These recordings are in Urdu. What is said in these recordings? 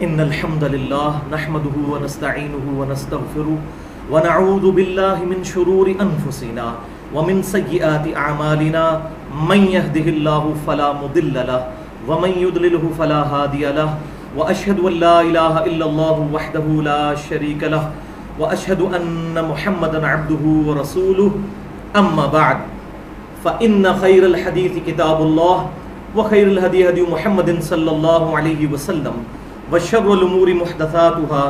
إن الحمد لله نحمده ونستعينه ونستغفره ونعوذ بالله من شرور أنفسنا ومن سيئات أعمالنا من يهده الله فلا مضل له ومن يضلله فلا هادي له وأشهد أن لا إله إلا الله وحده لا شريك له وأشهد أن محمدا عبده ورسوله أما بعد فإن خير الحديث كتاب الله وخير الهدي هدي محمد صلى الله عليه وسلم وشر الأمور محدثاتها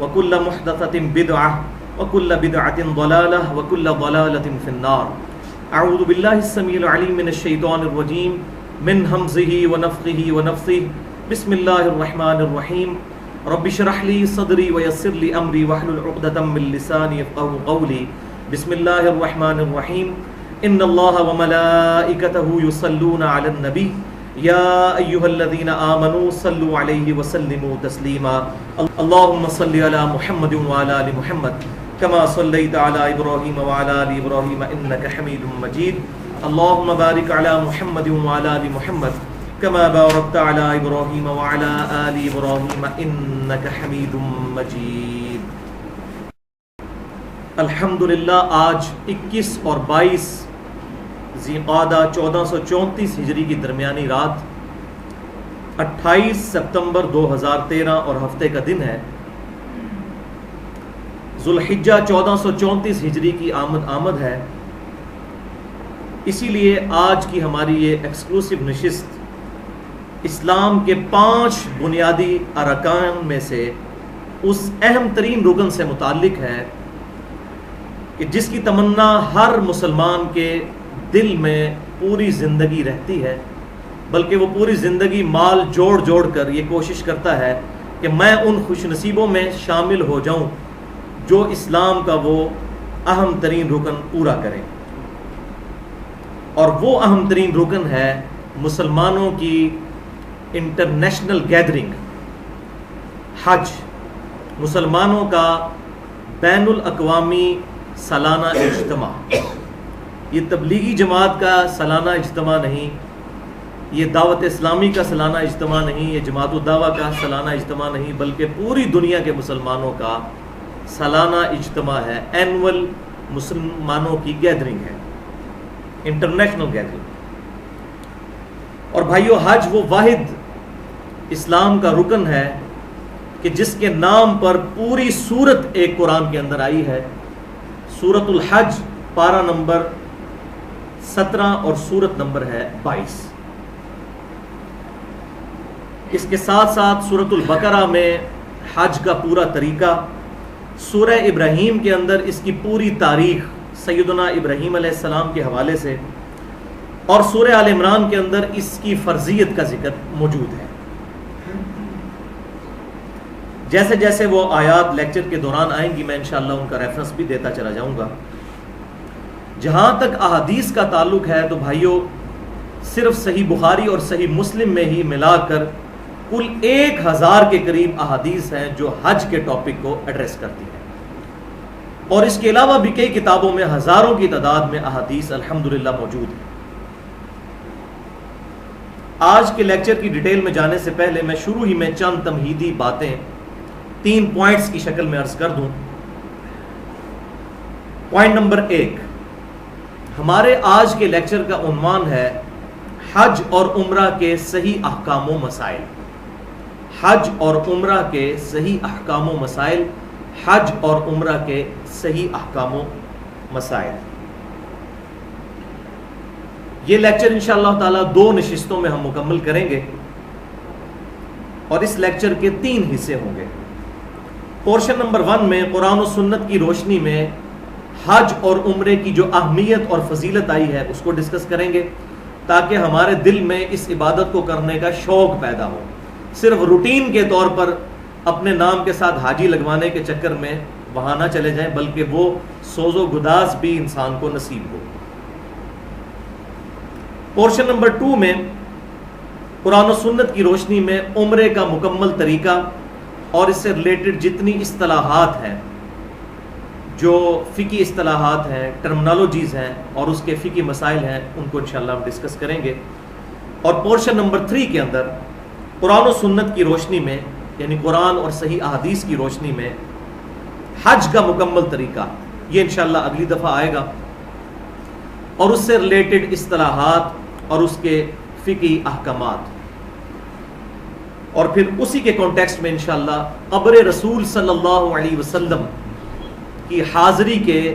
وكل محدثة بدعة وكل بدعة ضلالة وكل ضلالة في النار. أعوذ بالله السميع العليم من الشيطان الرجيم من همزه ونفخه ونفثه. بسم الله الرحمن الرحيم. رب اشرح لي صدري ويسر لي أمري واحلل عقدة من لساني يفقهوا قولي. بسم الله الرحمن الرحيم. إن الله وملائكته يصلون على النبي يا أيها الذين آمنوا صلوا عليه وسلموا تسليما. اللهم صل على محمد وعلى آل محمد كما صليت على إبراهيم وعلى آل إبراهيم إنك حميد مجيد. اللهم بارك على محمد وعلى آل محمد كما باركت على إبراهيم وعلى آل إبراهيم إنك حميد مجيد. الحمدللہ آج 21 اور 22 ذی قعدہ 1434 ہجری کی درمیانی رات 28 سپتمبر 2013 اور ہفتے کا دن ہے. ذوالحجہ 1434 ہجری کی آمد ہے. اسی لیے آج کی ہماری یہ ایکسکلوسیو نشست اسلام کے 5 بنیادی ارکان میں سے اس اہم ترین رکن سے متعلق ہے کہ جس کی تمنا ہر مسلمان کے دل میں پوری زندگی رہتی ہے، بلکہ وہ پوری زندگی مال جوڑ جوڑ کر یہ کوشش کرتا ہے کہ میں ان خوش نصیبوں میں شامل ہو جاؤں جو اسلام کا وہ اہم ترین رکن پورا کریں. اور وہ اہم ترین رکن ہے مسلمانوں کی انٹرنیشنل گیدرنگ، حج، مسلمانوں کا بین الاقوامی سالانہ اجتماع. یہ تبلیغی جماعت کا سالانہ اجتماع نہیں، یہ دعوت اسلامی کا سالانہ اجتماع نہیں، یہ جماعت الدعوہ کا سالانہ اجتماع نہیں، بلکہ پوری دنیا کے مسلمانوں کا سالانہ اجتماع ہے. اینول مسلمانوں کی گیدرنگ ہے، انٹرنیشنل گیدرنگ. اور بھائیو، حج وہ واحد اسلام کا رکن ہے کہ جس کے نام پر پوری سورت ایک قرآن کے اندر آئی ہے. سورۃ الحج پارہ نمبر 17 اور سورت نمبر ہے 22. اس کے ساتھ ساتھ سورۃ البقرہ میں حج کا پورا طریقہ، سورہ ابراہیم کے اندر اس کی پوری تاریخ سیدنا ابراہیم علیہ السلام کے حوالے سے، اور سورہ آل عمران کے اندر اس کی فرضیت کا ذکر موجود ہے. جیسے جیسے وہ آیات لیکچر کے دوران آئیں گی میں انشاءاللہ ان کا ریفرنس بھی دیتا چلا جاؤں گا. جہاں تک احادیث کا تعلق ہے تو بھائیو، صرف صحیح بخاری اور صحیح مسلم میں ہی ملا کر کل 1000 کے قریب احادیث ہیں جو حج کے ٹاپک کو ایڈریس کرتی ہیں، اور اس کے علاوہ بھی کئی کتابوں میں ہزاروں کی تعداد میں احادیث الحمدللہ موجود ہیں. آج کے لیکچر کی ڈیٹیل میں جانے سے پہلے میں شروع ہی میں چند تمہیدی باتیں 3 پوائنٹس کی شکل میں عرض کر دوں. پوائنٹ نمبر 1، ہمارے آج کے لیکچر کا عنوان ہے حج اور عمرہ کے صحیح احکام و مسائل. حج اور عمرہ کے صحیح احکام و مسائل. حج اور عمرہ کے صحیح احکام و مسائل. یہ لیکچر انشاءاللہ تعالی 2 نشستوں میں ہم مکمل کریں گے، اور اس لیکچر کے 3 حصے ہوں گے. پورشن نمبر 1 میں قرآن و سنت کی روشنی میں حج اور عمرے کی جو اہمیت اور فضیلت آئی ہے اس کو ڈسکس کریں گے، تاکہ ہمارے دل میں اس عبادت کو کرنے کا شوق پیدا ہو. صرف روٹین کے طور پر اپنے نام کے ساتھ حاجی لگوانے کے چکر میں وہاں نہ چلے جائیں، بلکہ وہ سوز و گداز بھی انسان کو نصیب ہو. پورشن نمبر 2 میں قرآن و سنت کی روشنی میں عمرے کا مکمل طریقہ اور اس سے ریلیٹڈ جتنی اصطلاحات ہیں، جو فقی اصطلاحات ہیں، ٹرمنالوجیز ہیں اور اس کے فقی مسائل ہیں، ان کو انشاءاللہ ہم ڈسکس کریں گے. اور پورشن نمبر 3 کے اندر قرآن و سنت کی روشنی میں یعنی قرآن اور صحیح احادیث کی روشنی میں حج کا مکمل طریقہ، یہ انشاءاللہ اگلی دفعہ آئے گا، اور اس سے ریلیٹڈ اصطلاحات اور اس کے فقہی احکامات، اور پھر اسی کے کانٹیکسٹ میں انشاءاللہ قبر رسول صلی اللہ علیہ وسلم کی حاضری کے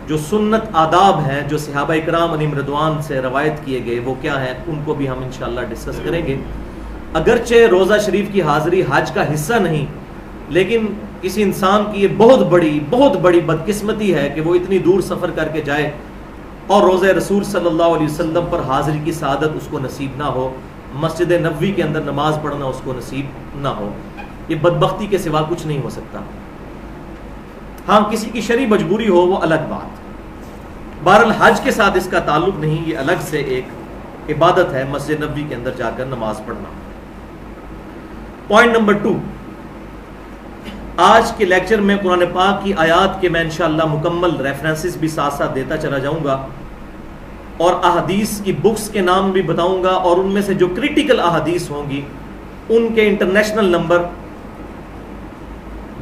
جو سنت آداب ہیں جو صحابہ اکرام علیہم رضوان سے روایت کیے گئے وہ کیا ہیں، ان کو بھی ہم انشاءاللہ ڈسکس کریں گے۔ اگرچہ روزہ شریف کی حاضری حج کا حصہ نہیں، لیکن کسی انسان کی یہ بہت بڑی بدقسمتی ہے کہ وہ اتنی دور سفر کر کے جائے اور روزہ رسول صلی اللہ علیہ وسلم پر حاضری کی سعادت اس کو نصیب نہ ہو، مسجد نبوی کے اندر نماز پڑھنا اس کو نصیب نہ ہو۔ یہ بدبختی کے سوا کچھ نہیں ہو سکتا۔ ہاں کسی کی شرعی مجبوری ہو وہ الگ بات، بہرحال حج کے ساتھ اس کا تعلق نہیں، یہ الگ سے ایک عبادت ہے مسجد نبوی کے اندر جا کر نماز پڑھنا۔ پوائنٹ نمبر 2، آج کے لیکچر میں قرآن پاک کی آیات کے میں انشاءاللہ مکمل ریفرنسز بھی ساتھ ساتھ دیتا چلا جاؤں گا، اور احادیث کی بکس کے نام بھی بتاؤں گا، اور ان میں سے جو کریٹیکل احادیث ہوں گی ان کے انٹرنیشنل نمبر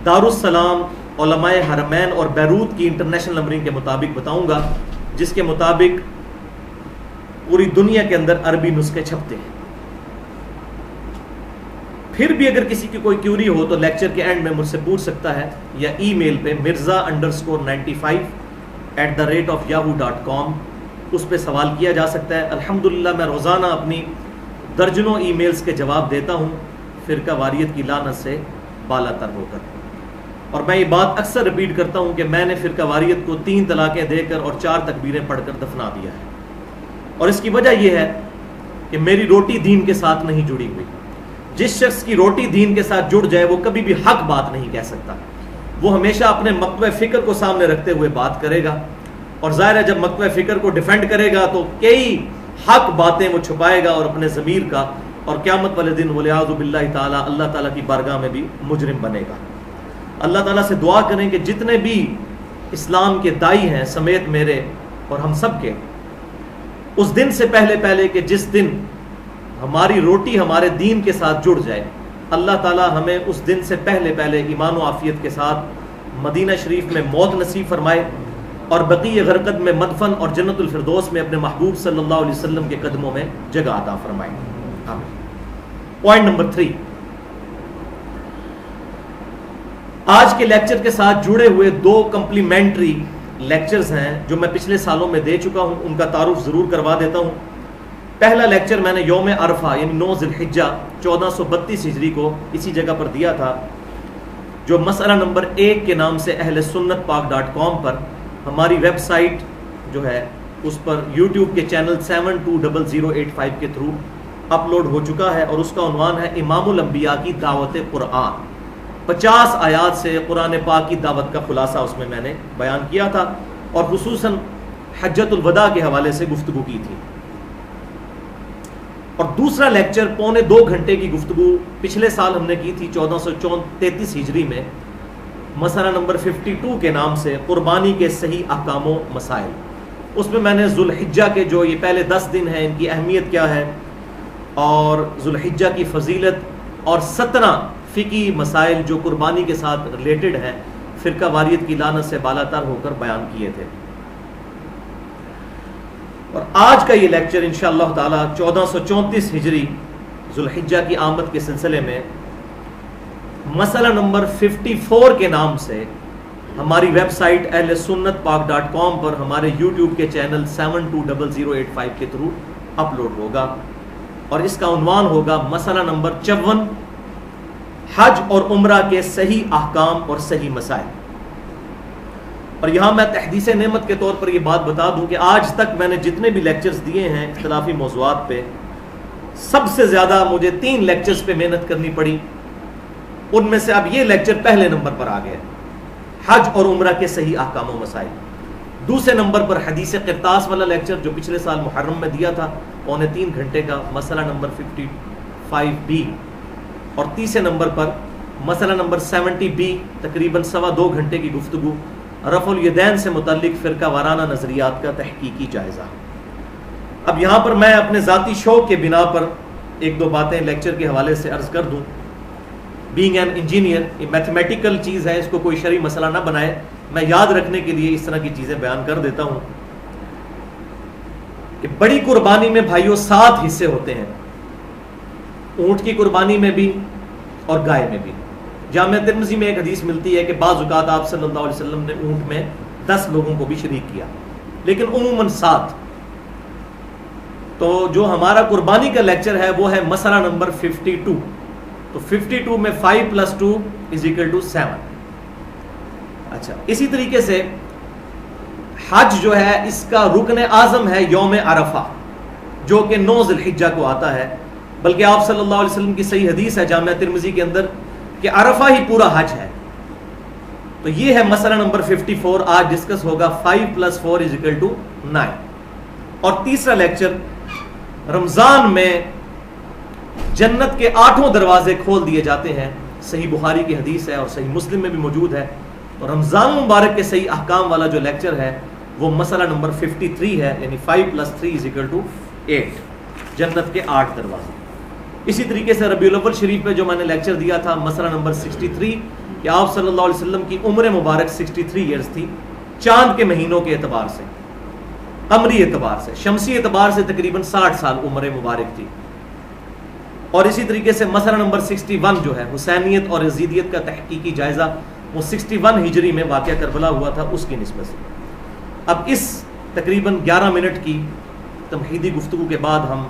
دارالسلام، علماء حرمین اور بیروت کی انٹرنیشنل نمبرنگ کے مطابق بتاؤں گا، جس کے مطابق پوری دنیا کے اندر عربی نسخے چھپتے ہیں۔ پھر بھی اگر کسی کی کوئی کیوری ہو تو لیکچر کے اینڈ میں مجھ سے پوچھ سکتا ہے، یا ای میل پہ mirza_95@yahoo.com اس پہ سوال کیا جا سکتا ہے۔ الحمدللہ میں روزانہ اپنی درجنوں ای میلز کے جواب دیتا ہوں فرقہ واریت کی لعنت سے بالا تر ہو کر، اور میں یہ بات اکثر رپیٹ کرتا ہوں کہ میں نے فرقہ واریت کو 3 طلاقیں دے کر اور 4 تکبیریں پڑھ کر دفنا دیا ہے، اور اس کی وجہ یہ ہے کہ میری روٹی دین کے ساتھ نہیں جڑی ہوئی۔ جس شخص کی روٹی دین کے ساتھ جڑ جائے وہ کبھی بھی حق بات نہیں کہہ سکتا، وہ ہمیشہ اپنے مکتبہ فکر کو سامنے رکھتے ہوئے بات کرے گا، اور ظاہر ہے جب مکتبہ فکر کو ڈیفینڈ کرے گا تو کئی حق باتیں وہ چھپائے گا اور اپنے ضمیر کا، اور قیامت والے دن والعیاذ باللہ تعالیٰ اللہ تعالیٰ کی بارگاہ میں بھی مجرم بنے گا۔ اللہ تعالیٰ سے دعا کریں کہ جتنے بھی اسلام کے دائی ہیں سمیت میرے اور ہم سب کے، اس دن سے پہلے کہ جس دن ہماری روٹی ہمارے دین کے ساتھ جڑ جائے، اللہ تعالیٰ ہمیں اس دن سے پہلے ایمان و عافیت کے ساتھ مدینہ شریف میں موت نصیب فرمائے، اور بقیع غرقد میں مدفن اور جنت الفردوس میں اپنے محبوب صلی اللہ علیہ وسلم کے قدموں میں جگہ عطا فرمائے۔ آمین۔ پوائنٹ نمبر 3، آج کے لیکچر کے ساتھ جڑے ہوئے 2 کمپلیمنٹری لیکچرز ہیں جو میں پچھلے سالوں میں دے چکا ہوں، ان کا تعارف ضرور کروا دیتا ہوں۔ پہلا لیکچر میں نے یوم عرفہ یعنی 9 ذی الحجہ 1432 ہجری کو اسی جگہ پر دیا تھا، جو مسئلہ نمبر 1 کے نام سے اہل سنت پاک.com پر ہماری ویب سائٹ جو ہے اس پر یوٹیوب کے چینل 720085 کے تھرو اپلوڈ ہو چکا ہے، اور اس کا عنوان ہے امام الانبیاء کی دعوت قرآن۔ 50 آیات سے قرآن پاک کی دعوت کا خلاصہ اس میں نے بیان کیا تھا، اور خصوصاً حجۃ الوداع کے حوالے سے گفتگو کی تھی۔ اور دوسرا لیکچر پونے 2 گھنٹے کی گفتگو پچھلے سال ہم نے کی تھی 1433 ہجری میں، مسئلہ نمبر 52 کے نام سے قربانی کے صحیح احکام و مسائل۔ اس میں نے ذو الحجہ کے جو یہ پہلے 10 دن ہیں ان کی اہمیت کیا ہے، اور ذو الحجہ کی فضیلت، اور 17 فقہی مسائل جو قربانی کے ساتھ ریلیٹڈ ہیں فرقہ واریت کی لعنت سے بالا تر ہو کر بیان کیے تھے۔ اور آج کا یہ لیکچر انشاءاللہ تعالی 1434 ہجری ذو الحجہ کی آمد کے سلسلے میں مسئلہ نمبر 54 کے نام سے ہماری ویب سائٹ اہل سنت پاک.com پر ہمارے یوٹیوب کے چینل 720085 کے تھرو اپلوڈ ہوگا، اور اس کا عنوان ہوگا مسئلہ نمبر 54، حج اور عمرہ کے صحیح احکام اور صحیح مسائل۔ اور یہاں میں تحدیث نعمت کے طور پر یہ بات بتا دوں کہ آج تک میں نے جتنے بھی لیکچرز دیے ہیں اختلافی موضوعات پہ، سب سے زیادہ مجھے 3 لیکچرز پہ محنت کرنی پڑی، ان میں سے اب یہ لیکچر پہلے نمبر پر آ گیا، حج اور عمرہ کے صحیح احکام و مسائل۔ دوسرے نمبر پر حدیث قرطاس والا لیکچر جو پچھلے سال محرم میں دیا تھا پونے 3 گھنٹے کا، مسئلہ نمبر 55B، اور تیسرے نمبر پر مسئلہ نمبر 70B، تقریباً 2.25 گھنٹے کی گفتگو، رفع الیدین سے متعلق فرقہ وارانہ نظریات کا تحقیقی جائزہ۔ اب یہاں پر میں اپنے ذاتی شوق کے بنا پر 1-2 باتیں لیکچر کے حوالے سے عرض کر دوں بینگ این انجینئر یہ میتھمیٹیکل چیز ہے، اس کو کوئی شرعی مسئلہ نہ بنائے، میں یاد رکھنے کے لیے اس طرح کی چیزیں بیان کر دیتا ہوں کہ بڑی قربانی میں بھائیوں 7 حصے ہوتے ہیں، اونٹ کی قربانی میں بھی اور گائے میں بھی۔ جامعہ ترمذی میں ایک حدیث ملتی ہے کہ بعض اوقات آپ صلی اللہ علیہ وسلم نے اونٹ میں 10 لوگوں کو بھی شریک کیا، لیکن عموماً 7۔ تو جو ہمارا قربانی کا لیکچر ہے وہ ہے مسئلہ نمبر 52۔ تو 52 میں 5 + 2 = 7۔ اچھا، اسی طریقے سے حج جو ہے اس کا رکن اعظم ہے یوم عرفہ، جو کہ 9 ذی الحجہ کو آتا ہے، بلکہ آپ صلی اللہ علیہ وسلم کی صحیح حدیث ہے جامعہ ترمذی کے اندر کہ عرفہ ہی پورا حج ہے۔ تو یہ ہے مسئلہ نمبر 54، آج ڈسکس ہوگا 5 + 4 = 9۔ اور تیسرا لیکچر رمضان میں جنت کے 8 دروازے کھول دیے جاتے ہیں، صحیح بخاری کی حدیث ہے اور صحیح مسلم میں بھی موجود ہے۔ تو رمضان مبارک کے صحیح احکام والا جو لیکچر ہے وہ مسئلہ نمبر 53 ہے، یعنی 5 + 3 = 8، جنت کے 8 دروازے۔ اسی طریقے سے ربیع الاول شریف میں جو میں نے لیکچر دیا تھا مسئلہ نمبر 63 کہ آپ صلی اللہ علیہ وسلم کی عمر مبارک 63 ایئرز تھی، چاند کے مہینوں کے اعتبار سے، قمری اعتبار سے، شمسی اعتبار سے تقریباً 60 سال عمر مبارک تھی۔ اور اسی طریقے سے مسئلہ نمبر 61 جو ہے حسینیت اور یزیدیت کا تحقیقی جائزہ، وہ 61 ہجری میں واقعہ کربلا ہوا تھا، اس کی نسبت سے۔ اب اس تقریباً 11 منٹ کی تمہیدی گفتگو کے بعد ہم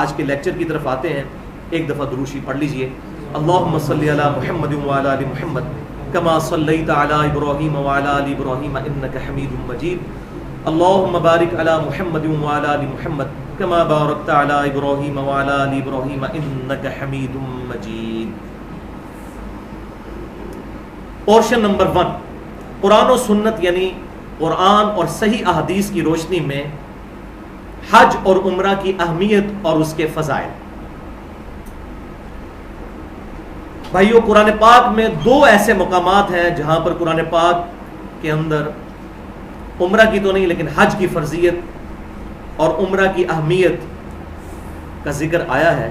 آج کے لیکچر کی طرف آتے ہیں۔ ایک دفعہ دروشی پڑھ لیجئے۔ اللہم صلی علی محمد وعلی آل محمد کما صلیت علی ابراہیم وعلی آل ابراہیم انک حمید مجید۔ اللہم بارک علی محمد وعلی آل محمد کما بارکت علی ابراہیم وعلی آل ابراہیم انک حمید مجید۔ پورشن نمبر 1، قرآن و سنت یعنی قرآن اور صحیح احادیث کی روشنی میں حج اور عمرہ کی اہمیت اور اس کے فضائل۔ بھائیو، قرآن پاک میں 2 ایسے مقامات ہیں جہاں پر قرآن پاک کے اندر عمرہ کی تو نہیں لیکن حج کی فرضیت اور عمرہ کی اہمیت کا ذکر آیا ہے۔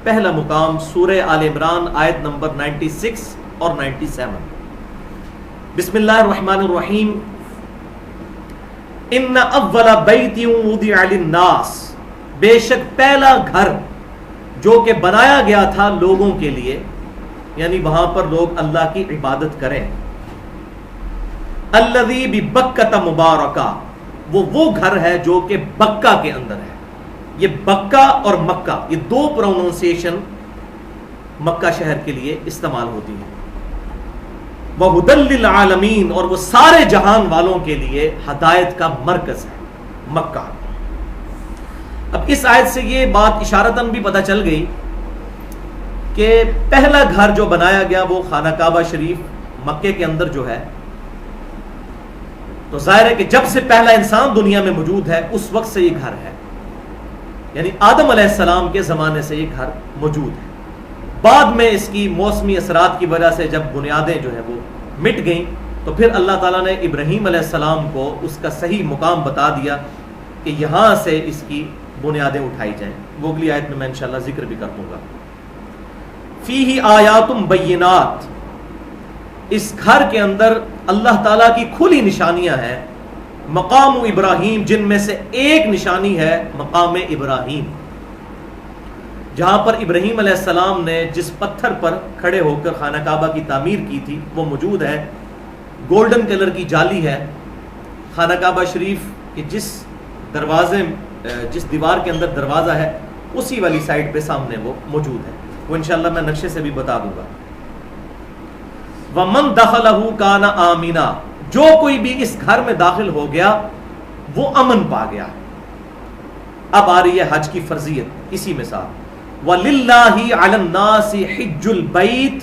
پہلا مقام سورہ آل عمران آیت نمبر 96 اور 97۔ بسم اللہ الرحمن الرحیم۔ ان اول بیت وضع للناس، بے شک پہلا گھر جو کہ بنایا گیا تھا لوگوں کے لیے، یعنی وہاں پر لوگ اللہ کی عبادت کریں، الذی ببکۃ مبارکہ، وہ گھر ہے جو کہ بکہ کے اندر ہے۔ یہ بکہ اور مکہ، یہ 2 پروننسیشن مکہ شہر کے لیے استعمال ہوتی ہیں۔ وَهُدًى لِّلْعَالَمِينَ، اور وہ سارے جہان والوں کے لیے ہدایت کا مرکز ہے مکہ۔ اب اس آیت سے یہ بات اشارتاً بھی پتہ چل گئی کہ پہلا گھر جو بنایا گیا وہ خانہ کعبہ شریف مکے کے اندر جو ہے، تو ظاہر ہے کہ جب سے پہلا انسان دنیا میں موجود ہے اس وقت سے یہ گھر ہے، یعنی آدم علیہ السلام کے زمانے سے یہ گھر موجود ہے۔ بعد میں اس کی موسمی اثرات کی وجہ سے جب بنیادیں جو ہے وہ مٹ گئیں تو پھر اللہ تعالیٰ نے ابراہیم علیہ السلام کو اس کا صحیح مقام بتا دیا کہ یہاں سے اس کی بنیادیں اٹھائی جائیں۔ وہ اگلی آیت میں انشاءاللہ ذکر بھی کر دوں گا۔ فیہ آیات بینات، اس گھر کے اندر اللہ تعالیٰ کی کھلی نشانیاں ہیں۔ مقام ابراہیم، جن میں سے ایک نشانی ہے مقام ابراہیم، جہاں پر ابراہیم علیہ السلام نے جس پتھر پر کھڑے ہو کر خانہ کعبہ کی تعمیر کی تھی وہ موجود ہے۔ گولڈن کلر کی جالی ہے۔ خانہ کعبہ شریف کے جس دیوار کے اندر دروازہ ہے اسی والی سائڈ پہ سامنے وہ موجود ہے، وہ انشاءاللہ میں نقشے سے بھی بتا دوں گا۔ وَمَن دَخَلَهُ كَانَ آمِنًا، جو کوئی بھی اس گھر میں داخل ہو گیا وہ امن پا گیا۔ اب آ رہی ہے حج کی فرضیت اسی مثال۔ وَلِلَّهِ عَلَى النَّاسِ حِجُّ الْبَيْتِ،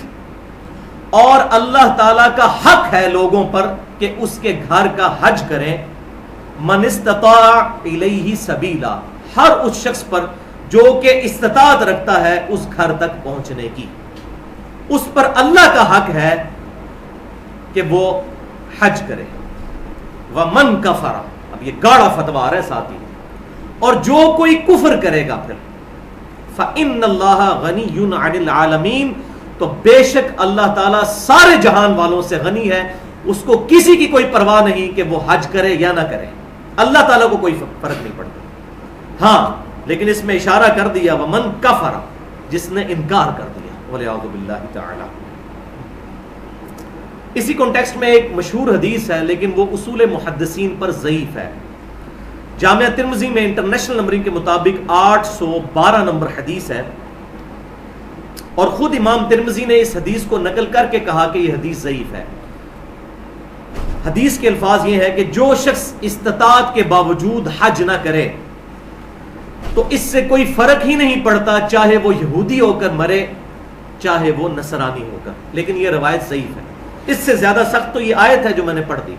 اور اللہ تعالیٰ کا حق ہے لوگوں پر کہ اس کے گھر کا حج کریں۔ مَنِ اسْتَطَاعَ إِلَيْهِ سَبِيلًا، ہر اس شخص پر جو کہ استطاعت رکھتا ہے اس گھر تک پہنچنے کی، اس پر اللہ کا حق ہے کہ وہ حج کرے۔ وَمَن كَفَرَ، اب یہ گاڑا فتویٰ ہے ساتھی، اور جو کوئی کفر کرے گا پھر فَإِنَّ اللَّهَ غَنِيٌّ عَنِ الْعَالَمِينَ، تو بے شک اللہ تعالیٰ سارے جہان والوں سے غنی ہے، اس کو کسی کی کوئی پرواہ نہیں کہ وہ حج کرے یا نہ کرے، اللہ تعالیٰ کو کوئی فرق نہیں پڑتا۔ ہاں لیکن اس میں اشارہ کر دیا ومن کفر، جس نے انکار کر دیا، والعیاذ باللہ تعالی۔ اسی کانٹیکسٹ میں ایک مشہور حدیث ہے لیکن وہ اصول محدثین پر ضعیف ہے۔ جامعہ ترمذی میں انٹرنیشنل نمبرنگ کے مطابق 812 نمبر حدیث ہے، اور خود امام ترمذی نے اس حدیث کو نقل کر کے کہا کہ یہ حدیث ضعیف ہے۔ حدیث کے الفاظ یہ ہے کہ جو شخص استطاعت کے باوجود حج نہ کرے تو اس سے کوئی فرق ہی نہیں پڑتا، چاہے وہ یہودی ہو کر مرے چاہے وہ نصرانی ہو کر۔ لیکن یہ روایت ضعیف ہے، اس سے زیادہ سخت تو یہ آیت ہے جو میں نے پڑھ دی،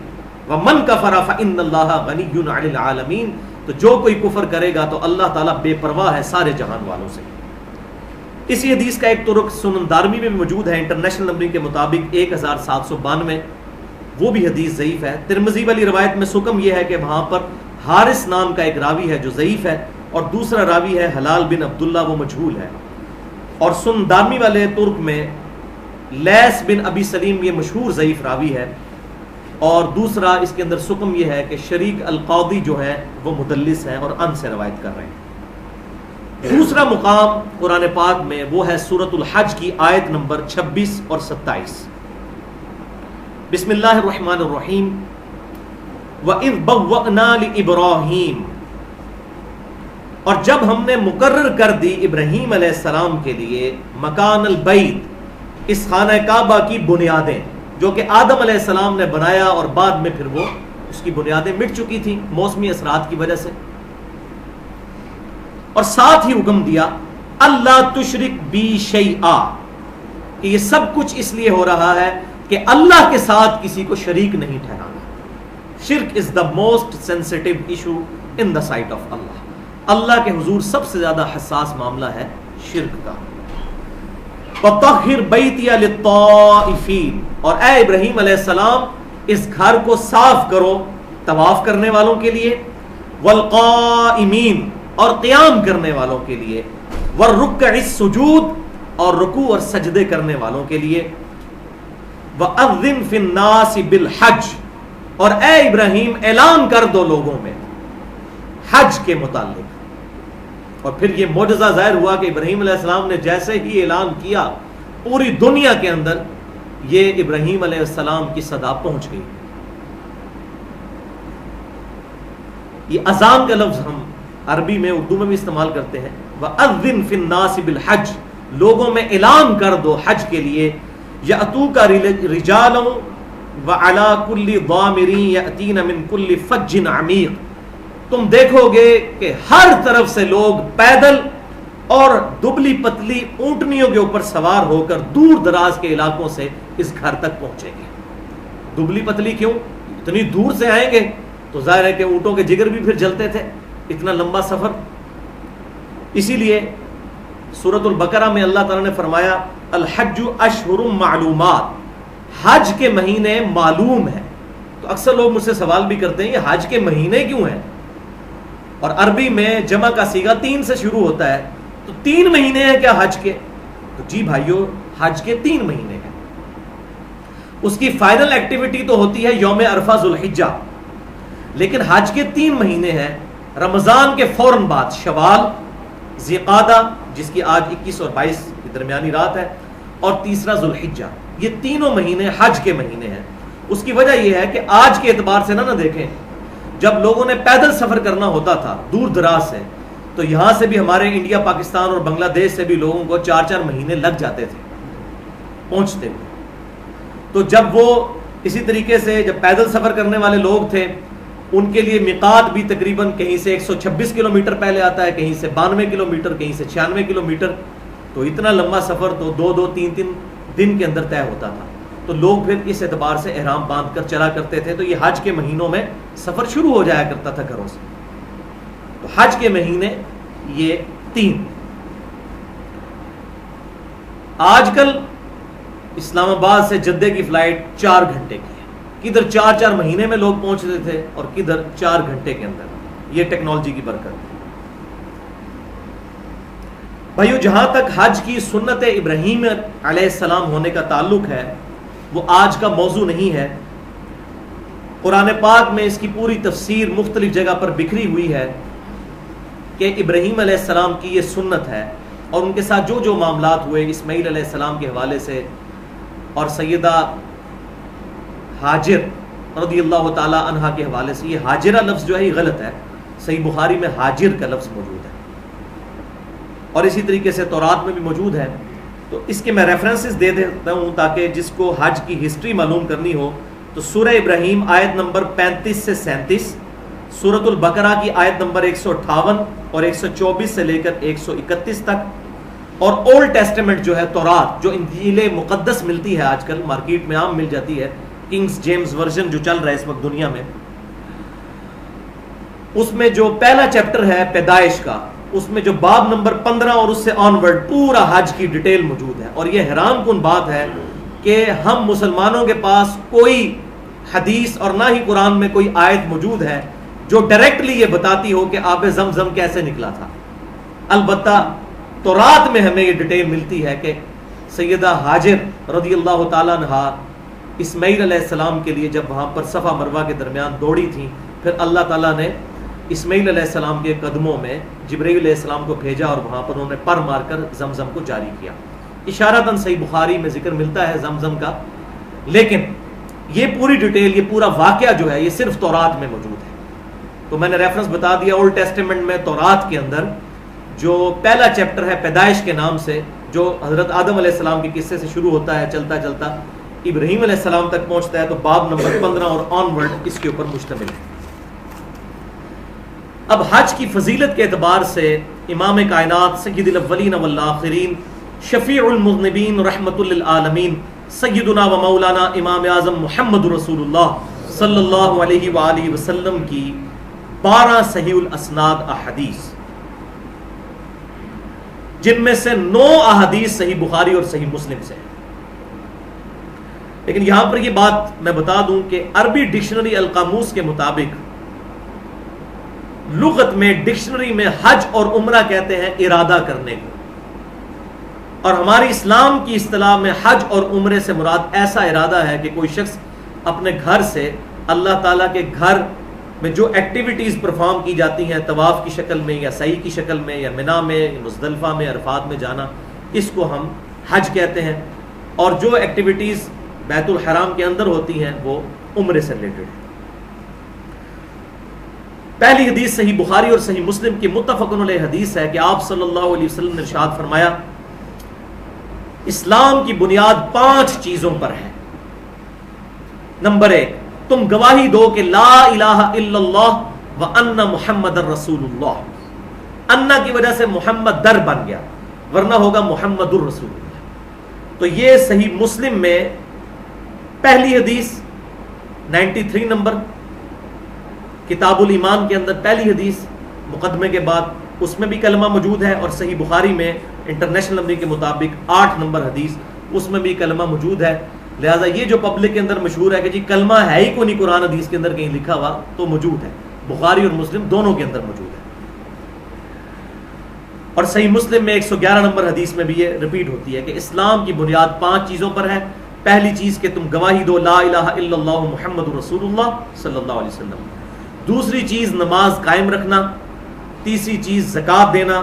وَمَنْ كَفَرَ فَإِنَّ اللَّهَ غَنِيٌّ عَنِ الْعَالَمِينَ، تو جو کوئی کفر کرے گا تو اللہ تعالیٰ بے پرواہ ہے سارے جہان والوں سے۔ اسی حدیث کا ایک طرق سنن دارمی میں موجود ہے انٹرنیشنل نمبرنگ کے مطابق 1792، وہ بھی حدیث ضعیف ہے۔ ترمذی والی روایت میں سکم یہ ہے کہ وہاں پر حارث نام کا ایک راوی ہے جو ضعیف ہے، اور دوسرا راوی ہے حلال بن عبداللہ، وہ مجہول ہے۔ اور سنن دارمی والے ترک میں لیس بن ابی سلیم یہ مشہور ضعیف راوی ہے، اور دوسرا اس کے اندر سکم یہ ہے کہ شریک القاضی جو ہے وہ مدلس ہے اور ان سے روایت کر رہے ہیں۔ دوسرا مقام قرآن پاک میں وہ ہے سورۃ الحج کی آیت نمبر 26 اور 27۔ بسم اللہ الرحمن الرحیم، وَإِذْ بَوَّأْنَا لِإِبْرَاهِيمَ، اور جب ہم نے مقرر کر دی ابراہیم علیہ السلام کے لیے مکان البیت، اس خانہ کعبہ کی بنیادیں، جو کہ آدم علیہ السلام نے بنایا اور بعد میں پھر وہ اس کی بنیادیں مٹ چکی تھیں موسمی اثرات کی وجہ سے، اور ساتھ ہی حکم دیا اللہ تشرک بی شیئا، کہ یہ سب کچھ اس لیے ہو رہا ہے کہ اللہ کے ساتھ کسی کو شریک نہیں ٹھہرانا۔ شرک is the most sensitive issue in the sight of اللہ، اللہ کے حضور سب سے زیادہ حساس معاملہ ہے شرک کا۔ وَطَهِّرْ بَيْتِيَ لِلطَّائِفِينَ، اور اے ابراہیم علیہ السلام اس گھر کو صاف کرو طواف کرنے والوں کے لیے، وَالْقَائِمِينَ، اور قیام کرنے والوں کے لیے، وَالرُّكَّعِ السُّجُودِ، اور رکوع اور سجدے کرنے والوں کے لیے، وَأَذِّنْ فِي النَّاسِ بِالْحَجِّ، اور اے ابراہیم اعلان کر دو لوگوں میں حج کے متعلق۔ اور پھر یہ معجزہ ظاہر ہوا کہ ابراہیم علیہ السلام نے جیسے ہی اعلان کیا پوری دنیا کے اندر یہ ابراہیم علیہ السلام کی صدا پہنچ گئی۔ یہ اذان کا لفظ ہم عربی میں اردو میں بھی استعمال کرتے ہیں، وَأَذِّنْ فِي النَّاسِ بِالْحَجِّ، لوگوں میں اعلان کر دو حج کے لیے، یَأْتُوکَ رِجَالًا وَعَلَىٰ کُلِّ ضَامِرٍ یَأْتِینَ مِنْ کُلِّ فَجٍّ عَمِیقٍ، تم دیکھو گے کہ ہر طرف سے لوگ پیدل اور دبلی پتلی اونٹنیوں کے اوپر سوار ہو کر دور دراز کے علاقوں سے اس گھر تک پہنچیں گے۔ دبلی پتلی کیوں؟ اتنی دور سے آئیں گے تو ظاہر ہے کہ اونٹوں کے جگر بھی پھر جلتے تھے، اتنا لمبا سفر۔ اسی لیے سورۃ البقرہ میں اللہ تعالیٰ نے فرمایا الحج اشہر معلومات، حج کے مہینے معلوم ہیں۔ تو اکثر لوگ مجھ سے سوال بھی کرتے ہیں یہ حج کے مہینے کیوں ہیں؟ اور عربی میں جمع کا صیغہ 3 سے شروع ہوتا ہے، تو 3 مہینے ہیں کیا حج کے؟ تو جی بھائیو، حج کے 3 مہینے ہیں۔ اس کی فائنل ایکٹیویٹی تو ہوتی ہے یوم عرفہ ذوالحجہ، لیکن حج کے 3 مہینے ہیں، رمضان کے فوراً بعد شوال، ذیقعدہ جس کی آج 21 اور 22 کی درمیانی رات ہے، اور تیسرا ذوالحجہ۔ یہ تینوں مہینے حج کے مہینے ہیں۔ اس کی وجہ یہ ہے کہ آج کے اعتبار سے نہ دیکھیں، جب لوگوں نے پیدل سفر کرنا ہوتا تھا دور دراز سے، تو یہاں سے بھی ہمارے انڈیا، پاکستان اور بنگلہ دیش سے بھی لوگوں کو 4-4 مہینے لگ جاتے تھے پہنچتے ہوئے۔ تو جب وہ اسی طریقے سے جب پیدل سفر کرنے والے لوگ تھے، ان کے لیے میقات بھی تقریباً کہیں سے 126 کلومیٹر پہلے آتا ہے، کہیں سے 92 کلومیٹر، کہیں سے 96 کلومیٹر۔ تو اتنا لمبا سفر تو 2-3 دن کے اندر طے ہوتا تھا۔ تو لوگ پھر اس اعتبار سے احرام باندھ کر چلا کرتے تھے، تو یہ حج کے مہینوں میں سفر شروع ہو جایا کرتا تھا گھروں سے۔ تو حج کے مہینے یہ 3۔ آج کل اسلام آباد سے جدے کی فلائٹ 4 گھنٹے کی ہے، کدھر 4 مہینے میں لوگ پہنچتے تھے اور کدھر 4 گھنٹے کے اندر۔ یہ ٹیکنالوجی کی برکت ہے۔ بھائیو، جہاں تک حج کی سنت ابراہیم علیہ السلام ہونے کا تعلق ہے، وہ آج کا موضوع نہیں ہے۔ قرآن پاک میں اس کی پوری تفسیر مختلف جگہ پر بکھری ہوئی ہے کہ ابراہیم علیہ السلام کی یہ سنت ہے، اور ان کے ساتھ جو جو معاملات ہوئے اسماعیل علیہ السلام کے حوالے سے، اور سیدہ ہاجر رضی اللہ تعالی عنہا کے حوالے سے۔ یہ ہاجرہ لفظ جو ہے یہ غلط ہے، صحیح بخاری میں ہاجر کا لفظ موجود ہے، اور اسی طریقے سے تورات میں بھی موجود ہے۔ تو اس کے میں ریفرنسز دے دیتا ہوں تاکہ جس کو حج کی ہسٹری معلوم کرنی ہو تو سورہ ابراہیم آیت نمبر 35 سے 37، سورۃ البقرہ کی آیت نمبر 158 اور 124 سے لے کر 131 تک، اور اولڈ ٹیسٹمنٹ جو ہے تورات، جو انجیل مقدس ملتی ہے آج کل مارکیٹ میں عام مل جاتی ہے، کنگز جیمز ورژن جو چل رہا ہے اس وقت دنیا میں، اس میں جو پہلا چیپٹر ہے پیدائش کا، اس میں جو باب نمبر 15 اور اس سے آنورڈ پورا حج کی ڈیٹیل موجود ہے۔ اور یہ حیران کن بات ہے کہ ہم مسلمانوں کے پاس کوئی حدیث اور نہ ہی قرآن میں کوئی آیت موجود ہے جو ڈائریکٹلی یہ بتاتی ہو کہ آب زمزم کیسے نکلا تھا۔ البتہ تورات میں ہمیں یہ ڈیٹیل ملتی ہے کہ سیدہ ہاجر رضی اللہ تعالیٰ عنہا اسماعیل علیہ السلام کے لیے جب وہاں پر صفا مروہ کے درمیان دوڑی تھیں، پھر اللہ تعالیٰ نے اسماعیل علیہ السلام کے قدموں میں جبرائیل علیہ السلام کو بھیجا، اور وہاں پر انہوں نے پر مار کر زمزم کو جاری کیا۔ اشارتاً صحیح بخاری میں ذکر ملتا ہے زمزم کا، لیکن یہ پوری ڈیٹیل، یہ پورا واقعہ جو ہے یہ صرف تورات میں موجود ہے۔ تو میں نے ریفرنس بتا دیا، اولڈ ٹیسٹمنٹ میں تورات کے اندر جو پہلا چیپٹر ہے پیدائش کے نام سے، جو حضرت آدم علیہ السلام کے قصے سے شروع ہوتا ہے، چلتا چلتا ابراہیم علیہ السلام تک پہنچتا ہے، تو باب نمبر 15 اور آنورڈ اس کے اوپر مشتمل ہے۔ اب حج کی فضیلت کے اعتبار سے امام کائنات سید الاولین والآخرین شفیع المذنبین رحمت للعالمین سیدنا و مولانا امام اعظم محمد رسول اللہ صلی اللہ علیہ وآلہ وسلم کی 12 صحیح الاسناد احادیث، جن میں سے 9 احادیث صحیح بخاری اور صحیح مسلم سے ہیں۔ لیکن یہاں پر یہ بات میں بتا دوں کہ عربی ڈکشنری القاموس کے مطابق لغت میں ڈکشنری میں حج اور عمرہ کہتے ہیں ارادہ کرنے کو، اور ہماری اسلام کی اصطلاح میں حج اور عمرے سے مراد ایسا ارادہ ہے کہ کوئی شخص اپنے گھر سے اللہ تعالیٰ کے گھر میں جو ایکٹیویٹیز پرفارم کی جاتی ہیں طواف کی شکل میں یا سعی کی شکل میں یا منا میں مزدلفہ میں عرفات میں جانا، اس کو ہم حج کہتے ہیں، اور جو ایکٹیویٹیز بیت الحرام کے اندر ہوتی ہیں وہ عمرے سے ریلیٹڈ ہے۔ پہلی حدیث صحیح بخاری اور صحیح مسلم کی متفق علیہ حدیث ہے کہ آپ صلی اللہ علیہ وسلم نے ارشاد فرمایا، اسلام کی بنیاد 5 چیزوں پر ہے۔ نمبر 1، تم گواہی دو کہ لا الہ الا اللہ وان محمد الرسول اللہ۔ انا کی وجہ سے محمد در بن گیا، ورنہ ہوگا محمد الرسول اللہ۔ تو یہ صحیح مسلم میں پہلی حدیث 93 نمبر، کتاب الایمان کے اندر پہلی حدیث مقدمے کے بعد، اس میں بھی کلمہ موجود ہے، اور صحیح بخاری میں انٹرنیشنل نمبر کے مطابق 8 نمبر حدیث، اس میں بھی کلمہ موجود ہے۔ لہٰذا یہ جو پبلک کے اندر مشہور ہے کہ جی کلمہ ہے ہی کوئی نہیں قرآن حدیث کے اندر کہیں لکھا ہوا، تو موجود ہے، بخاری اور مسلم دونوں کے اندر موجود ہے۔ اور صحیح مسلم میں 111 نمبر حدیث میں بھی یہ ریپیٹ ہوتی ہے کہ اسلام کی بنیاد 5 چیزوں پر ہے۔ پہلی چیز کہ تم گواہی دو لا الہ الا اللہ محمد رسول اللہ صلی اللہ علیہ وسلم۔ دوسری چیز نماز قائم رکھنا، تیسری چیز زکوٰۃ دینا،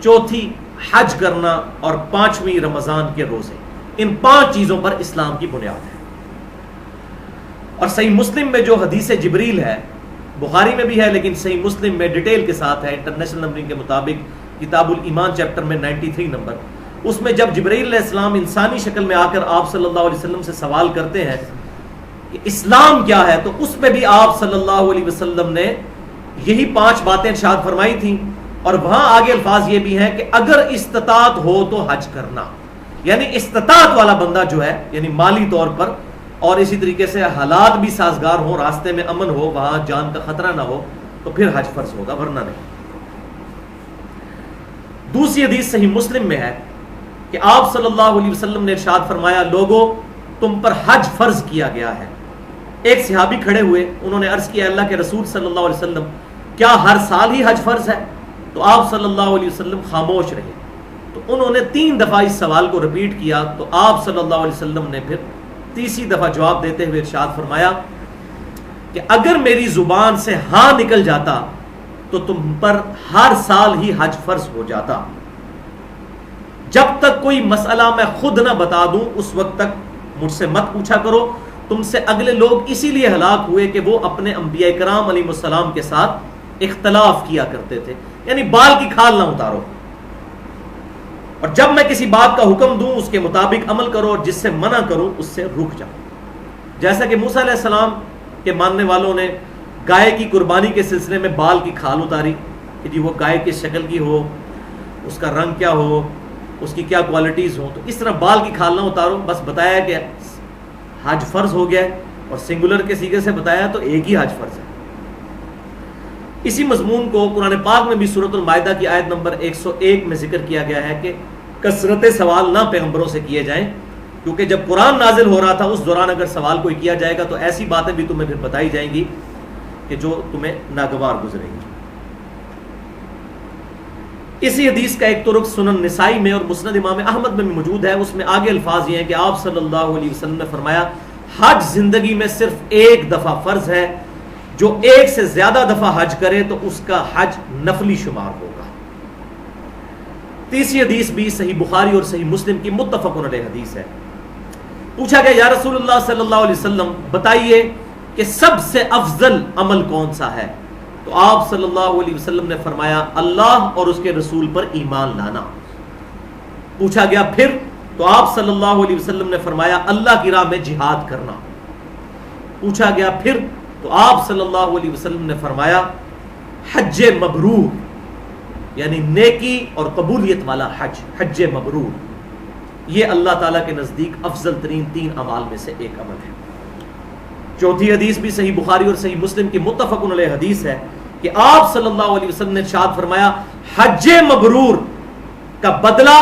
چوتھی حج کرنا، اور 5ویں رمضان کے روزے۔ ان 5 چیزوں پر اسلام کی بنیاد ہے۔ اور صحیح مسلم میں جو حدیث جبریل ہے، بخاری میں بھی ہے لیکن صحیح مسلم میں ڈیٹیل کے ساتھ ہے، انٹرنیشنل نمبرنگ کے مطابق کتاب الایمان چیپٹر میں 93 نمبر، اس میں جب جبرائیل علیہ السلام انسانی شکل میں آ کر آپ صلی اللہ علیہ وسلم سے سوال کرتے ہیں کہ اسلام کیا ہے، تو اس میں بھی آپ صلی اللہ علیہ وسلم نے یہی 5 باتیں ارشاد فرمائی تھیں، اور وہاں آگے الفاظ یہ بھی ہیں کہ اگر استطاعت ہو تو حج کرنا، یعنی استطاعت والا بندہ جو ہے، یعنی مالی طور پر، اور اسی طریقے سے حالات بھی سازگار ہوں، راستے میں امن ہو، وہاں جان کا خطرہ نہ ہو، تو پھر حج فرض ہوگا، ورنہ نہیں۔ دوسری حدیث صحیح مسلم میں ہے کہ آپ صلی اللہ علیہ وسلم نے ارشاد فرمایا، لوگو تم پر حج فرض کیا گیا ہے۔ ایک صحابی کھڑے ہوئے، انہوں نے عرض کیا، اللہ کے رسول صلی اللہ علیہ وسلم، کیا ہر سال ہی حج فرض ہے؟ تو آپ صلی اللہ علیہ وسلم خاموش رہے۔ انہوں نے 3 دفعہ اس سوال کو ریپیٹ کیا تو آپ صلی اللہ علیہ وسلم نے پھر تیسری دفعہ جواب دیتے ہوئے ارشاد فرمایا کہ اگر میری زبان سے ہاں نکل جاتا تو تم پر ہر سال ہی حج فرض ہو جاتا. جب تک کوئی مسئلہ میں خود نہ بتا دوں اس وقت تک مجھ سے مت پوچھا کرو. تم سے اگلے لوگ اسی لیے ہلاک ہوئے کہ وہ اپنے انبیاء کرام علیہ السلام کے ساتھ اختلاف کیا کرتے تھے, یعنی بال کی کھال نہ اتارو, اور جب میں کسی بات کا حکم دوں اس کے مطابق عمل کرو اور جس سے منع کروں اس سے رک جاؤ. جیسا کہ موسیٰ علیہ السلام کے ماننے والوں نے گائے کی قربانی کے سلسلے میں بال کی کھال اتاری کہ جی وہ گائے کس شکل کی ہو, اس کا رنگ کیا ہو, اس کی کیا کوالٹیز ہوں. تو اس طرح بال کی کھال نہ اتارو, بس بتایا کہ حج فرض ہو گیا ہے, اور سنگولر کے صیغے سے بتایا تو ایک ہی حج فرض ہے. اسی مضمون کو قرآن پاک میں بھی سورۃ المائدہ کی آیت نمبر 101 میں ذکر کیا گیا ہے کہ کثرت سوال نہ پیغمبروں سے کیے جائیں, کیونکہ جب قرآن نازل ہو رہا تھا اس دوران اگر سوال کوئی کیا جائے گا تو ایسی باتیں بھی تمہیں پھر بتائی جائیں گی کہ جو تمہیں ناگوار گزریں گی. اسی حدیث کا ایک طرق سنن نسائی میں اور مسند امام احمد میں بھی موجود ہے. اس میں آگے الفاظ یہ ہیں کہ آپ صلی اللہ علیہ وسلم نے فرمایا حج زندگی میں صرف ایک دفعہ فرض ہے, جو ایک سے زیادہ دفعہ حج کرے تو اس کا حج نفلی شمار ہوگا. تیسری حدیث بھی صحیح بخاری اور صحیح مسلم کی متفق علیہ حدیث ہے. پوچھا گیا یا رسول اللہ صلی اللہ علیہ وسلم بتائیے کہ سب سے افضل عمل کون سا ہے؟ تو آپ صلی اللہ علیہ وسلم نے فرمایا اللہ اور اس کے رسول پر ایمان لانا. پوچھا گیا پھر؟ تو آپ صلی اللہ علیہ وسلم نے فرمایا اللہ کی راہ میں جہاد کرنا. پوچھا گیا پھر؟ تو آپ صلی اللہ علیہ وسلم نے فرمایا حج مبرور, یعنی نیکی اور قبولیت والا حج, حج مبرور. یہ اللہ تعالیٰ کے نزدیک افضل ترین 3 اعمال میں سے ایک عمل ہے. چوتھی حدیث بھی صحیح بخاری اور صحیح مسلم کی متفق علیہ حدیث ہے کہ آپ صلی اللہ علیہ وسلم نے ارشاد فرمایا حج مبرور کا بدلہ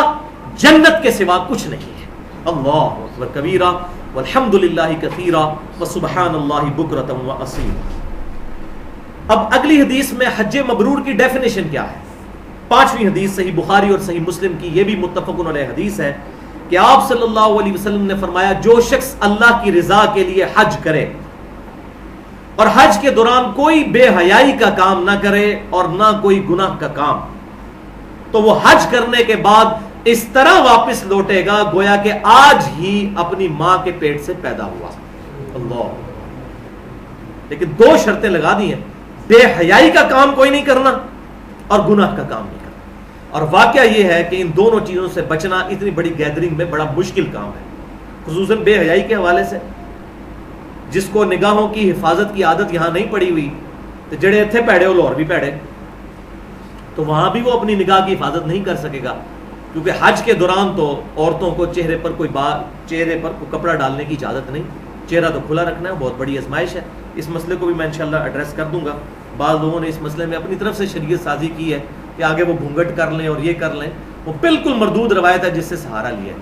جنت کے سوا کچھ نہیں ہے. اللہ اکبر کبیرہ والحمد للہ کثیرا وسبحان اللہ بکرۃ واصیلا. اب اگلی حدیث میں حج مبرور کی ڈیفینیشن کیا ہے؟ 5ویں حدیث صحیح بخاری اور صحیح مسلم کی, یہ بھی متفق علیہ حدیث ہے کہ آپ صلی اللہ علیہ وسلم نے فرمایا جو شخص اللہ کی رضا کے لیے حج کرے اور حج کے دوران کوئی بے حیائی کا کام نہ کرے اور نہ کوئی گناہ کا کام, تو وہ حج کرنے کے بعد اس طرح واپس لوٹے گا گویا کہ آج ہی اپنی ماں کے پیٹ سے پیدا ہوا. اللہ, لیکن 2 شرطیں لگا دی ہیں, بے حیائی کا کام کوئی نہیں کرنا اور گناہ کا کام نہیں کرنا. اور واقعہ یہ ہے کہ ان دونوں چیزوں سے بچنا اتنی بڑی گیدرنگ میں بڑا مشکل کام ہے, خصوصاً بے حیائی کے حوالے سے. جس کو نگاہوں کی حفاظت کی عادت یہاں نہیں پڑی ہوئی تو جڑے اتنے پیڑے وہ لاہور بھی پیڑے, تو وہاں بھی وہ اپنی نگاہ کی حفاظت نہیں کر سکے گا, کیونکہ حج کے دوران تو عورتوں کو چہرے پر کوئی کپڑا ڈالنے کی اجازت نہیں, چہرہ تو کھلا رکھنا ہے, بہت بڑی آزمائش ہے. اس مسئلے کو بھی میں انشاءاللہ ایڈریس کر دوں گا. بعض لوگوں نے اس مسئلے میں اپنی طرف سے شریعت سازی کی ہے کہ آگے وہ گھونگھٹ کر لیں اور یہ کر لیں, وہ بالکل مردود روایت ہے جس سے سہارا لیا ہے.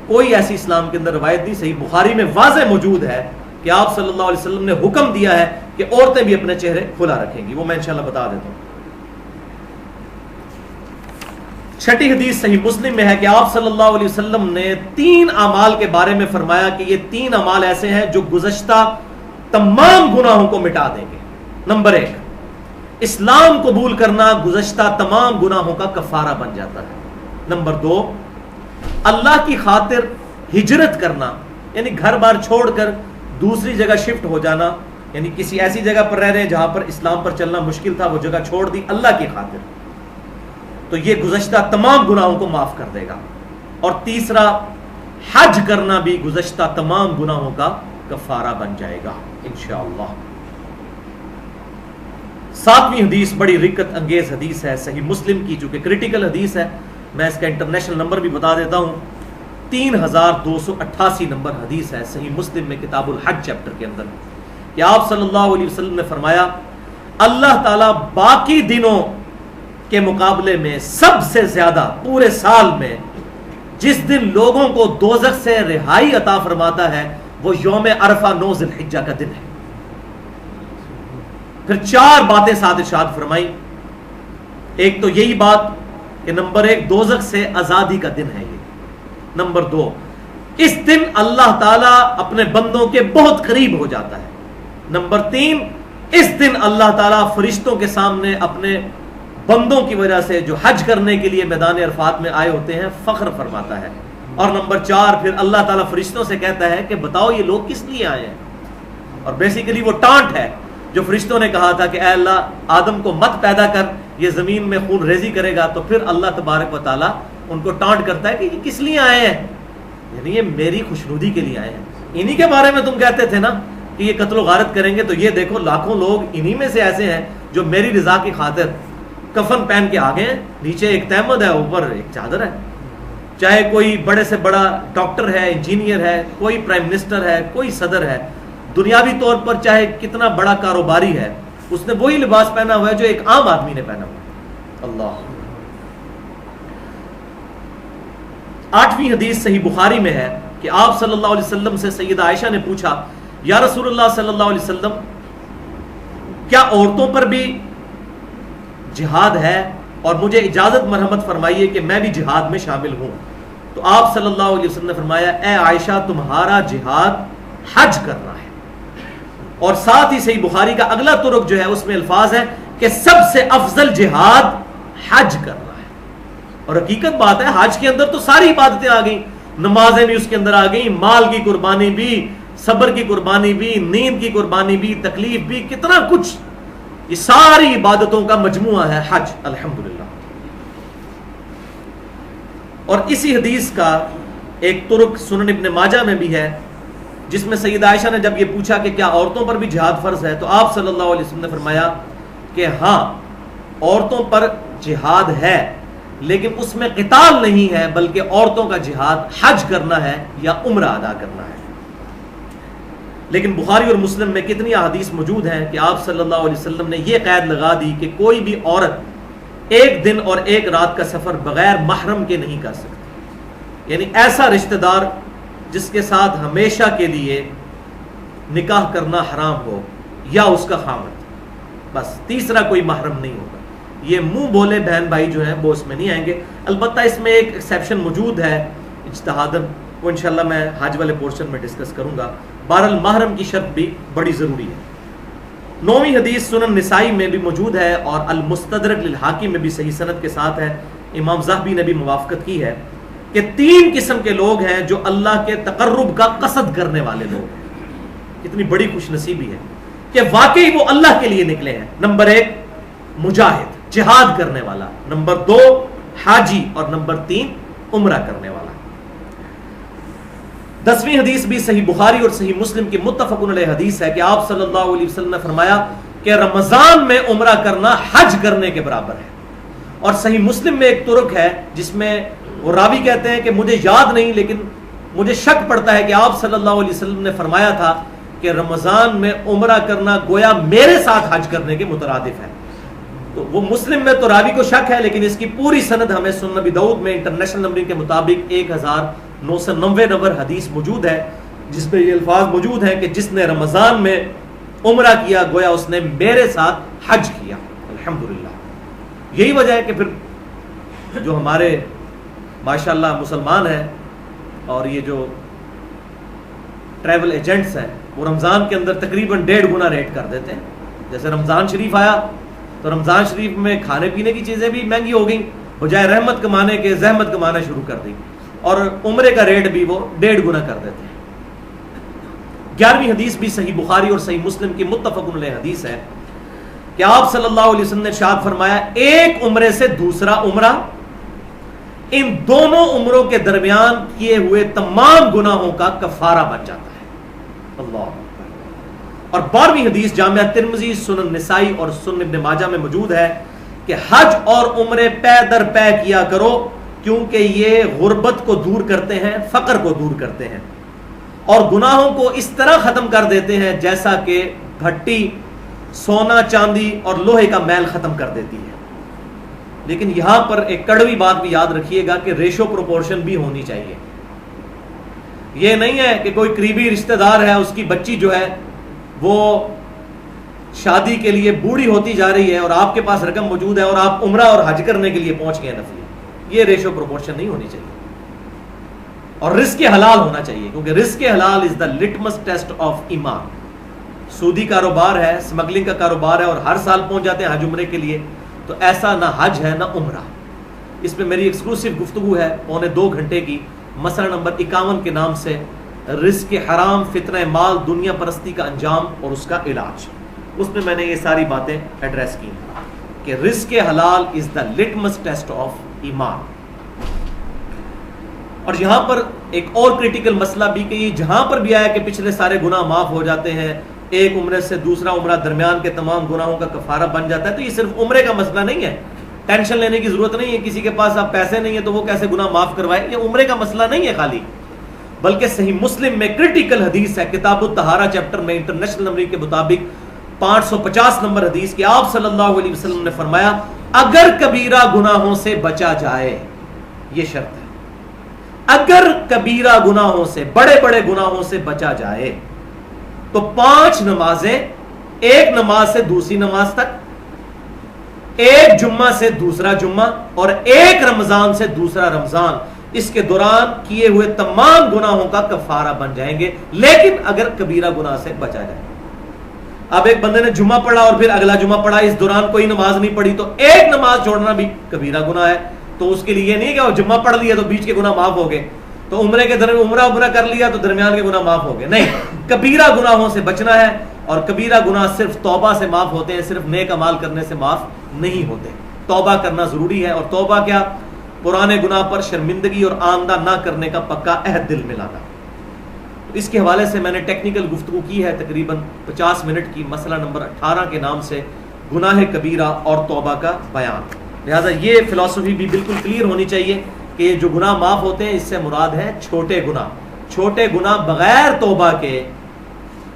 کوئی ایسی اسلام کے اندر روایت نہیں. صحیح بخاری میں واضح موجود ہے کہ آپ صلی اللہ علیہ وسلم نے حکم دیا ہے کہ عورتیں بھی اپنے چہرے کھلا رکھیں گی, وہ میں انشاءاللہ بتا دیتا ہوں. 6ٹھی حدیث صحیح مسلم میں ہے کہ آپ صلی اللہ علیہ وسلم نے 3 اعمال کے بارے میں فرمایا کہ یہ 3 اعمال ایسے ہیں جو گزشتہ تمام گناہوں کو مٹا دیں گے. نمبر 1, اسلام قبول کرنا گزشتہ تمام گناہوں کا کفارہ بن جاتا ہے. نمبر 2, اللہ کی خاطر ہجرت کرنا, یعنی گھر بار چھوڑ کر دوسری جگہ شفٹ ہو جانا, یعنی کسی ایسی جگہ پر رہ رہے ہیں جہاں پر اسلام پر چلنا مشکل تھا, وہ جگہ چھوڑ دی اللہ کی خاطر, تو یہ گزشتہ تمام گناہوں کو معاف کر دے گا. اور تیسرا, حج کرنا بھی گزشتہ تمام گناہوں کا کفارہ بن جائے گا انشاءاللہ. 7ویں حدیث بڑی رکت انگیز حدیث ہے صحیح مسلم کی, جو کہ کریٹیکل حدیث ہے. میں اس کا انٹرنیشنل نمبر بھی بتا دیتا ہوں, 3288 نمبر حدیث ہے صحیح مسلم میں کتاب الحج چیپٹر کے اندر, کہ آپ صلی اللہ علیہ وسلم نے فرمایا اللہ تعالیٰ باقی دنوں کے مقابلے میں سب سے زیادہ پورے سال میں جس دن لوگوں کو دوزخ سے رہائی عطا فرماتا ہے وہ یوم عرفہ 9 ذی الحجہ کا دن ہے. پھر 4 باتیں ساتھ ارشاد فرمائی. ایک تو یہی بات کہ کہ نمبر 1 دوزخ سے آزادی کا دن ہے یہ، نمبر 2 اس دن اللہ تعالیٰ اپنے بندوں کے بہت قریب ہو جاتا ہے، نمبر 3 اس دن اللہ تعالیٰ فرشتوں کے سامنے اپنے بندوں کی وجہ سے جو حج کرنے کے لیے میدان عرفات میں آئے ہوتے ہیں فخر فرماتا ہے، اور نمبر 4 پھر اللہ تعالیٰ فرشتوں سے کہتا ہے کہ بتاؤ یہ لوگ کس لیے آئے ہیں، اور بیسیکلی وہ ٹانٹ ہے جو فرشتوں نے کہا تھا کہ اے اللہ آدم کو مت پیدا کر، یہ زمین میں خون ریزی کرے گا، تو پھر اللہ تبارک و تعالیٰ ان کو ٹانٹ کرتا ہے کہ یہ کس لیے آئے ہیں، یعنی یہ میری خوشنودی کے لیے آئے ہیں، انہی کے بارے میں تم کہتے تھے نا کہ یہ قتل و غارت کریں گے، تو یہ دیکھو لاکھوں لوگ انہی میں سے ایسے ہیں جو میری رضا کی خاطر کفن پہن کے آگے ہیں، نیچے ایک تہمد ہے اوپر ایک چادر ہے، چاہے کوئی بڑے سے بڑا ڈاکٹر ہے، انجینئر ہے، کوئی پرائم منسٹر ہے، کوئی صدر ہے، دنیاوی طور پر چاہے کتنا بڑا کاروباری ہے، اس نے وہی لباس پہنا ہوا ہے جو ایک عام آدمی نے پہنا ہوا ہے۔ اللہ 8ویں حدیث صحیح بخاری میں ہے کہ آپ صلی اللہ علیہ وسلم سے سیدہ عائشہ نے پوچھا یا رسول اللہ صلی اللہ علیہ وسلم کیا عورتوں پر بھی جہاد ہے، اور مجھے اجازت مرحمت فرمائیے کہ میں بھی جہاد میں شامل ہوں، تو آپ صلی اللہ علیہ وسلم نے فرمایا اے عائشہ تمہارا جہاد حج کرنا ہے، اور ساتھ ہی صحیح بخاری کا اگلا طرق جو ہے اس میں الفاظ ہے کہ سب سے افضل جہاد حج کرنا ہے، اور حقیقت بات ہے حج کے اندر تو ساری عبادتیں آ گئیں، نمازیں بھی اس کے اندر آ گئیں، مال کی قربانی بھی، صبر کی قربانی بھی، نیند کی قربانی بھی، تکلیف بھی، کتنا کچھ، یہ ساری عبادتوں کا مجموعہ ہے حج الحمدللہ۔ اور اسی حدیث کا ایک طرق سنن ابن ماجہ میں بھی ہے جس میں سیدہ عائشہ نے جب یہ پوچھا کہ کیا عورتوں پر بھی جہاد فرض ہے، تو آپ صلی اللہ علیہ وسلم نے فرمایا کہ ہاں عورتوں پر جہاد ہے، لیکن اس میں قتال نہیں ہے، بلکہ عورتوں کا جہاد حج کرنا ہے یا عمرہ ادا کرنا ہے۔ لیکن بخاری اور مسلم میں کتنی احادیث موجود ہیں کہ آپ صلی اللہ علیہ وسلم نے یہ قید لگا دی کہ کوئی بھی عورت ایک دن اور ایک رات کا سفر بغیر محرم کے نہیں کر سکتی، یعنی ایسا رشتہ دار جس کے ساتھ ہمیشہ کے لیے نکاح کرنا حرام ہو یا اس کا خامد، بس تیسرا کوئی محرم نہیں ہوگا۔ یہ منہ بولے بہن بھائی جو ہیں وہ اس میں نہیں آئیں گے، البتہ اس میں ایک ایکسیپشن موجود ہے اجتہاداً، وہ انشاءاللہ میں حج والے پورشن میں ڈسکس کروں گا۔ بہرحال محرم کی شرط بھی بڑی ضروری ہے۔ 9ویں حدیث سنن نسائی میں بھی موجود ہے اور المستدرک للحاکم میں بھی صحیح سند کے ساتھ ہے، امام ذہبی نے بھی موافقت کی ہے کہ 3 قسم کے لوگ ہیں جو اللہ کے تقرب کا قصد کرنے والے لوگ ہیں۔ کتنی بڑی خوش نصیبی ہے کہ واقعی وہ اللہ کے لیے نکلے ہیں۔ نمبر 1 مجاہد جہاد کرنے والا، نمبر 2 حاجی، اور نمبر 3 عمرہ کرنے والا۔ 10ویں حدیث بھی صحیح بخاری اور صحیح مسلم کی متفقن علیہ حدیث ہے کہ آپ صلی اللہ علیہ وسلم نے فرمایا کہ رمضان میں عمرہ کرنا حج کرنے کے برابر ہے، اور صحیح مسلم میں ایک طرق ہے جس میں وہ راوی کہتے ہیں کہ مجھے یاد نہیں لیکن مجھے شک پڑتا ہے کہ آپ صلی اللہ علیہ وسلم نے فرمایا تھا کہ رمضان میں عمرہ کرنا گویا میرے ساتھ حج کرنے کے مترادف ہے۔ تو وہ مسلم میں تو راوی کو شک ہے، لیکن اس کی پوری سند ہمیں سنن ابی داؤد میں انٹرنیشنل نمبرنگ کے مطابق 1990 نمبر حدیث موجود ہے جس میں یہ الفاظ موجود ہیں کہ جس نے رمضان میں عمرہ کیا گویا اس نے میرے ساتھ حج کیا الحمدللہ۔ یہی وجہ ہے کہ پھر جو ہمارے ماشاءاللہ مسلمان ہیں اور یہ جو ٹریول ایجنٹس ہیں وہ رمضان کے اندر تقریباً 1.5 گنا ریٹ کر دیتے ہیں۔ جیسے رمضان شریف آیا تو رمضان شریف میں کھانے پینے کی چیزیں بھی مہنگی ہو گئیں، بجائے رحمت کمانے کے زحمت کمانا شروع کر دی، اور عمرے کا ریٹ بھی وہ 1.5 گنا کر دیتے ہیں۔ 11ویں حدیث بھی صحیح بخاری اور صحیح مسلم کی متفق علیہ حدیث ہے کہ آپ صلی اللہ علیہ وسلم نے ارشاد فرمایا ایک عمرے سے دوسرا عمرہ ان دونوں عمروں کے درمیان کیے ہوئے تمام گناہوں کا کفارہ بن جاتا ہے۔ اللہ۔ اور 12ویں حدیث جامعہ ترمذی، سنن نسائی اور سنن ابن ماجہ میں موجود ہے کہ حج اور عمرے پے در پے کیا کرو کیونکہ یہ غربت کو دور کرتے ہیں، فقر کو دور کرتے ہیں، اور گناہوں کو اس طرح ختم کر دیتے ہیں جیسا کہ بھٹی سونا چاندی اور لوہے کا میل ختم کر دیتی ہے۔ لیکن یہاں پر ایک کڑوی بات بھی یاد رکھیے گا کہ ریشو پروپورشن بھی ہونی چاہیے۔ یہ نہیں ہے کہ کوئی قریبی رشتہ دار ہے، اس کی بچی جو ہے وہ شادی کے لیے بوڑھی ہوتی جا رہی ہے اور آپ کے پاس رقم موجود ہے اور آپ عمرہ اور حج کرنے کے لیے پہنچ گئے نفلی، یہ ریشو پروپورشن نہیں ہونی چاہیے. اور رزق حلال ہونا چاہیے، کیونکہ رزق حلال از دا لٹمس ٹیسٹ آف ایمان. سودی کاروبار ہے، اسمگلنگ کا کاروبار ہے، اور ہر سال پہنچ جاتے ہیں حج عمرے کے لیے، تو ایسا نہ حج ہے نہ عمرہ. اس پہ میری ایکسکلوسیو گفتگو ہے 2.25 گھنٹے کی، مسئلہ نمبر 51 کے نام سے رزق حرام، فتنہ مال، دنیا پرستی کا انجام اور اس کا علاج. اس میں میں نے یہ ساری باتیں ایڈریس کی کہ رزق حلال از دا لٹمس ٹیسٹ آف ایمان. اور یہاں پر ایک اور کریٹیکل مسئلہ بھی کہ یہ جہاں پر بھی آیا کہ پچھلے سارے گناہ معاف ہو جاتے ہیں، ایک عمرے سے دوسرا عمرہ درمیان کے تمام گناہوں کا کفارہ بن جاتا ہے، تو یہ صرف عمرے کا مسئلہ نہیں ہے. ٹینشن لینے کی ضرورت نہیں ہے کسی کے پاس اب پیسے نہیں ہیں تو وہ کیسے گناہ معاف کروائے. یہ عمرے کا مسئلہ نہیں ہے خالی، بلکہ صحیح مسلم میں کریٹیکل حدیث ہے، کتاب الطہارہ چیپٹر میں انٹرنیشنل نمبر کے مطابق 550 نمبر حدیث کہ آپ صلی اللہ علیہ وسلم نے فرمایا اگر کبیرہ گناہوں سے بچا جائے، یہ شرط ہے، اگر کبیرہ گناہوں سے، بڑے بڑے گناہوں سے بچا جائے تو 5 نمازیں، ایک نماز سے دوسری نماز تک، ایک جمعہ سے دوسرا جمعہ، اور ایک رمضان سے دوسرا رمضان، اس کے دوران کیے ہوئے تمام گناہوں کا کفارہ بن جائیں گے، لیکن اگر کبیرہ گناہ سے بچا جائے. اب ایک بندے نے جمعہ پڑھا اور پھر اگلا جمعہ پڑھا، اس دوران کوئی نماز نہیں پڑھی، تو ایک نماز چھوڑنا بھی کبیرہ گناہ ہے. تو اس کے لیے یہ نہیں کہ وہ جمعہ پڑھ لیا تو بیچ کے گناہ معاف ہو گئے، تو عمرے کے درمیان عمرہ کر لیا تو درمیان کے گناہ معاف ہو گئے. نہیں، کبیرہ گناہوں سے بچنا ہے، اور کبیرہ گناہ صرف توبہ سے معاف ہوتے ہیں، صرف نیک اعمال کرنے سے معاف نہیں ہوتے. توبہ کرنا ضروری ہے، اور توبہ کیا؟ پرانے گناہ پر شرمندگی اور آئندہ نہ کرنے کا پکا عہد دل میں لانا. اس کے حوالے سے میں نے ٹیکنیکل گفتگو کی ہے تقریباً 50 منٹ کی، مسئلہ نمبر 18 کے نام سے گناہ کبیرہ اور توبہ کا بیان. لہٰذا یہ فلسفی بھی بالکل کلیئر ہونی چاہیے کہ جو گناہ معاف ہوتے ہیں اس سے مراد ہے چھوٹے گناہ. چھوٹے گناہ بغیر توبہ کے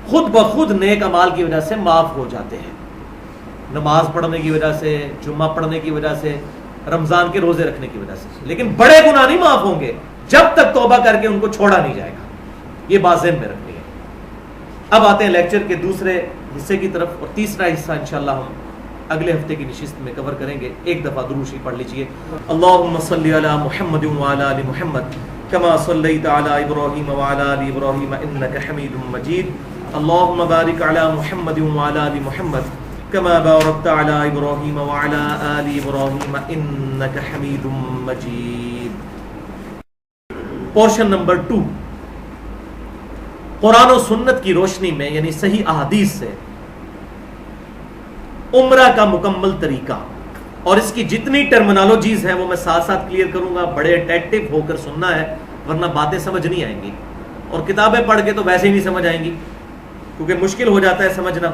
خود بخود نیک اعمال کی وجہ سے معاف ہو جاتے ہیں، نماز پڑھنے کی وجہ سے، جمعہ پڑھنے کی وجہ سے، رمضان کے روزے رکھنے کی وجہ سے. لیکن بڑے گناہ نہیں معاف ہوں گے جب تک توبہ کر کے ان کو چھوڑا نہیں جائے گا. یہ بات ذہن میں رکھنی ہے. اب آتے ہیں لیکچر کے دوسرے حصے کی طرف، اور تیسرا حصہ انشاءاللہ ہم اگلے ہفتے کی نشست میں کور کریں گے. ایک دفعہ درود شریف پڑھ لیجئے. اللہم صلی علی محمد وعلی آل محمد کما صلیت علی ابراہیم وعلی آل ابراہیم انک حمید مجید. اللہم بارک علی محمد وعلی آل محمد کما بارکت علی ابراہیم وعلی آل ابراہیم انک حمید مجید. پورشن نمبر 2، قرآن و سنت کی روشنی میں یعنی صحیح احادیث سے عمرہ کا مکمل طریقہ، اور اس کی جتنی ٹرمنالوجیز ہیں وہ میں ساتھ ساتھ کلیئر کروں گا. بڑے اٹیکٹو ہو کر سننا ہے ورنہ باتیں سمجھ نہیں آئیں گی، اور کتابیں پڑھ کے تو ویسے ہی نہیں سمجھ آئیں گی کیونکہ مشکل ہو جاتا ہے سمجھنا.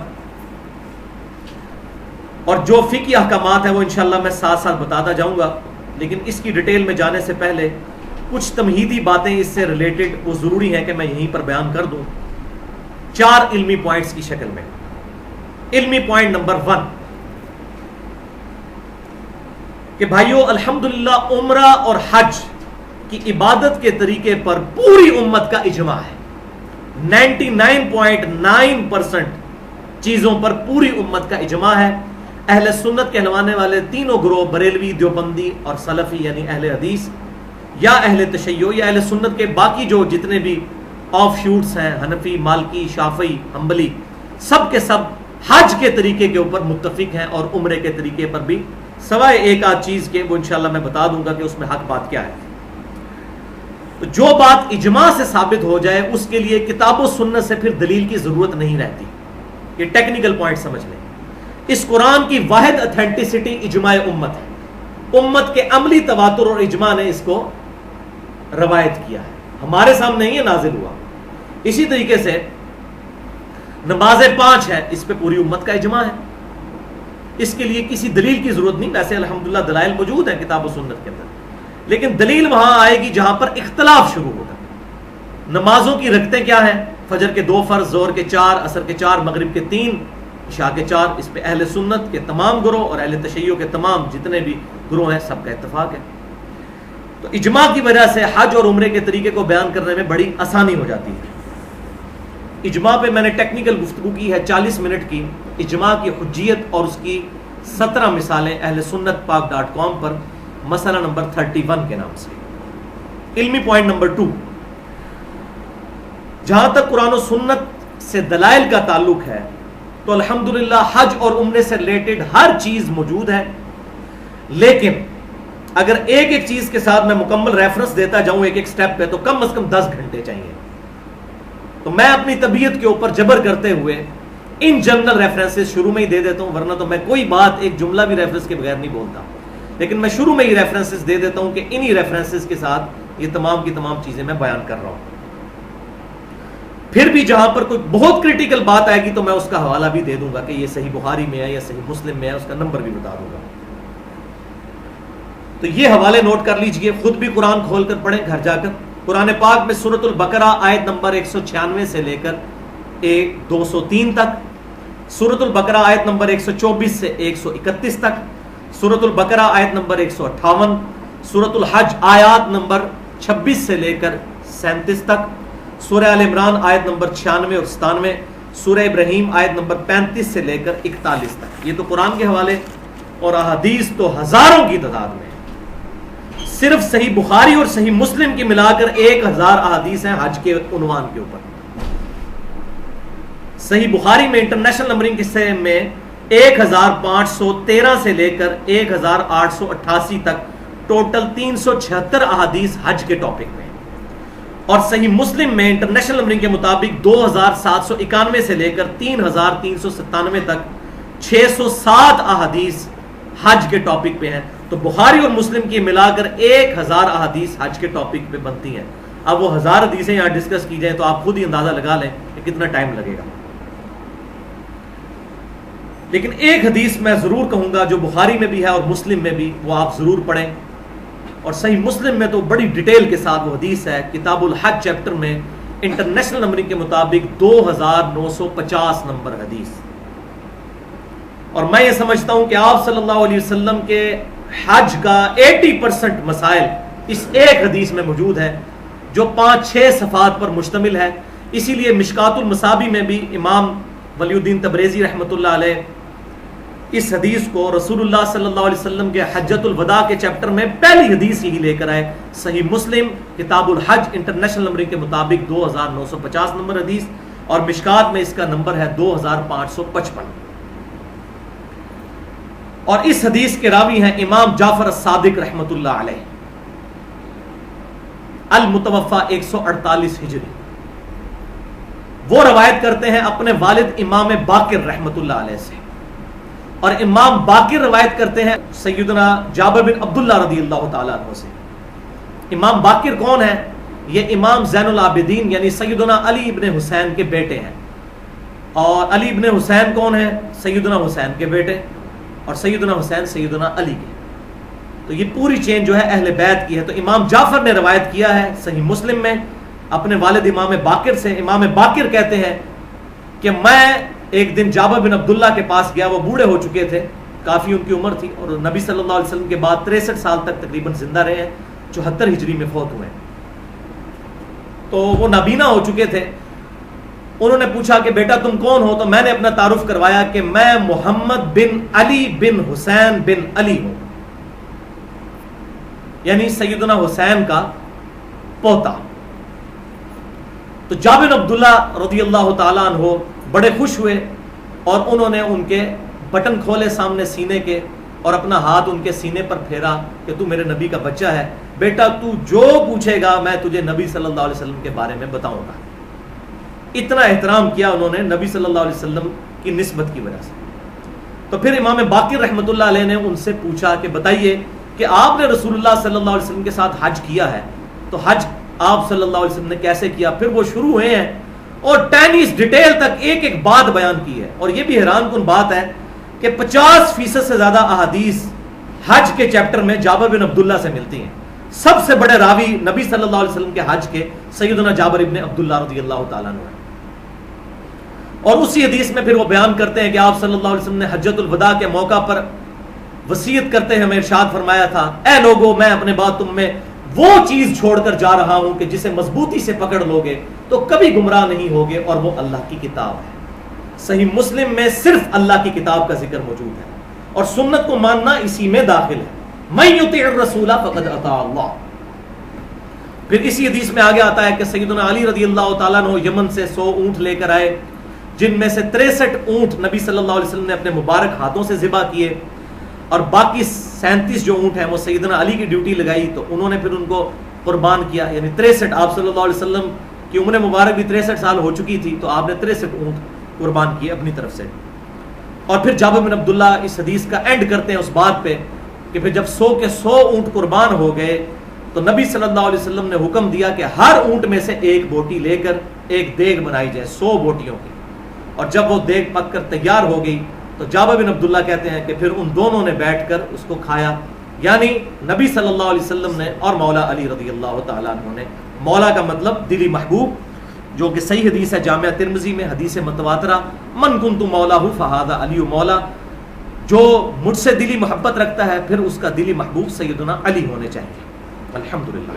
اور جو فقہی احکامات ہیں وہ انشاءاللہ میں ساتھ ساتھ بتاتا جاؤں گا، لیکن اس کی ڈیٹیل میں جانے سے پہلے کچھ تمہیدی باتیں اس سے ریلیٹڈ وہ ضروری ہیں کہ میں یہیں پر بیان کر دوں 4 علمی پوائنٹس کی شکل میں. علمی پوائنٹ نمبر 1 کہ بھائیو الحمدللہ عمرہ اور حج کی عبادت کے طریقے پر پوری امت کا اجماع ہے. 99.9% چیزوں پر پوری امت کا اجماع ہے. اہل سنت کہلوانے والے تینوں گروہ، بریلوی، دیوبندی اور سلفی یعنی اہل حدیث، یا اہل تشیع یا اہل سنت کے باقی جو جتنے بھی آف شوٹس ہیں، حنفی، مالکی، شافعی، حنبلی، سب کے سب حج کے طریقے کے اوپر متفق ہیں، اور عمرے کے طریقے پر بھی سوائے ایک آدھ چیز کے، وہ انشاءاللہ میں بتا دوں گا کہ اس میں حق بات کیا ہے. تو جو بات اجماع سے ثابت ہو جائے اس کے لیے کتاب و سنت سے پھر دلیل کی ضرورت نہیں رہتی. یہ ٹیکنیکل پوائنٹ سمجھ لیں. اس قرآن کی واحد اتھینٹسٹی اجماع امت ہے. امت کے عملی تواتر اور اجماع نے اس کو روایت کیا ہے، ہمارے سامنے ہی یہ نازل ہوا. اسی طریقے سے نمازیں 5 ہیں، اس پہ پوری امت کا اجماع ہے. اس کے لیے کسی دلیل کی ضرورت نہیں. ویسے الحمدللہ دلائل موجود ہیں کتاب و سنت کے اندر، لیکن دلیل وہاں آئے گی جہاں پر اختلاف شروع ہوگا. نمازوں کی رکعتیں کیا ہیں؟ فجر کے 2 فرض، ظہر کے 4، عصر کے 4، مغرب کے 3، عشاء کے 4. اس پہ اہل سنت کے تمام گروہ اور اہل تشیع کے تمام جتنے بھی گروہ ہیں سب کا اتفاق ہے. تو اجماع کی وجہ سے حج اور عمرے کے طریقے کو بیان کرنے میں بڑی آسانی ہو جاتی ہے. اجماع پہ میں نے ٹیکنیکل گفتگو کی ہے 40 منٹ کی. اجماع کی حجیت اور اس کی 17 مثالیں اہل سنت پاک .com پر مسئلہ نمبر 31 کے نام سے. علمی پوائنٹ نمبر 2، جہاں تک قرآن و سنت سے دلائل کا تعلق ہے تو الحمدللہ حج اور عمرے سے ریلیٹڈ ہر چیز موجود ہے، لیکن اگر ایک ایک چیز کے ساتھ میں مکمل ریفرنس دیتا جاؤں ایک ایک سٹیپ پہ تو کم از کم 10 گھنٹے چاہیے. تو میں اپنی طبیعت کے اوپر جبر کرتے ہوئے ان جنرل ریفرنسز شروع میں ہی دے دیتا ہوں، ورنہ تو میں کوئی بات ایک جملہ بھی ریفرنس کے بغیر نہیں بولتا، لیکن میں شروع میں ہی ریفرنسز دے دیتا ہوں کہ انہی ریفرنسز کے ساتھ یہ تمام کی تمام چیزیں میں بیان کر رہا ہوں. پھر بھی جہاں پر کوئی بہت کریٹیکل بات آئے گی تو میں اس کا حوالہ بھی دے دوں گا کہ یہ صحیح بخاری میں ہے یا صحیح مسلم میں ہے، اس کا نمبر بھی بتا دوں گا. تو یہ حوالے نوٹ کر لیجئے، خود بھی قرآن کھول کر پڑھیں گھر جا کر. قرآن پاک میں سورۃ البقرہ آیت نمبر 196 سے لے کر 203 تک، سورۃ البقرہ آیت نمبر 124 سے 131 تک، سورۃ البقرہ آیت نمبر 158، سورۃ الحج آیات نمبر 26 سے لے کر 37 تک، سورہ آل عمران آیت نمبر 96 اور 97، سورہ ابراہیم آیت نمبر 35 سے لے کر 41 تک. یہ تو قرآن کے حوالے، اور احادیث تو ہزاروں کی تعداد میں. صرف صحیح بخاری اور صحیح مسلم کی ملا کر 1000 احادیث ہیں حج کے عنوان کے اوپر. صحیح بخاری میں انٹرنیشنل نمبرنگ کے حصے میں 1513 سے لے کر 1888 تک ٹوٹل 376 احادیث حج کے ٹاپک میں، اور صحیح مسلم میں انٹرنیشنل نمبرنگ کے مطابق 2791 سے لے کر 3397 تک 607 احادیث حج کے ٹاپک پہ ہیں. تو بخاری اور مسلم کی ملا کر 1000 احادیث حج کے ٹاپک پہ بنتی ہیں. اب وہ 1000 حدیثیں یہاں ڈسکس کی جائیں تو آپ خود ہی اندازہ لگا لیں کہ کتنا ٹائم لگے گا. لیکن ایک حدیث میں ضرور کہوں گا جو بخاری میں بھی ہے اور مسلم میں بھی، وہ آپ ضرور پڑھیں. اور صحیح مسلم میں تو بڑی ڈیٹیل کے ساتھ وہ حدیث ہے، کتاب الحج چیپٹر میں انٹرنیشنل نمبرنگ کے مطابق 2950 نمبر حدیث. اور میں یہ سمجھتا ہوں کہ آپ صلی اللہ علیہ وسلم کے حج کا 80% مسائل اس ایک حدیث میں موجود ہے جو 5-6 صفحات پر مشتمل ہے. اسی لیے مشکات المصابی میں بھی امام ولی الدین تبریزی رحمۃ اللہ علیہ اس حدیث کو رسول اللہ صلی اللہ علیہ وسلم کے حجۃ الوداع کے چیپٹر میں پہلی حدیث ہی لے کر آئے. صحیح مسلم کتاب الحج انٹرنیشنل نمبرنگ کے مطابق 2950 نمبر حدیث، اور مشکات میں اس کا نمبر ہے 2555. اور اس حدیث کے راوی ہیں امام جعفر الصادق رحمۃ اللہ علیہ، المتوفى 148 ہجری. وہ روایت کرتے ہیں اپنے والد امام باقر رحمۃ اللہ علیہ سے، اور امام باقر روایت کرتے ہیں سیدنا جابر بن عبداللہ رضی اللہ تعالیٰ عنہ سے. امام باقر کون ہے؟ یہ امام زین العابدین یعنی سیدنا علی ابن حسین کے بیٹے ہیں. اور علی ابن حسین کون ہے؟ سیدنا حسین کے بیٹے، اور سیدنا حسین سیدنا علی کے. تو یہ پوری چین جو ہے اہل بیت کی ہے. تو امام جعفر نے روایت کیا ہے صحیح مسلم میں اپنے والد امام باقر سے. امام باقر کہتے ہیں کہ میں ایک دن جابر بن عبداللہ کے پاس گیا، وہ بوڑھے ہو چکے تھے، کافی ان کی عمر تھی، اور نبی صلی اللہ علیہ وسلم کے بعد 63 سال تک تقریباً زندہ رہے ہیں، 74 ہجری میں فوت ہوئے. تو وہ نابینا ہو چکے تھے. انہوں نے پوچھا کہ بیٹا تم کون ہو؟ تو میں نے اپنا تعارف کروایا کہ میں محمد بن علی بن حسین بن علی ہوں، یعنی سیدنا حسین کا پوتا. تو جابر بن عبداللہ رضی اللہ تعالیٰ عنہ بڑے خوش ہوئے، اور انہوں نے ان کے بٹن کھولے سامنے سینے کے، اور اپنا ہاتھ ان کے سینے پر پھیرا کہ تو میرے نبی کا بچہ ہے، بیٹا تو جو پوچھے گا میں تجھے نبی صلی اللہ علیہ وسلم کے بارے میں بتاؤں گا. اتنا احترام کیا انہوں نے نبی صلی اللہ علیہ وسلم کی نسبت کی وجہ سے. تو پھر امام باقر رحمۃ اللہ علیہ نے ان سے پوچھا کہ بتائیے کہ آپ نے رسول اللہ صلی اللہ علیہ وسلم کے ساتھ حج کیا ہے، تو حج آپ صلی اللہ علیہ وسلم نے کیسے کیا؟ پھر وہ شروع ہوئے ہیں اور ٹینیس ڈیٹیل تک ایک ایک بات بیان کی ہے. اور یہ بھی حیران کن بات ہے کہ 50% سے زیادہ احادیث حج کے چیپٹر میں جابر بن عبداللہ سے ملتی ہیں. سب سے بڑے راوی نبی صلی اللہ علیہ وسلم کے حج کے سیدنا جابر ابن عبداللہ رضی اللہ تعالیٰ عنہ. اور اسی حدیث میں پھر وہ بیان کرتے ہیں کہ آپ صلی اللہ علیہ وسلم نے حجۃ الوداع کے موقع پر وصیت کرتے ہیں ہمیں ارشاد فرمایا تھا، اے لوگو میں اپنے بعد تم میں وہ چیز چھوڑ کر جا رہا ہوں کہ جسے مضبوطی سے پکڑ لوگے تو کبھی گمراہ نہیں ہوگے، اور وہ اللہ کی کتاب ہے. صحیح مسلم میں صرف اللہ کی کتاب کا ذکر موجود ہے، اور سنت کو ماننا اسی میں داخل ہے. من یطع الرسول فقد اطاع اللہ. پھر اسی حدیث میں آگے آتا ہے کہ سیدنا علی رضی اللہ تعالیٰ عنہ یمن سے 100 اونٹ لے کر آئے، جن میں سے 63 اونٹ نبی صلی اللہ علیہ وسلم نے اپنے مبارک ہاتھوں سے ذبح کیے، اور باقی 37 جو اونٹ ہیں وہ سیدنا علی کی ڈیوٹی لگائی تو انہوں نے پھر ان کو قربان کیا. یعنی 63 آپ صلی اللہ علیہ وسلم کی عمر مبارک بھی 63 سال ہو چکی تھی تو آپ نے 63 اونٹ قربان کیے اپنی طرف سے. اور پھر جابر بن عبداللہ اس حدیث کا اینڈ کرتے ہیں اس بات پہ کہ پھر جب 100 کے 100 اونٹ قربان ہو گئے تو نبی صلی اللہ علیہ وسلم نے حکم دیا کہ ہر اونٹ میں سے ایک بوٹی لے کر ایک دیگ بنائی جائے 100 بوٹیوں کی. اور جب وہ دیگ پک کر تیار ہو گئی تو جابر بن عبداللہ کہتے ہیں کہ پھر ان دونوں نے بیٹھ کر اس کو کھایا. یعنی نبی صلی اللہ علیہ وسلم نے اور مولا علی رضی اللہ تعالیٰ عنہ نے، مولا کا مطلب دلی محبوب، جو کہ صحیح حدیث ہے جامعہ ترمذی میں حدیث متواترہ، من کنت مولاہ فہذا علی مولا، جو مجھ سے دلی محبت رکھتا ہے پھر اس کا دلی محبوب سیدنا علی ہونے چاہیے. الحمدللہ.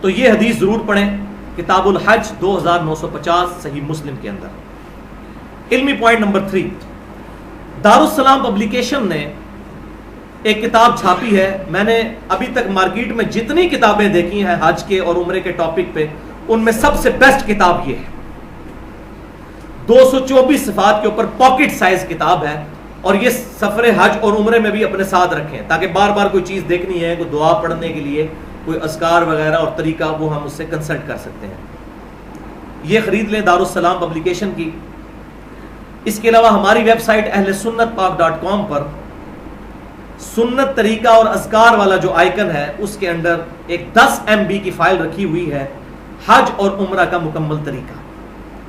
تو یہ حدیث ضرور پڑھیں، کتاب الحج 2950 صحیح مسلم کے اندر. علمی پوائنٹ نمبر 3، دارالسلام پبلیکیشن نے ایک کتاب چھاپی ہے. میں نے ابھی تک مارکیٹ میں جتنی کتابیں دیکھی ہیں حج کے اور عمرے کے ٹاپک پہ، ان میں سب سے بیسٹ کتاب یہ ہے. 224 صفحات کے اوپر پاکٹ سائز کتاب ہے، اور یہ سفر حج اور عمرے میں بھی اپنے ساتھ رکھیں تاکہ بار بار کوئی چیز دیکھنی ہے، کوئی دعا پڑھنے کے لیے، کوئی اذکار وغیرہ اور طریقہ، وہ ہم اس سے کنسلٹ کر سکتے ہیں. یہ خرید لیں دارالسلام پبلیکیشن کی. اس کے علاوہ ہماری ویب سائٹ اہلسنتپاک.com پر سنت طریقہ اور اذکار والا جو آئیکن ہے اس کے اندر ایک 10 MB کی فائل رکھی ہوئی ہے، حج اور عمرہ کا مکمل طریقہ.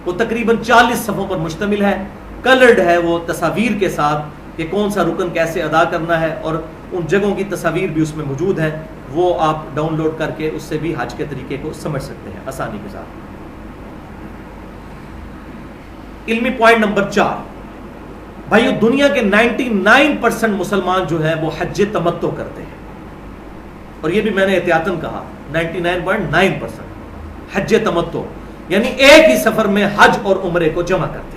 وہ تقریباً 40 صفحوں پر مشتمل ہے، کلرڈ ہے وہ تصاویر کے ساتھ کہ کون سا رکن کیسے ادا کرنا ہے، اور ان جگہوں کی تصاویر بھی اس میں موجود ہیں. وہ آپ ڈاؤن لوڈ کر کے اس سے بھی حج کے طریقے کو سمجھ سکتے ہیں آسانی کے ساتھ. علمی پوائنٹ نمبر 4، بھائیو دنیا کے 99% مسلمان جو ہیں وہ حج تمتع کرتے ہیں، اور یہ بھی میں نے احتیاطاً کہا 99.9% حج تمتع، یعنی ایک ہی سفر میں حج اور عمرے کو جمع کرتے ہیں.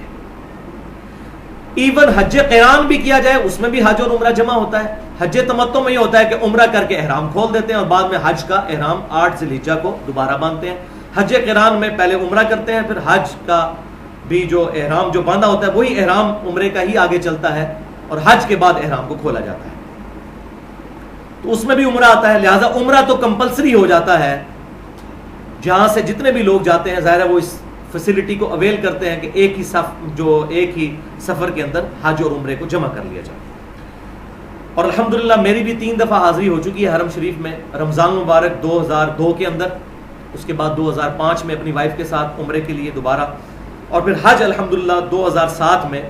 ایون حج قران بھی کیا جائے اس میں بھی حج اور عمرہ جمع ہوتا ہے. حج تمتع میں یہ ہوتا ہے کہ عمرہ کر کے احرام کھول دیتے ہیں اور بعد میں حج کا احرام 8 ذی الحجہ کو دوبارہ باندھتے ہیں. حج قران میں پہلے عمرہ کرتے ہیں، پھر حج کا بھی جو احرام جو باندھا ہوتا ہے وہی احرام عمرے کا ہی آگے چلتا ہے، اور حج کے بعد احرام کو کھولا جاتا ہے. تو اس میں بھی عمرہ آتا ہے، لہٰذا عمرہ تو کمپلسری ہو جاتا ہے. جہاں سے جتنے بھی لوگ جاتے ہیں ظاہر ہے وہ اس فیسلٹی کو اویل کرتے ہیں کہ ایک ہی سفر کے اندر حج اور عمرے کو جمع کر لیا جائے. اور الحمدللہ میری بھی 3 دفعہ حاضری ہو چکی ہے حرم شریف میں. رمضان مبارک 2002 کے اندر، اس کے بعد 2005 میں اپنی وائف کے ساتھ عمرے کے لیے دوبارہ، اور پھر حج الحمدللہ 2007 میں،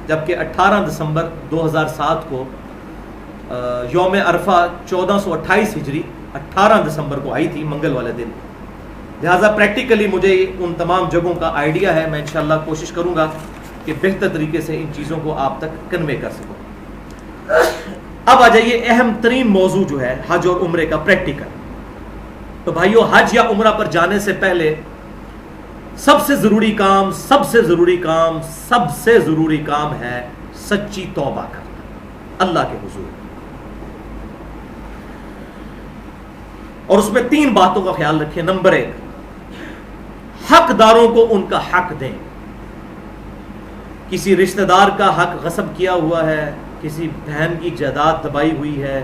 جبکہ 18 دسمبر 2007 کو یوم عرفہ 1428 ہجری 18 دسمبر کو آئی تھی، منگل والے دن. لہٰذا پریکٹیکلی مجھے ان تمام جگہوں کا آئیڈیا ہے. میں انشاءاللہ کوشش کروں گا کہ بہتر طریقے سے ان چیزوں کو آپ تک کنوے کر سکوں. اب آ جائیے اہم ترین موضوع جو ہے حج اور عمرے کا پریکٹیکل. تو بھائیو حج یا عمرہ پر جانے سے پہلے سب سے ضروری کام ہے سچی توبہ کرنا اللہ کے حضور. اور اس میں 3 باتوں کا خیال رکھیں. نمبر 1، حقداروں کو ان کا حق دیں. کسی رشتہ دار کا حق غصب کیا ہوا ہے، کسی بہن کی جائیداد دبائی ہوئی ہے،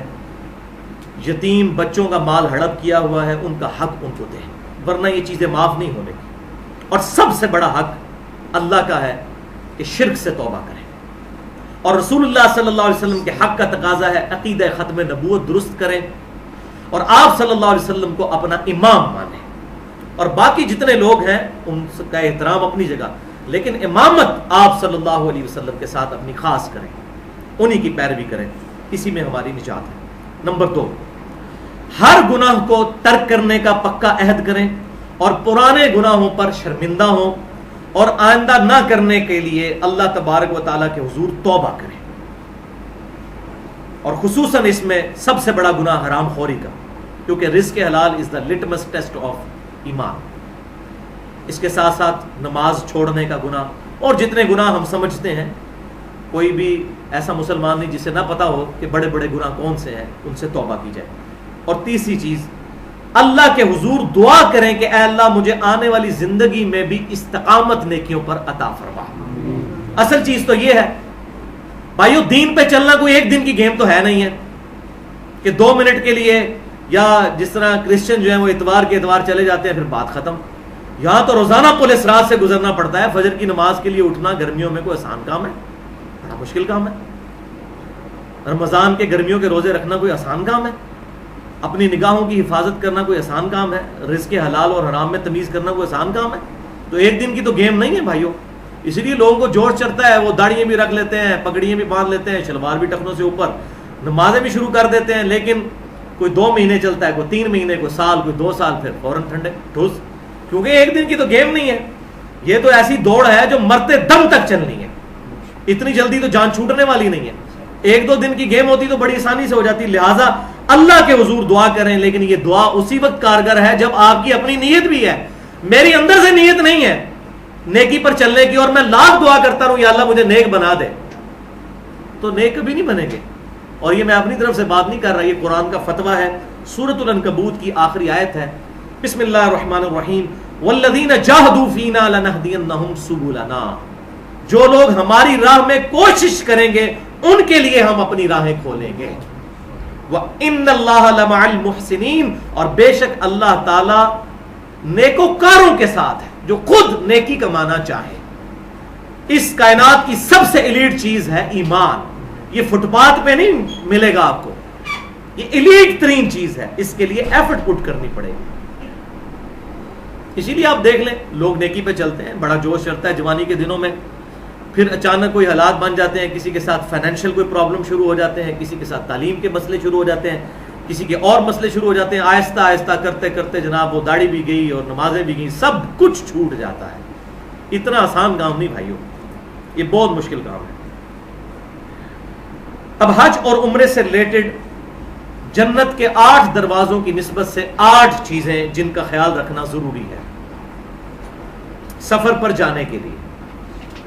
یتیم بچوں کا مال ہڑپ کیا ہوا ہے، ان کا حق ان کو دیں، ورنہ یہ چیزیں معاف نہیں ہونے کی. اور سب سے بڑا حق اللہ کا ہے کہ شرک سے توبہ کریں. اور رسول اللہ صلی اللہ علیہ وسلم کے حق کا تقاضا ہے عقیدہ ختم نبوت درست کریں اور آپ صلی اللہ علیہ وسلم کو اپنا امام مانیں. اور باقی جتنے لوگ ہیں ان کا احترام اپنی جگہ، لیکن امامت آپ صلی اللہ علیہ وسلم کے ساتھ اپنی خاص کریں، انہی کی پیروی کریں، اسی میں ہماری نجات ہے. نمبر 2، ہر گناہ کو ترک کرنے کا پکا عہد کریں اور پرانے گناہوں پر شرمندہ ہوں اور آئندہ نہ کرنے کے لیے اللہ تبارک و تعالیٰ کے حضور توبہ کریں. اور خصوصاً اس میں سب سے بڑا گناہ حرام خوری کا، کیونکہ رزق حلال از دا لٹمس ٹیسٹ آف ایمان. اس کے ساتھ ساتھ نماز چھوڑنے کا گناہ اور جتنے گناہ ہم سمجھتے ہیں کوئی بھی ایسا مسلمان نہیں جسے نہ پتا ہو کہ بڑے بڑے گناہ کون سے ہیں، ان سے توبہ کی جائے۔ اور تیسری چیز، اللہ کے حضور دعا کریں کہ اے اللہ مجھے آنے والی زندگی میں بھی استقامت نیکیوں پر عطا فرما۔ اصل چیز تو یہ ہے بھائیو، دین پہ چلنا کوئی ایک دن کی گیم تو ہے نہیں ہے کہ 2 منٹ کے لیے، یا جس طرح کرسچن جو ہیں وہ اتوار کے اتوار چلے جاتے ہیں پھر بات ختم۔ یہاں تو روزانہ پولیس رات سے گزرنا پڑتا ہے۔ فجر کی نماز کے لیے اٹھنا گرمیوں میں کوئی آسان کام ہے؟ بڑا مشکل کام ہے۔ رمضان کے گرمیوں کے روزے رکھنا کوئی آسان کام ہے؟ اپنی نگاہوں کی حفاظت کرنا کوئی آسان کام ہے؟ رزق حلال اور حرام میں تمیز کرنا کوئی آسان کام ہے؟ تو ایک دن کی تو گیم نہیں ہے بھائیو۔ اسی لیے لوگوں کو جوش چڑھتا ہے، وہ داڑیاں بھی رکھ لیتے ہیں، پگڑیاں بھی باندھ لیتے ہیں، شلوار بھی ٹخنوں سے اوپر، نمازیں بھی شروع کر دیتے ہیں، لیکن کوئی 2 مہینے چلتا ہے، کوئی 3 مہینے، کوئی سال، کوئی 2 سال، پھر فوراً ٹھنڈے ٹھوس۔ کیونکہ ایک دن کی تو گیم نہیں ہے، یہ تو ایسی دوڑ ہے جو مرتے دم تک چلنی ہے۔ اتنی جلدی تو جان چھوٹنے والی نہیں ہے۔ 1-2 دن کی گیم ہوتی تو بڑی آسانی سے ہو جاتی۔ لہٰذا اللہ کے حضور دعا کریں، لیکن یہ دعا اسی وقت کارگر ہے جب آپ کی اپنی نیت بھی ہے۔ میری اندر سے نیت نہیں ہے نیکی پر چلنے کی، اور میں لاکھ دعا کرتا رہوں یا اللہ مجھے نیک بنا دے، تو نیک کبھی نہیں بنے گے۔ اور یہ میں اپنی طرف سے بات نہیں کر رہا، یہ قرآن کا فتویٰ ہے۔ سورۃ العنکبوت کی آخری آیت ہے، بسم اللہ الرحمن الرحیم، والذین جاہدوا فینا لنہدینہم سبلنا۔ جو لوگ ہماری راہ میں کوشش کریں گے ان کے لیے ہم اپنی راہیں کھولیں گے۔ وَإِنَّ اللَّهَ لَمَعَ الْمُحْسِنِينَ، اور بے شک اللہ تعالی نیکوکاروں کے ساتھ ہے جو خود نیکی کمانا چاہے۔ اس کائنات کی سب سے ایلیٹ چیز ہے ایمان۔ یہ فٹ پاتھ پہ نہیں ملے گا آپ کو، یہ ایلیٹ ترین چیز ہے، اس کے لیے ایفرٹ پٹ کرنی پڑے گی۔ اسی لیے آپ دیکھ لیں لوگ نیکی پہ چلتے ہیں، بڑا جوش چڑھتا ہے جوانی کے دنوں میں، پھر اچانک کوئی حالات بن جاتے ہیں، کسی کے ساتھ فائنینشیل کوئی پرابلم شروع ہو جاتے ہیں، کسی کے ساتھ تعلیم کے مسئلے شروع ہو جاتے ہیں، کسی کے اور مسئلے شروع ہو جاتے ہیں، آہستہ آہستہ کرتے کرتے جناب وہ داڑھی بھی گئی اور نمازیں بھی گئیں، سب کچھ چھوٹ جاتا ہے۔ اتنا آسان کام نہیں بھائیو، یہ بہت مشکل کام ہے۔ اب حج اور عمرے سے ریلیٹڈ جنت کے 8 دروازوں کی نسبت سے 8 چیزیں جن کا خیال رکھنا ضروری ہے سفر پر جانے کے لیے۔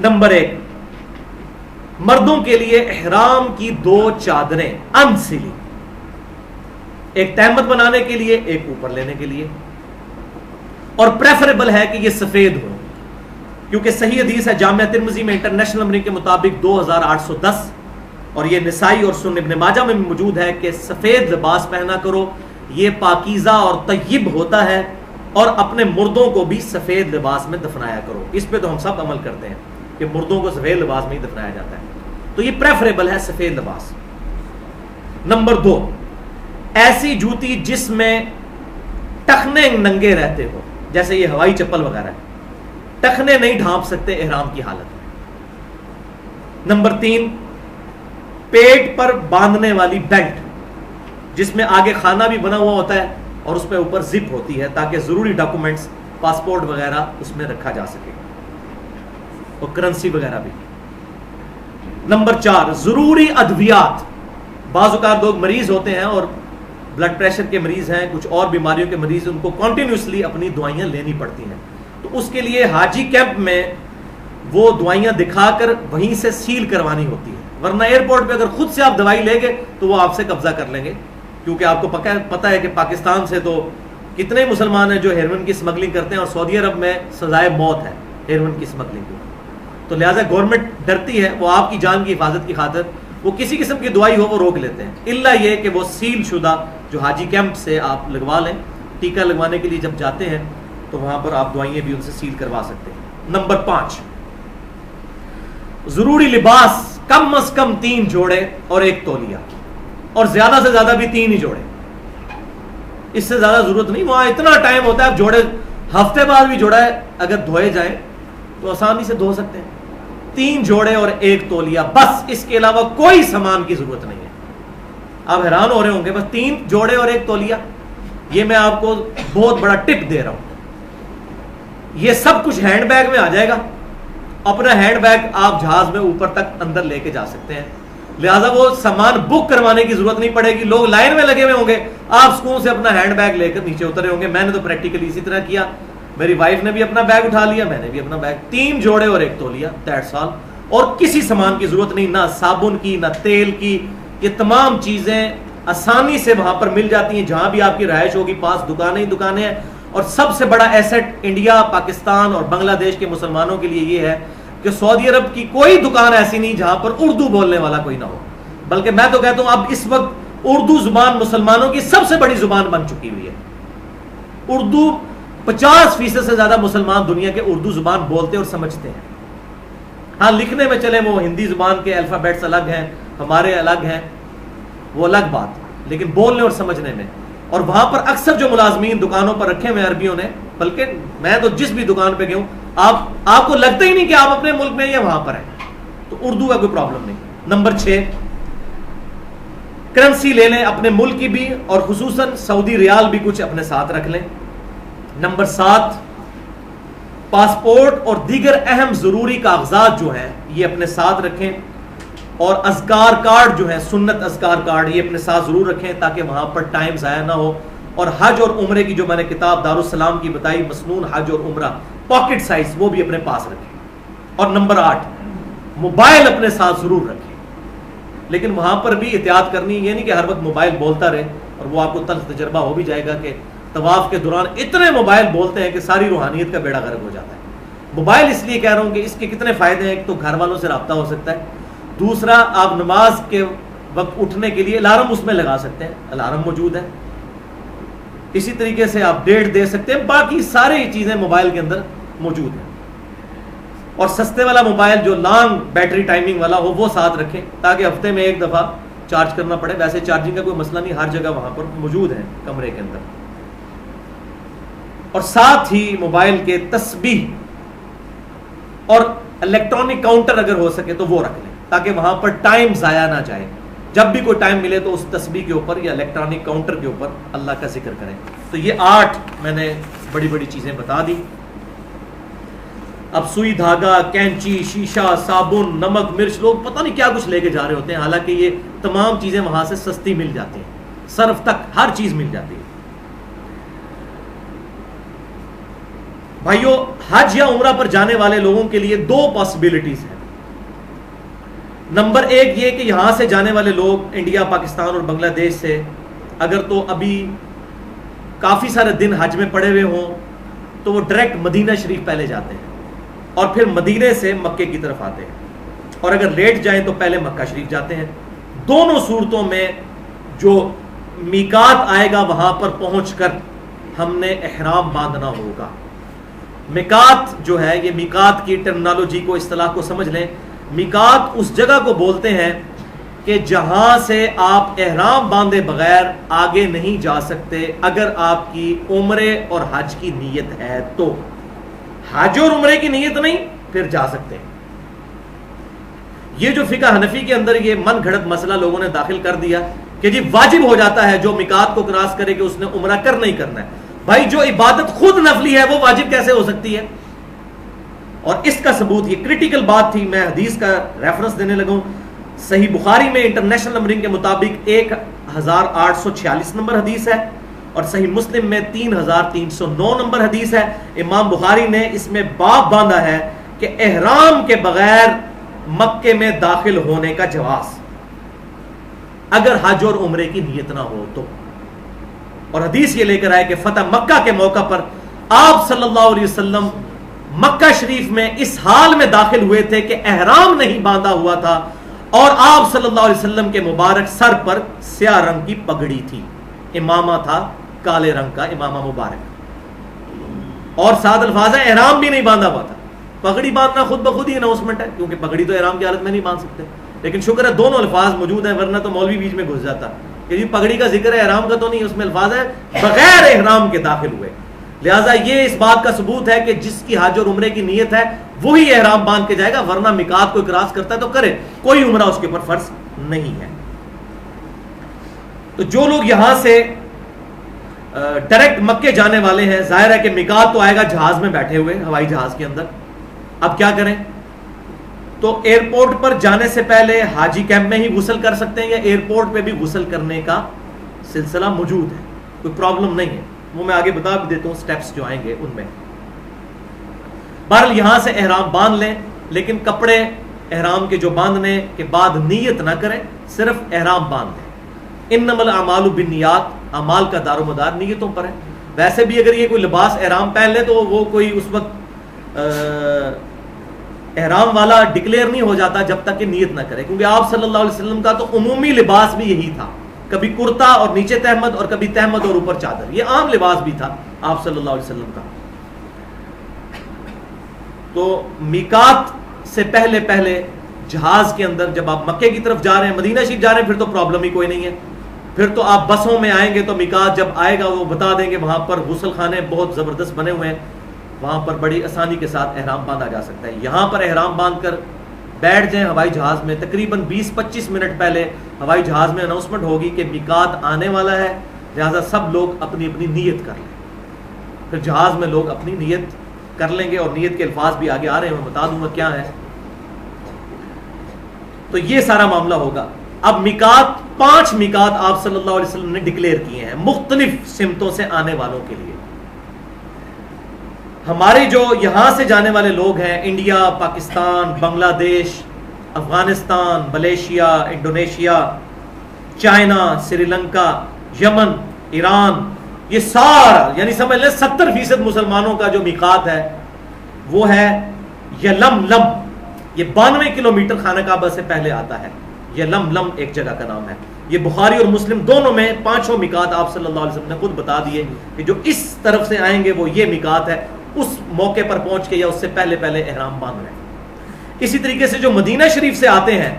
نمبر 1، مردوں کے لیے احرام کی 2 چادریں انسلی، ایک تہمت بنانے کے لیے، ایک اوپر لینے کے لیے، اور پریفریبل ہے کہ یہ سفید ہو، کیونکہ صحیح حدیث ہے جامعہ ترمذی میں انٹرنیشنل نمبر کے مطابق 2810، اور یہ نسائی اور سنن ابن ماجہ میں بھی موجود ہے کہ سفید لباس پہنا کرو، یہ پاکیزہ اور طیب ہوتا ہے، اور اپنے مردوں کو بھی سفید لباس میں دفنایا کرو۔ اس پہ تو ہم سب عمل کرتے ہیں کہ مردوں کو سفید لباس میں ہی دفنایا جاتا ہے، تو یہ پریفریبل ہے سفید لباس۔ نمبر 2، ایسی جوتی جس میں ٹخنے ننگے رہتے ہو، جیسے یہ ہوائی چپل وغیرہ ہے، ٹخنے نہیں ڈھانپ سکتے احرام کی حالت میں۔ نمبر 3، پیٹ پر باندھنے والی بیلٹ جس میں آگے خانہ بھی بنا ہوا ہوتا ہے اور اس پہ اوپر زپ ہوتی ہے تاکہ ضروری ڈاکومنٹس، پاسپورٹ وغیرہ اس میں رکھا جا سکے، اور کرنسی وغیرہ بھی۔ نمبر 4، ضروری ادویات، بعض اوقات لوگ مریض ہوتے ہیں اور بلڈ پریشر کے مریض ہیں، کچھ اور بیماریوں کے مریض، ان کو کنٹینیوسلی اپنی دوائیاں لینی پڑتی ہیں، تو اس کے لیے حاجی کیمپ میں وہ دوائیاں دکھا کر وہیں سے سیل کروانی ہوتی ہے، ورنہ ایئرپورٹ پہ اگر خود سے آپ دوائی لیں گے تو وہ آپ سے قبضہ کر لیں گے، کیونکہ آپ کو پتہ ہے کہ پاکستان سے تو کتنے مسلمان ہیں جو ہیروئن کی اسمگلنگ کرتے ہیں، اور سعودی عرب میں سزائے موت ہے ہیروئن کی اسمگلنگ کو، تو لہٰذا گورنمنٹ ڈرتی ہے، وہ آپ کی جان کی حفاظت کی خاطر وہ کسی قسم کی دوائی ہو وہ روک لیتے ہیں، الا یہ کہ وہ سیل شدہ جو حاجی کیمپ سے آپ لگوا لیں، ٹیکہ لگوانے کے لیے جب جاتے ہیں تو وہاں پر آپ دوائیاں بھی ان سے سیل کروا سکتے ہیں۔ نمبر 5، ضروری لباس کم از کم 3 جوڑے اور 1 تولیہ، اور زیادہ سے زیادہ بھی 3 ہی جوڑے، اس سے زیادہ ضرورت نہیں۔ وہاں اتنا ٹائم ہوتا ہے، جوڑے ہفتے بعد بھی جوڑا ہے اگر دھوئے جائیں تو آسانی سے دھو سکتے ہیں۔ 3 جوڑے اور 1 تولیہ، بس، اس کے علاوہ کوئی سامان کی ضرورت نہیں ہے۔ آپ حیران ہو رہے ہوں گے، بس 3 جوڑے اور 1 تولیہ، یہ میں آپ کو بہت بڑا ٹپ دے رہا ہوں، یہ سب کچھ ہینڈ بیگ میں آ جائے گا، اپنا ہینڈ بیگ آپ جہاز میں اوپر تک اندر لے کے جا سکتے ہیں، لہٰذا وہ سامان بک کروانے کی ضرورت نہیں پڑے گی، لوگ لائن میں لگے ہوئے ہوں گے، آپ سکون سے اپنا ہینڈ بیگ لے کر نیچے اترے ہوں گے۔ میں نے تو پریکٹیکلی اسی طرح کیا، میری وائف نے بھی اپنا بیگ اٹھا لیا، میں نے بھی اپنا بیگ، 3 جوڑے اور 1 تولیہ، دیٹس آل۔ اور کسی سامان کی ضرورت نہیں، نہ صابن کی نہ تیل کی. یہ تمام چیزیں آسانی سے وہاں پر مل جاتی ہیں جہاں بھی آپ کی رہائش ہوگی. پاس دکانیں ہی دکانیں ہیں. اور سب سے بڑا ایسٹ انڈیا، پاکستان اور بنگلہ دیش کے مسلمانوں کے لیے یہ ہے کہ سعودی عرب کی کوئی دکان ایسی نہیں جہاں پر اردو بولنے والا کوئی نہ ہو. بلکہ میں تو کہتا ہوں اب اس وقت اردو زبان مسلمانوں کی سب سے بڑی زبان بن چکی ہوئی ہے. اردو 50% سے زیادہ مسلمان دنیا کے اردو زبان بولتے اور سمجھتے ہیں. ہاں لکھنے میں چلے وہ ہندی زبان کے الفابیٹس الگ ہیں، ہمارے الگ ہیں، وہ الگ بات، لیکن بولنے اور سمجھنے میں. اور وہاں پر اکثر جو ملازمین دکانوں پر رکھے ہوئے عربیوں نے، بلکہ میں تو جس بھی دکان پہ گیا ہوں آپ کو لگتا ہی نہیں کہ آپ اپنے ملک میں یا وہاں پر ہیں. تو اردو کا کوئی پرابلم نہیں. نمبر 6، کرنسی لے لیں اپنے ملک کی بھی، اور خصوصاً سعودی ریال بھی کچھ اپنے ساتھ رکھ لیں. نمبر 7، پاسپورٹ اور دیگر اہم ضروری کاغذات جو ہیں یہ اپنے ساتھ رکھیں. اور اذکار کارڈ جو ہے، سنت اذکار کارڈ، یہ اپنے ساتھ ضرور رکھیں تاکہ وہاں پر ٹائم ضائع نہ ہو. اور حج اور عمرے کی جو میں نے کتاب دارالسلام کی بتائی، مسنون حج اور عمرہ، پاکٹ سائز، وہ بھی اپنے پاس رکھیں. اور نمبر 8، موبائل اپنے ساتھ ضرور رکھیں. لیکن وہاں پر بھی احتیاط کرنی، یہ نہیں کہ ہر وقت موبائل بولتا رہے، اور وہ آپ کو تلخ تجربہ ہو بھی جائے گا کہ طواف کے دوران اتنے موبائل بولتے ہیں کہ ساری روحانیت کا بیڑا غرق ہو جاتا ہے. موبائل اس لیے کہہ رہا ہوں کہ اس کے کتنے فائدے ہیں. ایک تو گھر والوں سے رابطہ ہو سکتا ہے. دوسرا، آپ نماز کے وقت اٹھنے کے لیے الارم اس میں لگا سکتے ہیں، الارم موجود ہے. اسی طریقے سے آپ ڈیٹ دے سکتے ہیں. باقی ساری چیزیں موبائل کے اندر موجود ہیں. اور سستے والا موبائل جو لانگ بیٹری ٹائمنگ والا ہو وہ ساتھ رکھیں تاکہ ہفتے میں ایک دفعہ چارج کرنا پڑے. ویسے چارجنگ کا کوئی مسئلہ نہیں، ہر جگہ وہاں پر موجود ہے کمرے کے اندر. اور ساتھ ہی موبائل کے تسبیح اور الیکٹرانک کاؤنٹر اگر ہو سکے تو وہ رکھ لیں تاکہ وہاں پر ٹائم ضائع نہ جائے. جب بھی کوئی ٹائم ملے تو اس تسبیح کے اوپر یا الیکٹرانک کاؤنٹر کے اوپر اللہ کا ذکر کریں. تو یہ 8 میں نے بڑی بڑی چیزیں بتا دی. اب سوئی دھاگا، کینچی، شیشہ، صابن، نمک، مرچ، لوگ پتہ نہیں کیا کچھ لے کے جا رہے ہوتے ہیں، حالانکہ یہ تمام چیزیں وہاں سے سستی مل جاتی ہیں. صرف تک ہر چیز مل جاتی ہے. بھائیو، حج یا عمرہ پر جانے والے لوگوں کے لیے 2 پاسبلٹیز ہیں. نمبر 1 یہ کہ یہاں سے جانے والے لوگ انڈیا، پاکستان اور بنگلہ دیش سے اگر تو ابھی کافی سارے دن حج میں پڑے ہوئے ہوں تو وہ ڈائریکٹ مدینہ شریف پہلے جاتے ہیں اور پھر مدینے سے مکے کی طرف آتے ہیں. اور اگر لیٹ جائیں تو پہلے مکہ شریف جاتے ہیں. دونوں صورتوں میں جو میقات آئے گا وہاں پر پہنچ کر ہم نے احرام باندھنا ہوگا. میقات جو ہے، یہ میقات کی ٹرمنالوجی کو، اصطلاح کو سمجھ لیں. میقات اس جگہ کو بولتے ہیں کہ جہاں سے آپ احرام باندھے بغیر آگے نہیں جا سکتے اگر آپ کی عمرے اور حج کی نیت ہے تو. حج اور عمرے کی نیت نہیں پھر جا سکتے ہیں. یہ جو فقہ حنفی کے اندر یہ من گھڑت مسئلہ لوگوں نے داخل کر دیا کہ جی واجب ہو جاتا ہے جو میقات کو کراس کرے کہ اس نے عمرہ کرنا ہی کرنا ہے. بھائی جو عبادت خود نفلی ہے وہ واجب کیسے ہو سکتی ہے؟ اور اس کا ثبوت، یہ کریٹیکل بات تھی، میں حدیث کا ریفرنس دینے لگا ہوں. صحیح بخاری میں انٹرنیشنل نمبرنگ کے مطابق 1846 نمبر حدیث ہے، اور صحیح مسلم میں 3309 نمبر حدیث ہے. امام بخاری نے اس میں باب باندھا ہے کہ احرام کے بغیر مکے میں داخل ہونے کا جواز اگر حج اور عمرے کی نیت نہ ہو تو. اور حدیث یہ لے کر آئے کہ فتح مکہ کے موقع پر آپ صلی اللہ علیہ وسلم مکہ شریف میں اس حال میں داخل ہوئے تھے کہ احرام نہیں باندھا ہوا تھا، اور آپ صلی اللہ علیہ وسلم کے مبارک سر پر سیاہ رنگ کی پگڑی تھی، امامہ تھا کالے رنگ کا امامہ مبارک، اور ساتھ الفاظ ہے احرام بھی نہیں باندھا ہوا تھا. پگڑی باندھنا خود بخود ہی اناؤنسمنٹ ہے، کیونکہ پگڑی تو احرام کی حالت میں نہیں باندھ سکتے. لیکن شکر ہے دونوں الفاظ موجود ہیں، ورنہ تو مولوی بیچ میں گھس جاتا کہ جی پگڑی کا ذکر ہے احرام کا تو نہیں. اس میں الفاظ ہے بغیر احرام کے داخل ہوئے. لہٰذا یہ اس بات کا ثبوت ہے کہ جس کی حج اور عمرے کی نیت ہے وہی احرام باندھ کے جائے گا، ورنہ میقات کو کراس کرتا ہے تو کرے، کوئی عمرہ اس کے اوپر فرض نہیں ہے. تو جو لوگ یہاں سے ڈائریکٹ مکے جانے والے ہیں، ظاہر ہے کہ میقات تو آئے گا جہاز میں بیٹھے ہوئے، ہوائی جہاز کے اندر. اب کیا کریں؟ تو ایئرپورٹ پر جانے سے پہلے حاجی کیمپ میں ہی غسل کر سکتے ہیں، یا ایئرپورٹ پہ بھی غسل کرنے کا سلسلہ موجود ہے، کوئی پرابلم نہیں ہے. وہ میں آگے بتا بھی دیتا ہوں سٹیپس جو آئیں گے ان میں. بہرحال یہاں سے احرام باندھ لیں، لیکن کپڑے احرام کے جو باندھنے کے بعد نیت نہ کریں، صرف احرام باندھ دیں۔ انما الاعمال بالنیات، اعمال کا دار و مدار نیتوں پر ہے۔ ویسے بھی اگر یہ کوئی لباس احرام پہن لے تو وہ کوئی اس وقت احرام والا ڈکلیئر نہیں ہو جاتا جب تک کہ نیت نہ کرے، کیونکہ آپ صلی اللہ علیہ وسلم کا تو عمومی لباس بھی یہی تھا، کبھی کرتا اور نیچے تہمد اور کبھی تہمد اور اوپر چادر، یہ عام لباس بھی تھا آپ صلی اللہ علیہ وسلم کا۔ تو میقات سے پہلے جہاز کے اندر جب آپ مکے کی طرف جا رہے ہیں، مدینہ شریف جا رہے ہیں، پھر تو پرابلم ہی کوئی نہیں ہے، پھر تو آپ بسوں میں آئیں گے تو میقات جب آئے گا وہ بتا دیں گے، وہاں پر غسل خانے بہت زبردست بنے ہوئے ہیں، وہاں پر بڑی آسانی کے ساتھ احرام باندھا جا سکتا ہے۔ یہاں پر احرام باندھ کر بیٹھ جائیں ہوائی جہاز میں، تقریباً 20-25 منٹ پہلے ہوائی جہاز میں اناؤنسمنٹ ہوگی کہ میقات آنے والا ہے، لہٰذا سب لوگ اپنی اپنی نیت کر لیں۔ پھر جہاز میں لوگ اپنی نیت کر لیں گے، اور نیت کے الفاظ بھی آگے آ رہے ہیں، میں بتا دوں گا کیا ہے۔ تو یہ سارا معاملہ ہوگا۔ اب میقات 5 میقات آپ صلی اللہ علیہ وسلم نے ڈکلیئر کیے ہیں مختلف سمتوں سے آنے والوں کے لیے۔ ہمارے جو یہاں سے جانے والے لوگ ہیں، انڈیا، پاکستان، بنگلہ دیش، Afghanistan, Malaysia, Indonesia, China, Sri Lanka, یمن، ایران، یہ سارا یعنی سمجھ لیں 70% مسلمانوں کا جو میقات ہے وہ ہے یلملم۔ یہ 92 کلومیٹر خانہ کعبہ سے پہلے آتا ہے۔ یلملم ایک جگہ کا نام ہے۔ یہ بخاری اور مسلم دونوں میں 5 میقات آپ صلی اللہ علیہ وسلم نے خود بتا دیے کہ جو اس طرف سے آئیں گے وہ یہ میقات ہے، اس موقع پر پہنچ کے یا اس سے پہلے احرام باندھ رہے ہیں۔ اسی طریقے سے جو مدینہ شریف سے آتے ہیں،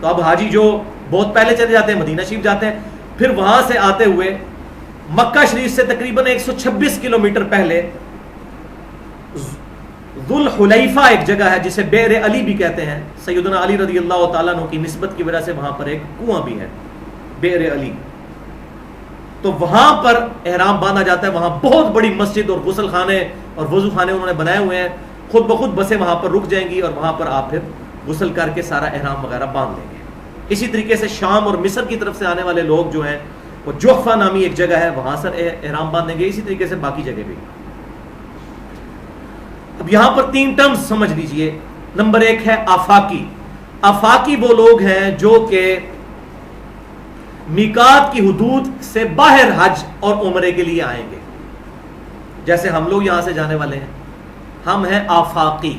تو اب حاجی جو بہت پہلے چلے جاتے ہیں مدینہ شریف جاتے ہیں، پھر وہاں سے آتے ہوئے مکہ شریف سے تقریباً 126 کلومیٹر پہلے ذوالحلیفہ ایک جگہ ہے جسے بئر علی بھی کہتے ہیں، سیدنا علی رضی اللہ تعالیٰ عنہ کی نسبت کی وجہ سے وہاں پر ایک کنواں بھی ہے، بئر علی۔ تو وہاں پر احرام باندھا جاتا ہے۔ وہاں بہت بڑی مسجد اور غسل خانے اور وضو خانے انہوں نے بنائے ہوئے ہیں، خود بخود بسیں وہاں پر رک جائیں گی اور وہاں پر آپ پھر غسل کر کے سارا احرام وغیرہ باندھ لیں گے۔ اسی طریقے سے شام اور مصر کی طرف سے آنے والے لوگ جو ہیں وہ جوحفہ نامی ایک جگہ ہے، وہاں سے احرام باندھیں گے، اسی طریقے سے باقی جگہ بھی۔ اب یہاں پر 3 ٹرمز سمجھ لیجئے۔ نمبر 1 ہے آفاقی۔ آفاقی وہ لوگ ہیں جو کہ میقات کی حدود سے باہر حج اور عمرے کے لیے آئیں گے، جیسے ہم لوگ یہاں سے جانے والے ہیں، ہم ہیں آفاقی۔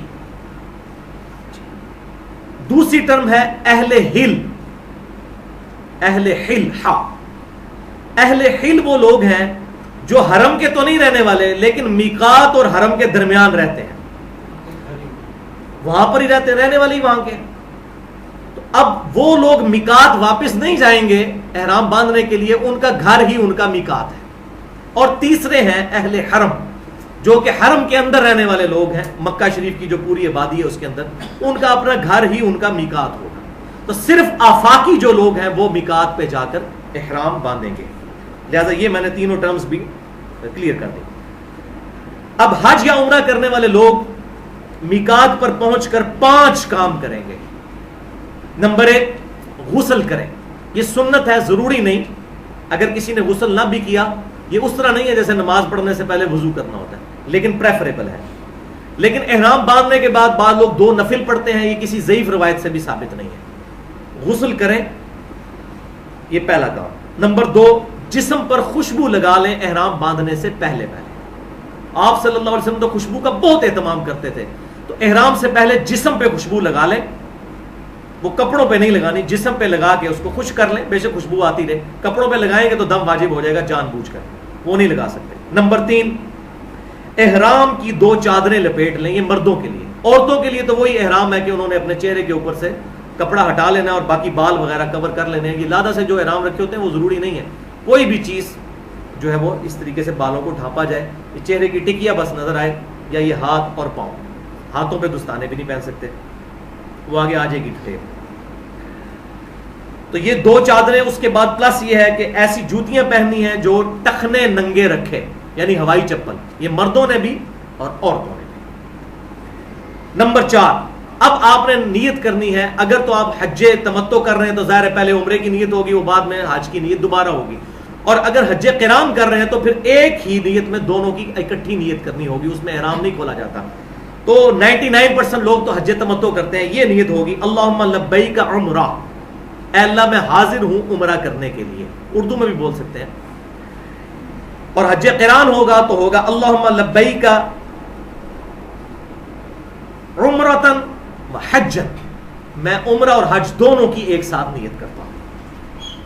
دوسری ٹرم ہے اہل حل۔ اہل حل، اہل حل وہ لوگ ہیں جو حرم کے تو نہیں رہنے والے لیکن میقات اور حرم کے درمیان رہتے ہیں، وہاں پر ہی رہنے والے ہی وہاں کے۔ تو اب وہ لوگ میقات واپس نہیں جائیں گے احرام باندھنے کے لیے، ان کا گھر ہی ان کا میقات ہے۔ اور تیسرے ہیں اہل حرم، جو کہ حرم کے اندر رہنے والے لوگ ہیں، مکہ شریف کی جو پوری آبادی ہے اس کے اندر، ان کا اپنا گھر ہی ان کا میقات ہوگا۔ تو صرف آفاقی جو لوگ ہیں وہ میقات پہ جا کر احرام باندھیں گے۔ لہذا یہ میں نے تینوں ٹرمز بھی کلیئر کر دی۔ اب حج یا عمرہ کرنے والے لوگ میقات پر پہنچ کر 5 کام کریں گے۔ نمبر 1 غسل کریں۔ یہ سنت ہے، ضروری نہیں۔ اگر کسی نے غسل نہ بھی کیا، یہ اس طرح نہیں ہے جیسے نماز پڑھنے سے پہلے وضو کرنا ہوتا ہے، لیکن پریفریبل ہے۔ لیکن احرام باندھنے کے بعد بعض لوگ 2 نفل پڑھتے ہیں، یہ کسی ضعیف روایت سے بھی ثابت نہیں ہے۔ غسل کریں، یہ پہلا کام۔ نمبر 2 جسم پر خوشبو لگا لیں احرام باندھنے سے پہلے۔ آپ صلی اللہ علیہ وسلم تو خوشبو کا بہت اہتمام کرتے تھے، تو احرام سے پہلے جسم پہ خوشبو لگا لیں، وہ کپڑوں پہ نہیں لگانی، جسم پہ لگا کے اس کو خشک کر لیں، بے شک خوشبو آتی رہے۔ کپڑوں پہ لگائیں گے تو دم واجب ہو جائے گا جان بوجھ کر، وہ نہیں لگا سکتے۔ نمبر 3 احرام کی 2 چادریں لپیٹ لیں، یہ مردوں کے لیے۔ عورتوں کے لیے تو وہی احرام ہے کہ انہوں نے اپنے چہرے کے اوپر سے کپڑا ہٹا لینا اور باقی بال وغیرہ کور کر لینے ہیں۔ یہ لادہ سے جو احرام رکھے ہوتے ہیں وہ ضروری نہیں ہے، کوئی بھی چیز جو ہے وہ اس طریقے سے بالوں کو ڈھانپا جائے، یہ چہرے کی ٹکیا بس نظر آئے، یا یہ ہاتھ اور پاؤں، ہاتھوں پہ دستانے بھی نہیں پہن سکتے، وہ آگے آ جائے گی ڈیٹیل۔ تو یہ 2 چادریں، اس کے بعد پلس یہ ہے کہ ایسی جوتیاں پہننی ہیں جو ٹخنے ننگے رکھے، یعنی ہوائی چپل، یہ مردوں نے بھی اور عورتوں نے بھی۔ نمبر 4 اب آپ نے نیت کرنی ہے۔ اگر تو آپ حج تمتع کر رہے ہیں تو ظاہر ہے پہلے عمرے کی نیت ہوگی، وہ بعد میں حج کی نیت دوبارہ ہوگی، اور اگر حج قران کر رہے ہیں تو پھر ایک ہی نیت میں دونوں کی اکٹھی نیت کرنی ہوگی، اس میں احرام نہیں کھولا جاتا۔ تو 99% لوگ تو حج تمتع کرتے ہیں. یہ نیت ہوگی اللہم لبیک عمرہ، اے اللہ میں حاضر ہوں عمرہ کرنے کے لیے، اردو میں بھی بول سکتے ہیں. اور حج قران ہوگا تو ہوگا اللہم لبیک عمرتن و حجن، میں عمرہ اور حج دونوں کی ایک ساتھ نیت کرتا ہوں.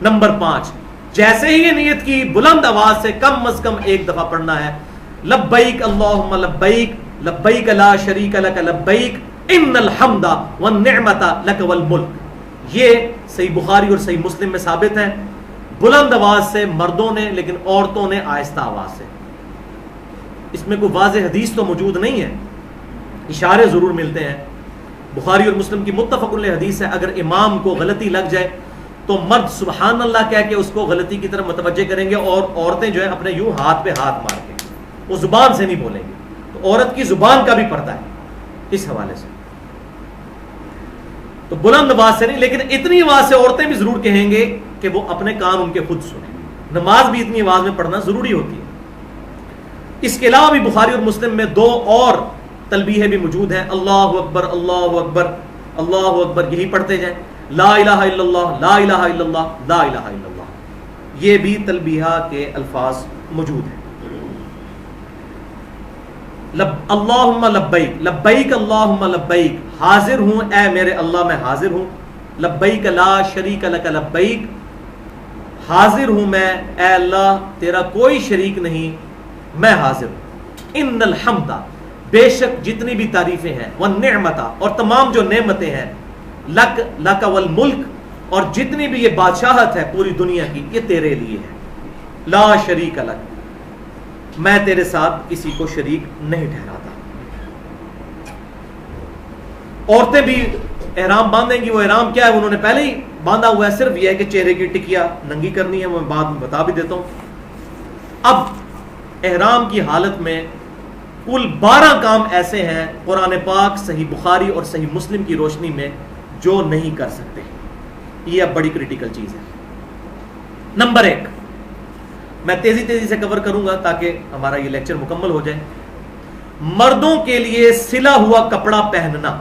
نمبر 5، جیسے ہی یہ نیت کی بلند آواز سے کم از کم ایک دفعہ پڑھنا ہے لبیک اللہم لبیک لبیک لا شریک لک لبیک ان الحمد والنعمت لک والملک. یہ صحیح بخاری اور صحیح مسلم میں ثابت ہے، بلند آواز سے مردوں نے، لیکن عورتوں نے آہستہ آواز سے. اس میں کوئی واضح حدیث تو موجود نہیں ہے، اشارے ضرور ملتے ہیں. بخاری اور مسلم کی متفق علیہ حدیث ہے، اگر امام کو غلطی لگ جائے تو مرد سبحان اللہ کہہ کے اس کو غلطی کی طرف متوجہ کریں گے، اور عورتیں جو ہے اپنے یوں ہاتھ پہ ہاتھ مار کے، وہ زبان سے نہیں بولیں گے. تو عورت کی زبان کا بھی پردہ ہے اس حوالے سے. تو بلند آواز سے نہیں، لیکن اتنی آواز سے عورتیں بھی ضرور کہیں گے کہ وہ اپنے کان ان کے خود سنیں. نماز بھی اتنی آواز میں پڑھنا ضروری ہوتی ہے. اس کے علاوہ بھی بخاری اور مسلم میں 2 اور تلبیہ بھی موجود ہیں، اللہ اکبر اللہ اکبر اللہ اکبر، یہی پڑھتے جائیں. لا الہ الا اللہ لا الہ الا اللہ لا الہ الا اللہ، یہ بھی تلبیہ کے الفاظ موجود ہیں. اللہم لبیک لبیک اللہم لبیک، حاضر ہوں اے میرے اللہ میں حاضر ہوں. لبیک لا شریک لک لبیک، حاضر ہوں میں اے اللہ تیرا کوئی شریک نہیں، میں حاضر ہوں. ان الحمد، بے شک جتنی بھی تعریفیں ہیں، والنعمت، اور تمام جو نعمتیں ہیں، لک لک والملک، اور جتنی بھی یہ بادشاہت ہے پوری دنیا کی، یہ تیرے لیے ہے. لا شریک لک، میں تیرے ساتھ کسی کو شریک نہیں ٹھہراتا. عورتیں بھی احرام باندھیں گی. وہ احرام کیا ہے انہوں نے پہلے ہی باندھا ہوا ہے، صرف یہ ہے کہ چہرے کی ٹکیا ننگی کرنی ہے، وہ میں بعد میں بتا بھی دیتا ہوں. اب احرام کی حالت میں کل 12 کام ایسے ہیں قرآن پاک صحیح بخاری اور صحیح مسلم کی روشنی میں جو نہیں کر سکتے. یہ اب بڑی کریٹیکل چیز ہے. نمبر 1 میں تیزی سے کور کروں گا تاکہ ہمارا یہ لیکچر مکمل ہو جائے. مردوں کے لیے سلا ہوا کپڑا پہننا،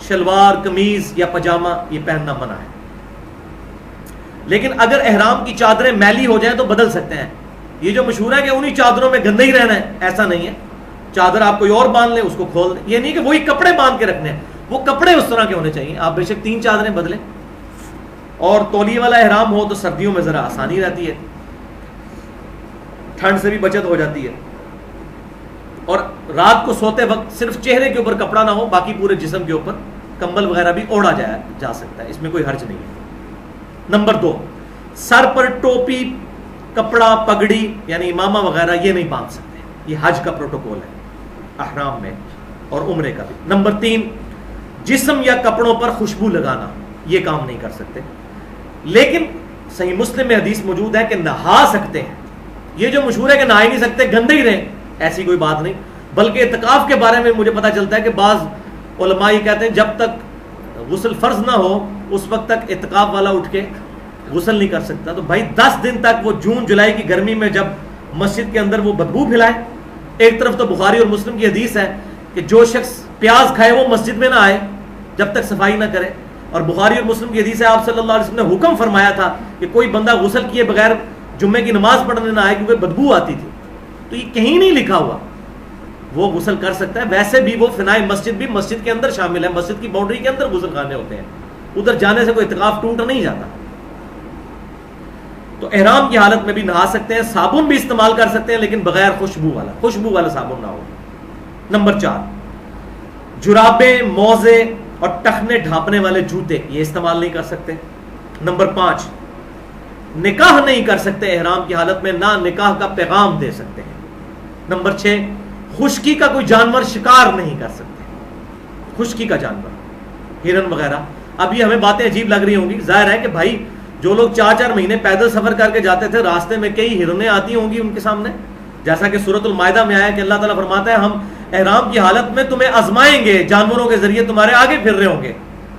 شلوار قمیض یا پاجامہ، یہ پہننا منع ہے. لیکن اگر احرام کی چادریں میلی ہو جائیں تو بدل سکتے ہیں. یہ جو مشہور ہے کہ انہی چادروں میں گندے ہی رہنا ہے، ایسا نہیں ہے. چادر آپ کوئی اور باندھ لیں، اس کو کھول دیں. یہ نہیں کہ وہی کپڑے باندھ کے رکھنے ہیں، وہ کپڑے اس طرح کے ہونے چاہیے. آپ بے شک 3 چادریں بدلیں. اور تولیے والا احرام ہو تو سردیوں میں ذرا آسانی رہتی ہے، ٹھنڈ سے بھی بچت ہو جاتی ہے. اور رات کو سوتے وقت صرف چہرے کے اوپر کپڑا نہ ہو، باقی پورے جسم کے اوپر کمبل وغیرہ بھی اوڑھا جا سکتا ہے، اس میں کوئی حرج نہیں ہے. نمبر 2 سر پر ٹوپی، کپڑا، پگڑی یعنی امامہ وغیرہ یہ نہیں باندھ سکتے. یہ حج کا پروٹوکول ہے احرام میں اور عمرے کا بھی. نمبر 3 جسم یا کپڑوں پر خوشبو لگانا، یہ کام نہیں کر سکتے. لیکن صحیح مسلم میں حدیث موجود ہے کہ نہا سکتے ہیں. یہ جو مشہور ہے کہ نہا ہی نہیں سکتے، گندے ہی رہیں، ایسی کوئی بات نہیں. بلکہ اعتکاف کے بارے میں مجھے پتا چلتا ہے کہ بعض علماء یہ کہتے ہیں جب تک غسل فرض نہ ہو اس وقت تک اعتکاف والا اٹھ کے غسل نہیں کر سکتا. تو بھائی 10 دن تک وہ جون جولائی کی گرمی میں جب مسجد کے اندر وہ بدبو پھیلائے. ایک طرف تو بخاری اور مسلم کی حدیث ہے کہ جو شخص پیاز کھائے وہ مسجد میں نہ آئے جب تک صفائی نہ کرے. اور بخاری اور مسلم کی حدیث ہے آپ صلی اللہ علیہ وسلم نے حکم فرمایا تھا کہ کوئی بندہ غسل کیے بغیر جمعے کی نماز پڑھنے نہ آئے کیونکہ بدبو آتی تھی. تو یہ کہیں نہیں لکھا ہوا، وہ غسل کر سکتا ہے. ویسے بھی وہ فنائے مسجد بھی مسجد کے اندر شامل ہے، مسجد کی باؤنڈری کے اندر غسل خانے ہوتے ہیں، ادھر جانے سے کوئی اعتکاف ٹوٹ نہیں جاتا. تو احرام کی حالت میں بھی نہا سکتے ہیں. صابن بھی استعمال کر سکتے ہیں لیکن بغیر خوشبو والا صابن نہ ہو. نمبر 4 جرابیں، موزے اور ٹخنے ڈھانپنے والے جوتے یہ استعمال نہیں کر سکتے. نمبر 5 نکاح نہیں کر سکتے احرام کی حالت میں، نہ نکاح کا پیغام دے سکتے ہیں. نمبر 6 خشکی کا کوئی جانور شکار نہیں کر سکتے. خشکی کا جانور ہرن وغیرہ. اب یہ ہمیں باتیں عجیب لگ رہی ہوں گی، ظاہر ہے کہ بھائی جو لوگ 4 مہینے پیدل سفر کر کے جاتے تھے، راستے میں کئی ہرنیں آتی ہوں گی ان کے سامنے، جیسا کہ سورۃ المائدہ میں آیا کہ اللہ تعالیٰ فرماتا ہے ہم احرام کی حالت میں تمہیں آزمائیں گے، جانوروں کے ذریعے تمہارے آگے پھر رہے ہوں گے،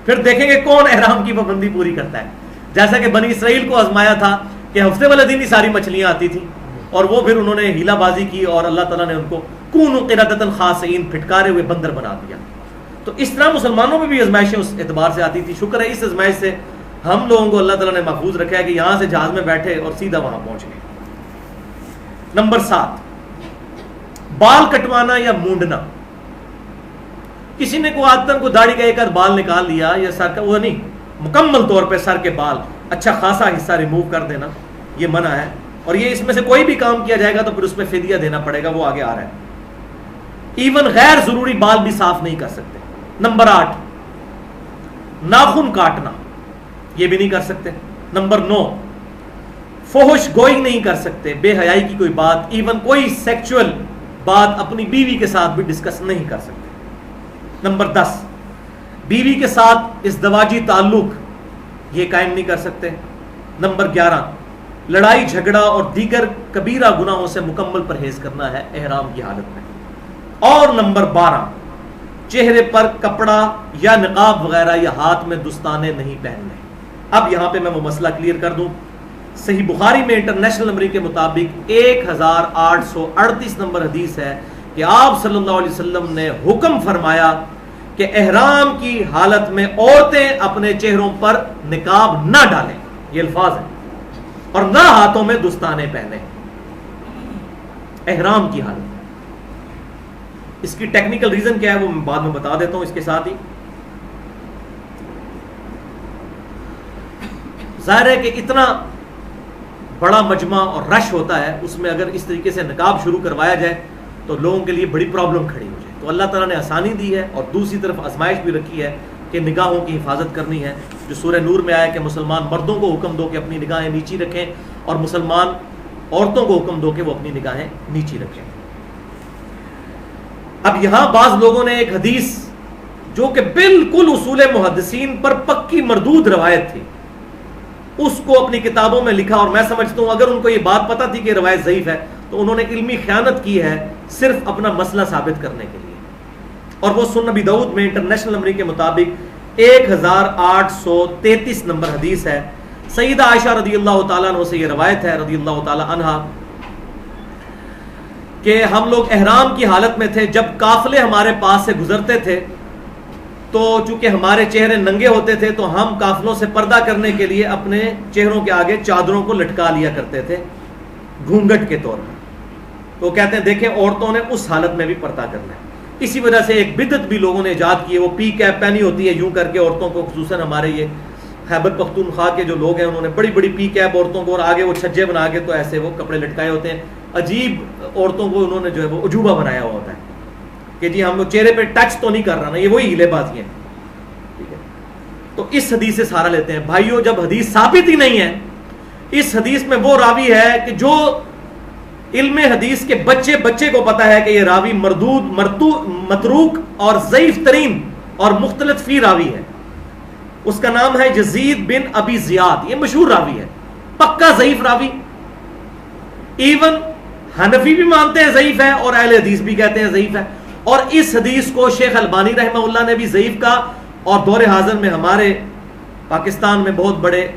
پھر دیکھیں گے کون احرام کی پابندی پوری کرتا ہے. جیسا کہ بنی اسرائیل کو آزمایا تھا کہ ہفتے والے دن ہی ساری مچھلیاں آتی تھیں اور وہ پھر انہوں نے ہیلا بازی کی اور اللہ تعالیٰ نے ان کو کونوا قردۃ خاسئین، پھٹکارے ہوئے بندر بنا دیا۔ تو اس طرح مسلمانوں میں بھی آزمائشیں اس اعتبار سے آتی تھی۔ شکر ہے اس آزمائش سے ہم لوگوں کو اللہ تعالیٰ نے محفوظ رکھا ہے کہ یہاں سے جہاز میں بیٹھے اور سیدھا وہاں پہنچ گئے۔ نمبر 7، بال کٹوانا یا مونڈنا۔ کسی نے کو عادتاً کو داڑھی کا ایک آدھ بال نکال لیا یا سر کا، وہ نہیں، مکمل طور پہ سر کے بال اچھا خاصا حصہ ریموو کر دینا، یہ منع ہے، اور یہ اس میں سے کوئی بھی کام کیا جائے گا تو پھر اس میں فدیہ دینا پڑے گا، وہ آگے آ رہا ہے۔ ایون غیر ضروری بال بھی صاف نہیں کر سکتے۔ نمبر 8، ناخن کاٹنا، یہ بھی نہیں کر سکتے۔ نمبر 9، فحش گوئی نہیں کر سکتے، بے حیائی کی کوئی بات، ایون کوئی سیکچول بات اپنی بیوی کے ساتھ بھی ڈسکس نہیں کر سکتے۔ نمبر 10، بیوی کے ساتھ ازدواجی تعلق یہ قائم نہیں کر سکتے۔ نمبر 11، لڑائی جھگڑا اور دیگر کبیرہ گناہوں سے مکمل پرہیز کرنا ہے احرام کی حالت میں۔ اور نمبر 12، چہرے پر کپڑا یا نقاب وغیرہ یا ہاتھ میں دستانے نہیں پہننے۔ اب یہاں پہ میں وہ مسئلہ کلیئر کر دوں۔ صحیح بخاری میں انٹرنیشنل نمبر کے مطابق 1838 نمبر حدیث ہے کہ آپ صلی اللہ علیہ وسلم نے حکم فرمایا کہ احرام کی حالت میں عورتیں اپنے چہروں پر نقاب نہ ڈالیں، یہ الفاظ ہیں، اور نہ ہاتھوں میں دستانے پہنیں احرام کی حالت میں۔ اس کی ٹیکنیکل ریزن کیا ہے وہ میں بعد میں بتا دیتا ہوں۔ اس کے ساتھ ہی ظاہر ہے کہ اتنا بڑا مجمع اور رش ہوتا ہے، اس میں اگر اس طریقے سے نقاب شروع کروایا جائے تو لوگوں کے لیے بڑی پرابلم کھڑی ہو جائے۔ تو اللہ تعالیٰ نے آسانی دی ہے اور دوسری طرف آزمائش بھی رکھی ہے کہ نگاہوں کی حفاظت کرنی ہے، جو سورہ نور میں آیا کہ مسلمان مردوں کو حکم دو کہ اپنی نگاہیں نیچی رکھیں، اور مسلمان عورتوں کو حکم دو کہ وہ اپنی نگاہیں نیچی رکھیں۔ اب یہاں بعض لوگوں نے ایک حدیث جو کہ بالکل اصول محدثین پر پکی مردود روایت تھی، اس کو اپنی کتابوں میں لکھا، اور میں سمجھتا ہوں اگر ان کو یہ بات پتہ تھی کہ روایت ضعیف ہے تو انہوں نے علمی خیانت کی ہے صرف اپنا مسئلہ ثابت کرنے کے لیے۔ اور وہ سنن ابی داؤد میں انٹرنیشنل نمبر کے مطابق 1833 نمبر حدیث ہے۔ سیدہ عائشہ رضی اللہ تعالیٰ عنہ سے یہ روایت ہے رضی اللہ تعالیٰ عنہا کہ ہم لوگ احرام کی حالت میں تھے، جب قافلے ہمارے پاس سے گزرتے تھے تو چونکہ ہمارے چہرے ننگے ہوتے تھے تو ہم قافلوں سے پردہ کرنے کے لیے اپنے چہروں کے آگے چادروں کو لٹکا لیا کرتے تھے گھونگھٹ کے طور پر۔ تو کہتے ہیں دیکھیں عورتوں نے اس حالت میں بھی پردہ کرنا ہے۔ اسی وجہ سے ایک بدعت بھی لوگوں نے ایجاد کی ہے، وہ پی کیپ پہنی ہوتی ہے یوں کر کے عورتوں کو، خصوصاً ہمارے یہ خیبر پختونخوا کے جو لوگ ہیں انہوں نے بڑی بڑی پی کیپ عورتوں کو، اور آگے وہ چھجے بنا کے تو ایسے وہ کپڑے لٹکائے ہوتے ہیں، عجیب عورتوں کو انہوں نے جو ہے وہ عجوبہ بنایا ہوا ہوتا ہے کہ جی ہم چہرے پہ ٹچ تو نہیں کر رہا نا، یہ وہی ہیلے بازی ہیں، ٹھیک ہے۔ تو اس حدیث سے سہارا لیتے ہیں۔ بھائیو جب حدیث ثابت ہی نہیں ہے، اس حدیث میں وہ راوی ہے کہ جو علم حدیث کے بچے کو پتا ہے کہ یہ راوی مردود متروک اور ضعیف ترین اور مختلف فی راوی ہے، اس کا نام ہے یزید بن ابی زیاد، یہ مشہور راوی ہے، پکا ضعیف راوی، ایون حنفی بھی مانتے ہیں ضعیف ہے اور اہل حدیث بھی کہتے ہیں ضعیف ہے۔ اور اس حدیث کو شیخ البانی رحمہ اللہ نے بھی ضعیف کہا، اور دور حاضر میں ہمارے پاکستان میں بہت بڑے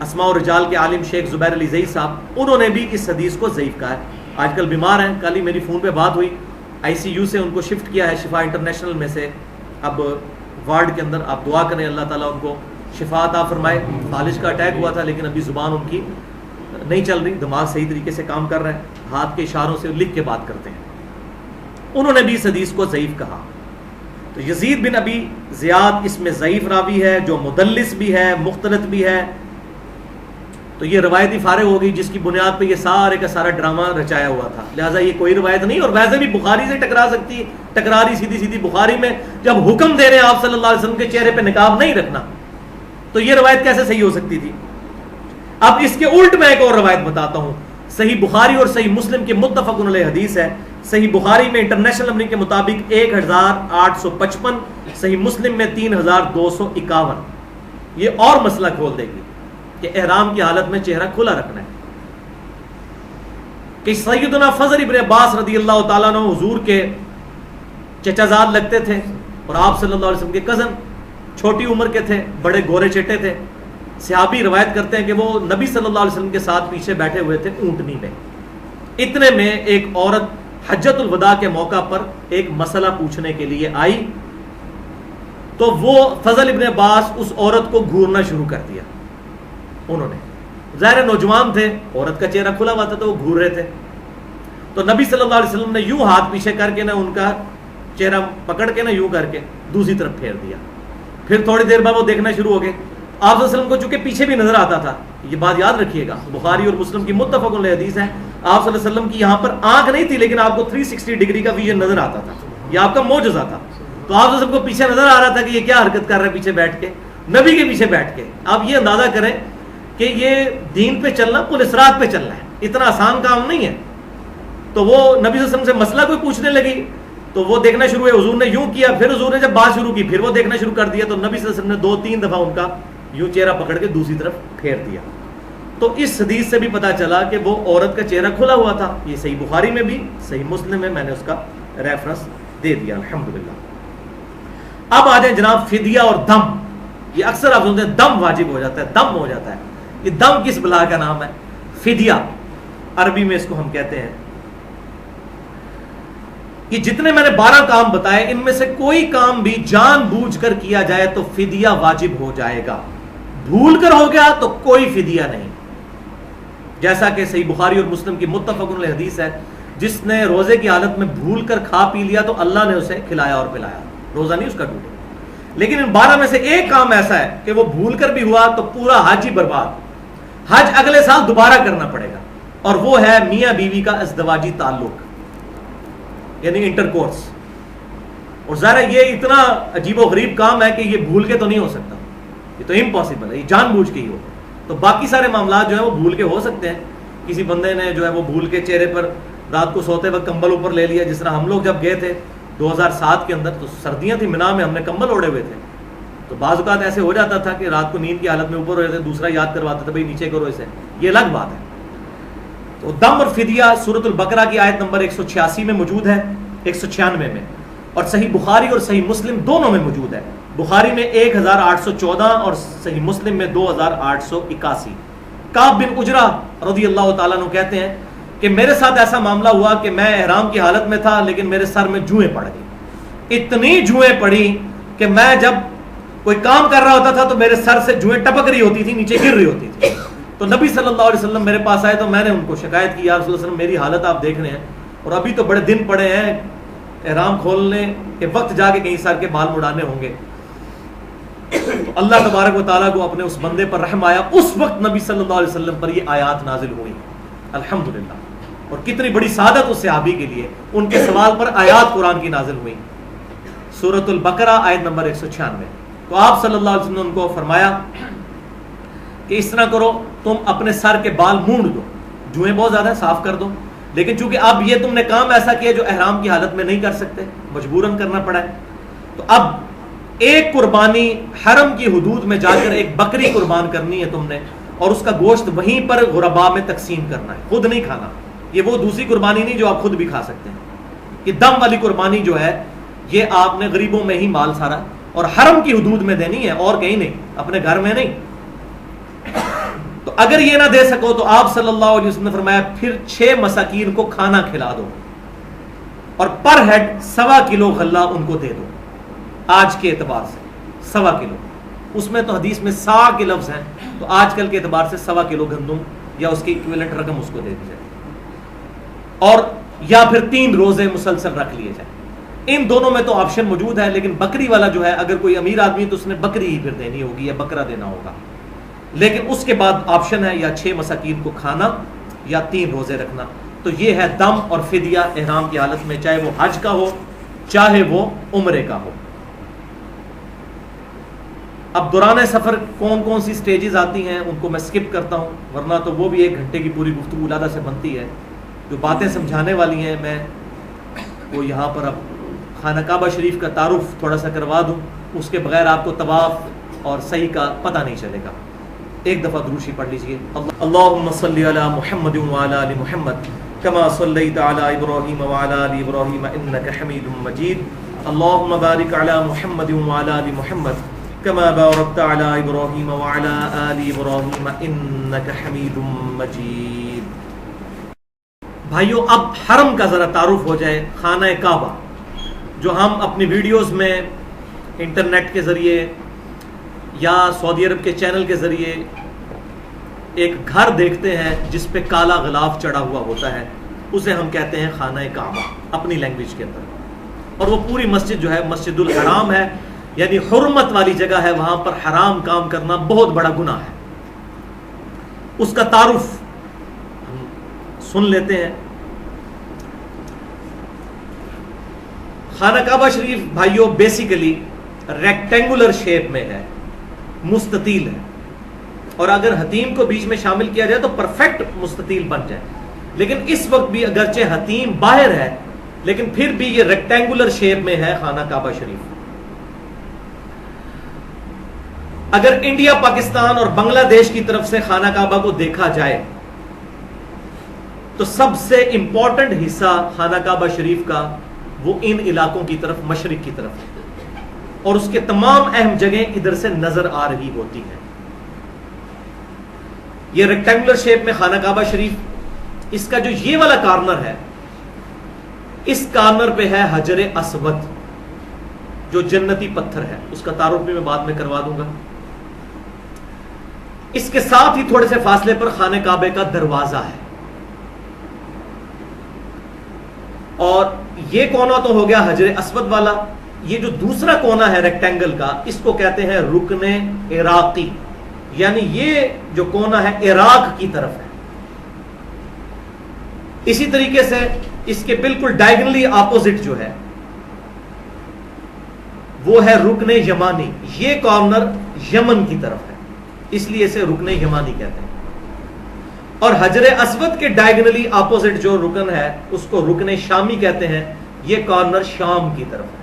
اسماء و رجال کے عالم شیخ زبیر علی زئی صاحب، انہوں نے بھی اس حدیث کو ضعیف کہا ہے۔ آج کل بیمار ہیں، کل ہی میری فون پہ بات ہوئی، آئی سی یو سے ان کو شفٹ کیا ہے شفا انٹرنیشنل میں سے، اب وارڈ کے اندر، آپ دعا کریں اللہ تعالیٰ ان کو شفا عطا فرمائے۔ فالج کا اٹیک ہوا تھا لیکن ابھی زبان ان کی نہیں چل رہی، دماغ صحیح طریقے سے کام کر رہا ہے، ہاتھ کے اشاروں سے لکھ کے بات کرتے ہیں۔ انہوں نے بھی اس حدیث کو ضعیف کہا۔ تو یزید بن ابی زیاد اس میں ضعیف راوی ہے، جو مدلس بھی ہے، مختلط بھی ہے۔ تو یہ روایت ہی فارغ ہو گئی جس کی بنیاد پہ یہ سارے کا سارا ڈرامہ رچایا ہوا تھا، لہٰذا یہ کوئی روایت نہیں، اور ویسے بھی بخاری سے ٹکرا رہی سیدھی بخاری میں جب حکم دے رہے ہیں آپ صلی اللہ علیہ وسلم کے چہرے پہ نقاب نہیں رکھنا، تو یہ روایت کیسے صحیح ہو سکتی تھی؟ اب اس کے الٹ میں ایک اور روایت بتاتا ہوں، صحیح بخاری اور صحیح مسلم کے متفق علیہ حدیث ہے۔ صحیح بخاری میں انٹرنیشنل نمبر کے مطابق 1855، صحیح مسلم میں 3251۔ یہ اور مسئلہ کھول دے گی کہ احرام کی حالت میں چہرہ کھلا رکھنا ہے۔ کہ سیدنا فضل ابن عباس رضی اللہ تعالیٰ عنہ حضور کے چچا زاد لگتے تھے، اور آپ صلی اللہ علیہ وسلم کے کزن، چھوٹی عمر کے تھے، بڑے گورے چٹے تھے۔ صحابی روایت کرتے ہیں کہ وہ نبی صلی اللہ علیہ وسلم کے ساتھ پیچھے بیٹھے ہوئے تھے اونٹنی میں، اتنے میں ایک عورت حجۃ الوداع کے موقع پر ایک مسئلہ پوچھنے کے لیے آئی تو وہ فضل ابن عباس اس عورت کو گھورنا شروع کر دیا. انہوں نے ظاہر نوجوان تھے, عورت کا چہرہ کھلا ہوا تھا تو وہ گھور رہے تھے. تو نبی صلی اللہ علیہ وسلم نے یوں ہاتھ پیچھے کر کے ان کا چہرہ پکڑ کے یوں کر کے دوسری طرف پھیر دیا. پھر تھوڑی دیر بعد وہ دیکھنا شروع ہو گئے. آپ صلی اللہ علیہ وسلم کو چونکہ پیچھے بھی نظر آتا تھا, یہ بات یاد رکھیے گا, بخاری اور مسلم کی متفق علیہ حدیث ہے, آپ صلی اللہ علیہ وسلم کی یہاں پر آنکھ نہیں تھی لیکن آپ کو 360 ڈگری کا ویژن نظر آتا تھا, یہ آپ کا معجزہ تھا. تو آپ صلی اللہ علیہ وسلم کو پیچھے نظر آ رہا تھا کہ یہ کیا حرکت کر رہا ہے پیچھے بیٹھ کے, نبی کے پیچھے بیٹھ کے. آپ یہ اندازہ کریں کہ یہ دین پہ چلنا پل اسرات پہ چلنا ہے, اتنا آسان کام نہیں ہے. تو وہ نبی صلی اللہ علیہ وسلم سے مسئلہ کوئی پوچھنے لگی تو وہ دیکھنا شروع ہوئے, حضور نے یوں کیا, پھر حضور نے جب بات شروع کی پھر وہ دیکھنا شروع کر دیا. تو نبی صلی اللہ علیہ وسلم نے 2-3 دفعہ ان کا یوں چہرہ پکڑ کے دوسری طرف پھیر دیا. تو اس حدیث سے بھی پتا چلا کہ وہ عورت کا چہرہ کھلا ہوا تھا. یہ صحیح بخاری میں بھی صحیح مسلم میں نے اس کا ریفرنس دے دیا الحمدللہ. اب آ جائیں جناب فدیہ اور دم. یہ اکثر آپ سنتے ہیں دم واجب ہو جاتا ہے, دم ہو جاتا ہے. یہ دم کس بلا کا نام ہے؟ فدیہ عربی میں اس کو ہم کہتے ہیں. یہ جتنے میں نے 12 کام بتائے ان میں سے کوئی کام بھی جان بوجھ کر کیا جائے تو فدیہ واجب ہو جائے گا. بھول کر ہو گیا تو کوئی فدیہ نہیں. جیسا کہ صحیح بخاری اور مسلم کی متفق علیہ حدیث ہے, جس نے روزے کی حالت میں بھول کر کھا پی لیا تو اللہ نے اسے کھلایا اور پلایا, روزہ نہیں اس کا ٹوٹا. لیکن ان 12 میں سے ایک کام ایسا ہے کہ وہ بھول کر بھی ہوا تو پورا حج ہی برباد, حج اگلے سال دوبارہ کرنا پڑے گا, اور وہ ہے میاں بیوی کا ازدواجی تعلق یعنی انٹر کورس. اور ظاہر یہ اتنا عجیب و غریب کام ہے کہ یہ بھول کے تو نہیں ہو سکتا, یہ تو امپاسبل ہے, یہ جان بوجھ کے ہی ہو. تو باقی سارے معاملات جو ہیں وہ بھول کے ہو سکتے ہیں. کسی بندے نے جو ہے وہ بھول کے چہرے پر رات کو سوتے وقت کمبل اوپر لے لیا, جس طرح ہم لوگ جب گئے تھے 2007 کے اندر, تو سردیاں تھی مینا میں, ہم نے کمبل اوڑے ہوئے تھے. تو بعض اوقات ایسے ہو جاتا تھا کہ رات کو نیند کی حالت میں اوپر ہو جاتے, دوسرا یاد کرواتا تھا بھائی نیچے کرو اسے, یہ الگ بات ہے. تو دم اور فدیہ سورۃ البقرہ کی آیت نمبر 186 میں موجود ہے, 196 میں, اور صحیح بخاری اور صحیح مسلم دونوں میں موجود ہے. بخاری میں 1814 اور صحیح مسلم میں 2881. کعب بن عجرہ رضی اللہ تعالیٰ عنہ کہتے ہیں کہ میرے ساتھ ایسا معاملہ ہوا کہ میں احرام کی حالت میں تھا لیکن میرے سر میں جوئیں پڑ گئی. اتنی جوئیں پڑی کہ میں جب کوئی کام کر رہا ہوتا تھا تو میرے سر سے جوئیں ٹپک رہی ہوتی تھی, نیچے گر رہی ہوتی تھی. تو نبی صلی اللہ علیہ وسلم میرے پاس آئے تو میں نے ان کو شکایت کی, یا رسول اللہ علیہ وسلم میری حالت آپ دیکھ رہے ہیں اور ابھی تو بڑے دن پڑے ہیں, احرام کھولنے کے وقت جا کے کہیں سر کے بال مڑانے ہوں گے. تو اللہ تبارک و تعالیٰ کو اپنے اس بندے پر رحم آیا. اس وقت نبی صلی اللہ علیہ وسلم پر یہ آیات نازل ہوئی الحمدللہ. اور کتنی بڑی سعادت اس صحابی کے لیے, ان کے سوال پر آیات قرآن کی نازل ہوئی. سورۃ البقرہ آیت نمبر 196. تو آپ صلی اللہ علیہ وسلم نے ان کو فرمایا کہ اس طرح کرو, تم اپنے سر کے بال مونڈ دو, جوئیں بہت زیادہ صاف کر دو, لیکن چونکہ اب یہ تم نے کام ایسا کیا جو احرام کی حالت میں نہیں کر سکتے, مجبوراً کرنا پڑا ہے, تو اب ایک قربانی حرم کی حدود میں جا کر ایک بکری قربان کرنی ہے تم نے, اور اس کا گوشت وہیں پر غربا میں تقسیم کرنا ہے, خود نہیں کھانا. یہ وہ دوسری قربانی نہیں جو آپ خود بھی کھا سکتے ہیں. یہ دم والی قربانی جو ہے یہ آپ نے غریبوں میں ہی مال سارا اور حرم کی حدود میں دینی ہے, اور کہیں نہیں, اپنے گھر میں نہیں. تو اگر یہ نہ دے سکو تو آپ صلی اللہ علیہ وسلم نے فرمایا پھر 6 مساکین کو کھانا کھلا دو, اور پر ہیڈ 1.25 کلو غلہ ان کو دے دو. آج کے اعتبار سے 1.25 کلو, اس میں تو حدیث میں 100 کے لفظ ہیں, تو آج کل کے اعتبار سے 1.25 کلو گندم یا اس کی ایکویلنٹ رقم اس کو دے دی جائے, اور یا پھر 3 روزے مسلسل رکھ لیے جائیں. ان دونوں میں تو آپشن موجود ہے, لیکن بکری والا جو ہے اگر کوئی امیر آدمی تو اس نے بکری ہی پھر دینی ہوگی یا بکرا دینا ہوگا. لیکن اس کے بعد آپشن ہے یا 6 مساکین کو کھانا یا 3 روزے رکھنا. تو یہ ہے دم اور فدیہ احرام کی حالت میں, چاہے وہ حج کا ہو چاہے وہ عمرے کا ہو. اب دوران سفر کون کون سی سٹیجز آتی ہیں ان کو میں سکپ کرتا ہوں, ورنہ تو وہ بھی 1 گھنٹے کی پوری گفتگو علیحدہ سے بنتی ہے. جو باتیں سمجھانے والی ہیں میں وہ یہاں پر اب خانہ کعبہ شریف کا تعارف تھوڑا سا کروا دوں, اس کے بغیر آپ کو طواف اور صحیح کا پتہ نہیں چلے گا. ایک دفعہ درود شریف پڑھ لیجئے. اللہم صلی علی محمد وعلی آل محمد کما صلیت علی ابراہیم وعلی آل ابراہیم انک حمید مجید. اللہم بارک علی محمد وعلی آل محمد کما بارکت علی ابراہیم وعلی آل ابراہیم انک حمید مجید. بھائیوں اب حرم کا ذرا تعارف ہو جائے. خانہ کعبہ جو ہم اپنی ویڈیوز میں انٹرنیٹ کے ذریعے یا سعودی عرب کے چینل کے ذریعے ایک گھر دیکھتے ہیں جس پہ کالا غلاف چڑھا ہوا ہوتا ہے, اسے ہم کہتے ہیں خانہ کعبہ اپنی لینگویج کے اندر. اور وہ پوری مسجد جو ہے مسجد الحرام ہے, یعنی حرمت والی جگہ ہے, وہاں پر حرام کام کرنا بہت بڑا گناہ ہے. اس کا تعارف ہم سن لیتے ہیں. خانہ کعبہ شریف بھائیوں بیسیکلی ریکٹینگولر شیپ میں ہے, مستطیل ہے, اور اگر حتیم کو بیچ میں شامل کیا جائے تو پرفیکٹ مستطیل بن جائے. لیکن اس وقت بھی اگرچہ حتیم باہر ہے لیکن پھر بھی یہ ریکٹینگولر شیپ میں ہے خانہ کعبہ شریف. اگر انڈیا, پاکستان اور بنگلہ دیش کی طرف سے خانہ کعبہ کو دیکھا جائے تو سب سے امپورٹنٹ حصہ خانہ کعبہ شریف کا وہ ان علاقوں کی طرف, مشرق کی طرف ہے, اور اس کے تمام اہم جگہیں ادھر سے نظر آ رہی ہوتی ہیں. یہ ریکٹینگولر شیپ میں خانہ کعبہ شریف, اس کا جو یہ والا کارنر ہے, اس کارنر پہ ہے حجر اسود جو جنتی پتھر ہے, اس کا تعارف بھی میں بعد میں کروا دوں گا. اس کے ساتھ ہی تھوڑے سے فاصلے پر خانہ کعبے کا دروازہ ہے, اور یہ کونا تو ہو گیا حجر اسود والا. یہ جو دوسرا کونا ہے ریکٹینگل کا, اس کو کہتے ہیں رکن عراقی, یعنی یہ جو کونا ہے عراق کی طرف ہے. اسی طریقے سے اس کے بالکل ڈائگنلی اپوزٹ جو ہے وہ ہے رکن یمانی. یہ کارنر یمن کی طرف ہے, اس لیے اسے رکن یمانی کہتے ہیں. اور حجر اسود کے ڈائگنلی اپوزٹ جو رکن ہے اس کو رکن شامی کہتے ہیں. یہ کارنر شام کی طرف ہے.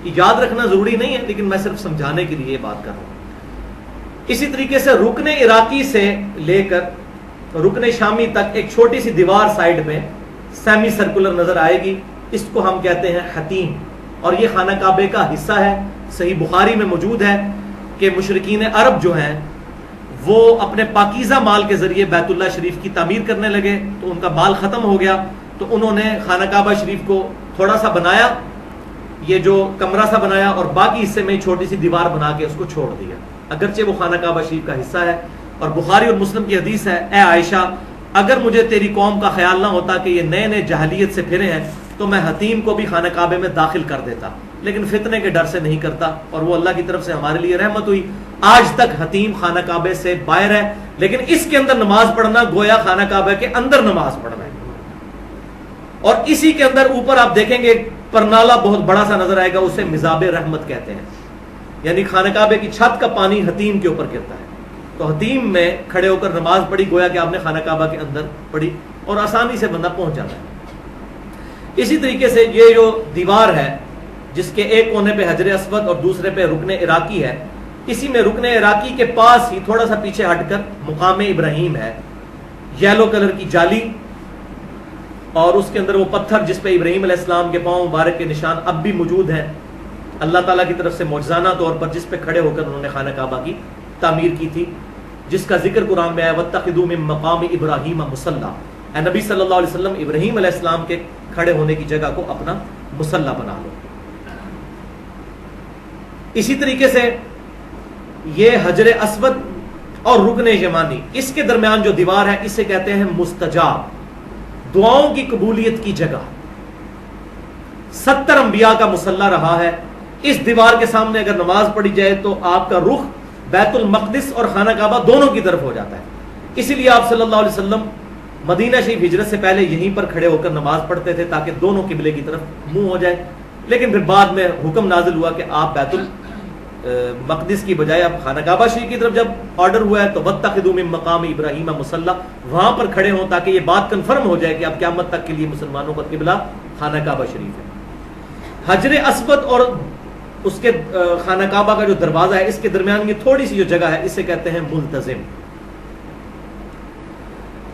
یہ یاد رکھنا ضروری نہیں ہے لیکن میں صرف سمجھانے کے لیے یہ بات کر رہا ہوں. اسی طریقے سے رکن عراقی سے لے کر رکن شامی تک ایک چھوٹی سی دیوار سائیڈ میں سیمی سرکولر نظر آئے گی, اس کو ہم کہتے ہیں حتیم, اور یہ خانہ کعبے کا حصہ ہے. صحیح بخاری میں موجود ہے کہ مشرکین عرب جو ہیں وہ اپنے پاکیزہ مال کے ذریعے بیت اللہ شریف کی تعمیر کرنے لگے, تو ان کا مال ختم ہو گیا, تو انہوں نے خانہ کعبہ شریف کو تھوڑا سا بنایا, یہ جو کمرہ سا بنایا, اور باقی حصے میں چھوٹی سی دیوار بنا کے اس کو چھوڑ دیا, اگرچہ وہ خانہ کعبہ شریف کا حصہ ہے. اور بخاری اور مسلم کی حدیث ہے, اے عائشہ اگر مجھے تیری قوم کا خیال نہ ہوتا کہ یہ نئے نئے جاہلیت سے پھرے ہیں تو میں حتیم کو بھی خانہ کعبے میں داخل کر دیتا, لیکن فتنے کے ڈر سے نہیں کرتا, اور وہ اللہ کی طرف سے ہمارے لیے رحمت ہوئی. آج تک حتیم خانہ کعبے سے باہر ہے, لیکن اس کے اندر نماز پڑھنا گویا خانہ کعبے کے اندر نماز پڑھنا ہے. اور اسی کے اندر اوپر آپ دیکھیں گے پرنالا بہت بڑا سا نظر آئے گا, اسے مزاب رحمت کہتے ہیں, یعنی خانہ کعبے کی چھت کا پانی حتیم کے اوپر گرتا ہے. تو حتیم میں کھڑے ہو کر نماز پڑھی گویا کہ آپ نے خانہ کعبہ کے اندر پڑھی, اور آسانی سے بندہ پہنچ جاتا ہے. اسی طریقے سے یہ جو دیوار ہے جس کے ایک کونے پہ حجر اسود اور دوسرے پہ رکن عراقی ہے, اسی میں رکن عراقی کے پاس ہی تھوڑا سا پیچھے ہٹ کر مقام ابراہیم ہے, یلو کلر کی جالی, اور اس کے اندر وہ پتھر جس پہ ابراہیم علیہ السلام کے پاؤں مبارک کے نشان اب بھی موجود ہیں اللہ تعالیٰ کی طرف سے معجزانہ طور پر, جس پہ کھڑے ہو کر انہوں نے خانہ کعبہ کی تعمیر کی تھی, جس کا ذکر قرآن میں ہے وَاتَّخِذُوا مِن مَّقَامِ إِبْرَاهِيمَ مُصَلًّى. اے نبی صلی اللہ علیہ وسلم ابراہیم علیہ السلام کے کھڑے ہونے کی جگہ کو اپنا مصلی بنا لو. اسی طریقے سے یہ حجر اسود اور رکن یمانی, اس کے درمیان جو دیوار ہے اسے کہتے ہیں مستجاب, دعاؤں کی قبولیت کی جگہ. 70 انبیاء کا مصلی رہا ہے. اس دیوار کے سامنے اگر نماز پڑھی جائے تو آپ کا رخ بیت المقدس اور خانہ کعبہ دونوں کی طرف ہو جاتا ہے. اسی لیے آپ صلی اللہ علیہ وسلم مدینہ شریف ہجرت سے پہلے یہیں پر کھڑے ہو کر نماز پڑھتے تھے تاکہ دونوں قبلے کی طرف منہ ہو جائے. لیکن پھر بعد میں حکم نازل ہوا کہ آپ بیت المقدس کی بجائے اب خانہ کعبہ شریف کی طرف جب آرڈر ہوا ہے تو وَاتَّخِذُوا مِن مَّقَامِ إِبْرَاهِيمَ مُصَلًّى, وہاں پر کھڑے ہوں تاکہ یہ بات کنفرم ہو جائے کہ اب قیامت تک کے لیے مسلمانوں کا قبلہ خانہ کعبہ شریف ہے. حجر اسود اور اس کے خانہ کعبہ کا جو دروازہ ہے اس کے درمیان یہ تھوڑی سی جو جگہ ہے اسے کہتے ہیں ملتزم.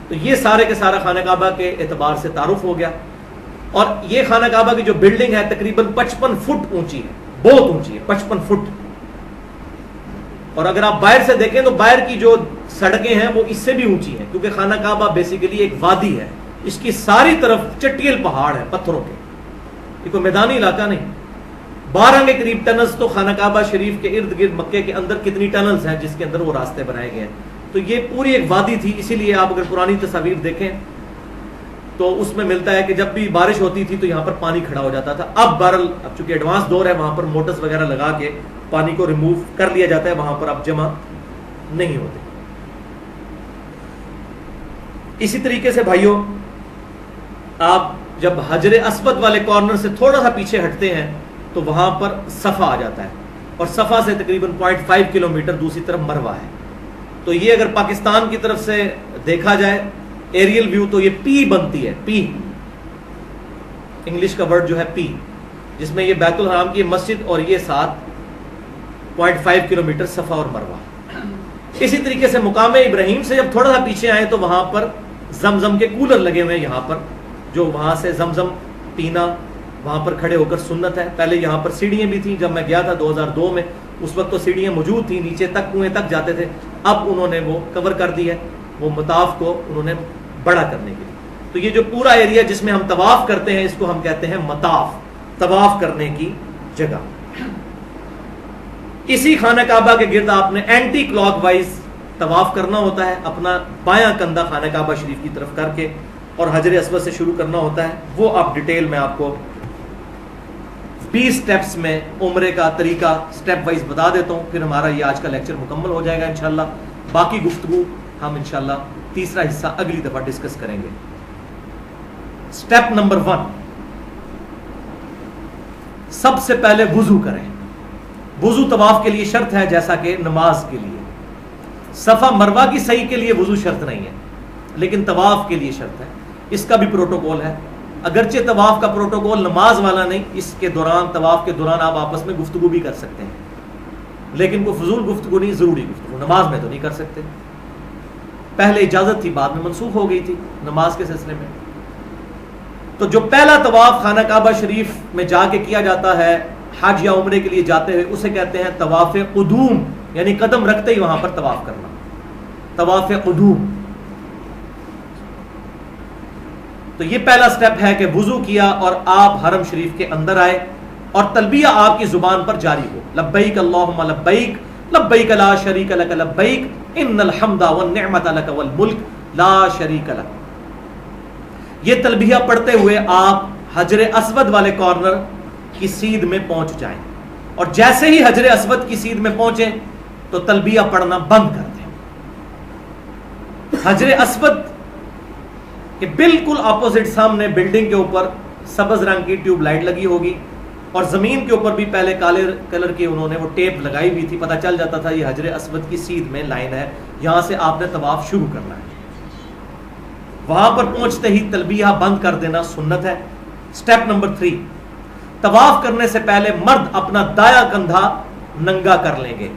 تو یہ سارے کے سارا خانہ کعبہ کے اعتبار سے تعارف ہو گیا. اور یہ خانہ کعبہ کی جو بلڈنگ ہے تقریباً 55 فٹ اونچی ہے, بہت اونچی ہے, 55 فٹ. اور اگر آپ باہر سے دیکھیں تو باہر کی جو سڑکیں ہیں وہ اس سے بھی اونچی ہیں, کیونکہ خانہ کعبہ بیسیکلی ایک وادی ہے, اس کی ساری طرف چٹیل پہاڑ ہے پتھروں کے، یہ کوئی میدانی علاقہ نہیں. 12 کے قریب ٹنلز تو خانہ کعبہ شریف کے ارد گرد مکے کے اندر کتنی ٹنلز ہیں جس کے اندر وہ راستے بنائے گئے ہیں. تو یہ پوری ایک وادی تھی. اسی لیے آپ اگر پرانی تصاویر دیکھیں تو اس میں ملتا ہے کہ جب بھی بارش ہوتی تھی تو یہاں پر پانی کھڑا ہو جاتا تھا. اب بہرحال اب چونکہ ایڈوانس دور ہے وہاں پر موٹرز وغیرہ لگا کے پانی کو ریموو کر لیا جاتا ہے، وہاں پر اب جمع نہیں ہوتے. اسی طریقے سے بھائیوں آپ جب حجر اسود والے کارنر سے تھوڑا سا پیچھے ہٹتے ہیں تو وہاں پر صفا آ جاتا ہے، اور صفا سے تقریباً 0.5 کلومیٹر دوسری طرف مروہ ہے. تو یہ اگر پاکستان کی طرف سے دیکھا جائے ایریل ویو تو یہ پی بنتی ہے، پی انگلش کا ورڈ جو ہے پی، جس میں یہ بیت الحرام کی مسجد اور یہ ساتھ 0.5 کلومیٹر صفا اور مروہ. اسی طریقے سے مقام ابراہیم سے جب تھوڑا سا پیچھے آئے تو وہاں پر زمزم کے کولر لگے ہوئے ہیں یہاں پر، جو وہاں سے زمزم پینا وہاں پر کھڑے ہو کر سنت ہے. پہلے یہاں پر سیڑھیاں بھی تھیں، جب میں گیا تھا 2002 میں اس وقت تو سیڑھیاں موجود تھیں، نیچے تک کنویں تک جاتے تھے. اب انہوں نے وہ کور کر دی ہے، وہ مطاف کو انہوں نے بڑا کرنے کے لیے. تو یہ جو پورا ایریا جس میں ہم طواف کرتے ہیں اس کو ہم کہتے ہیں مطاف، طواف کرنے کی جگہ. اسی خانہ کعبہ کے گرد آپ نے اینٹی کلاک وائز طواف کرنا ہوتا ہے، اپنا بایاں کندھا خانہ کعبہ شریف کی طرف کر کے، اور حجر اسود سے شروع کرنا ہوتا ہے. وہ آپ ڈیٹیل میں آپ کو 20 سٹیپس میں عمرے کا طریقہ سٹیپ وائز بتا دیتا ہوں، پھر ہمارا یہ آج کا لیکچر مکمل ہو جائے گا انشاءاللہ. باقی گفتگو ہم انشاءاللہ تیسرا حصہ اگلی دفعہ ڈسکس کریں گے. سٹیپ نمبر 1، سب سے پہلے وضو کریں. وضو طواف کے لیے شرط ہے جیسا کہ نماز کے لیے. صفا مروہ کی صحیح کے لیے وضو شرط نہیں ہے، لیکن طواف کے لیے شرط ہے. اس کا بھی پروٹوکول ہے، اگرچہ طواف کا پروٹوکول نماز والا نہیں. اس کے دوران طواف کے دوران آپ آپس میں گفتگو بھی کر سکتے ہیں، لیکن کوئی فضول گفتگو نہیں، ضروری گفتگو. نماز میں تو نہیں کر سکتے. پہلے اجازت تھی، بعد میں منسوخ ہو گئی تھی نماز کے سلسلے میں. تو جو پہلا طواف خانہ کعبہ شریف میں جا کے کیا جاتا ہے حج یا عمرے کے لیے جاتے ہوئے، اسے کہتے ہیں طواف قدوم، یعنی قدم رکھتے ہی وہاں پر طواف کرنا، طواف قدوم. تو یہ پہلا سٹیپ ہے کہ وضو کیا اور آپ حرم شریف کے اندر آئے اور تلبیہ آپ کی زبان پر جاری ہو. لبیک اللہم لبیک لبیک لا شریک لک لبیک ان الحمد والنعمت لک والملک لا شریک لک. یہ تلبیہ پڑھتے ہوئے آپ حجر اسود والے کارنر کی سیدھ میں پہنچ جائیں، اور جیسے ہی حجر اسود کی سیدھ میں پہنچیں تو تلبیہ پڑھنا بند کر دیں. حجر اسود کہ بالکل اپوزٹ سامنے بلڈنگ کے اوپر سبز رنگ کی ٹیوب لائٹ لگی ہوگی، اور زمین کے اوپر بھی پہلے کالے کلر کی انہوں نے وہ ٹیپ لگائی ہوئی تھی، پتہ چل جاتا تھا یہ حجر اسود کی سیدھ میں لائن ہے، یہاں سے آپ نے طواف شروع کرنا ہے. وہاں پر پہنچتے ہی تلبیہ بند کر دینا سنت ہے. سٹیپ نمبر 3، طواف کرنے سے پہلے مرد اپنا دایاں کندھا ننگا کر لیں گے،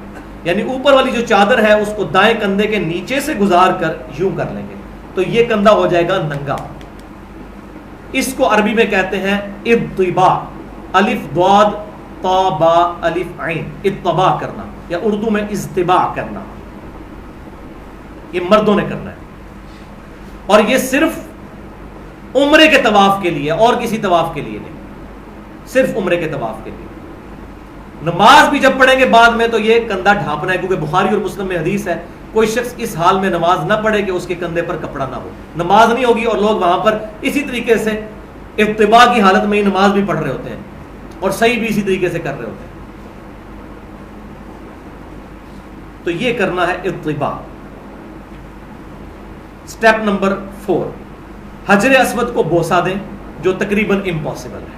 یعنی اوپر والی جو چادر ہے اس کو دائیں کندھے کے نیچے سے گزار کر یوں کر لیں گے، تو یہ کندھا ہو جائے گا ننگا. اس کو عربی میں کہتے ہیں اطباء، الف ضاد طا با الف عین، اطباء کرنا، یا اردو میں اجتباع کرنا. یہ مردوں نے کرنا ہے، اور یہ صرف عمرے کے طواف کے لیے، اور کسی طواف کے لیے نہیں، صرف عمرے کے طواف کے لیے. نماز بھی جب پڑھیں گے بعد میں تو یہ کندھا ڈھانپنا ہے، کیونکہ بخاری اور مسلم میں حدیث ہے کوئی شخص اس حال میں نماز نہ پڑھے کہ اس کے کندھے پر کپڑا نہ ہو. نماز نہیں ہوگی اور لوگ وہاں پر اسی طریقے سے اتباع کی حالت میں ہی نماز بھی پڑھ رہے ہوتے ہیں اور صحیح بھی اسی طریقے سے کر رہے ہوتے ہیں. تو یہ کرنا ہے اتباع. سٹیپ نمبر 4، حجر اسود کو بوسہ دیں، جو تقریباً امپاسبل ہے.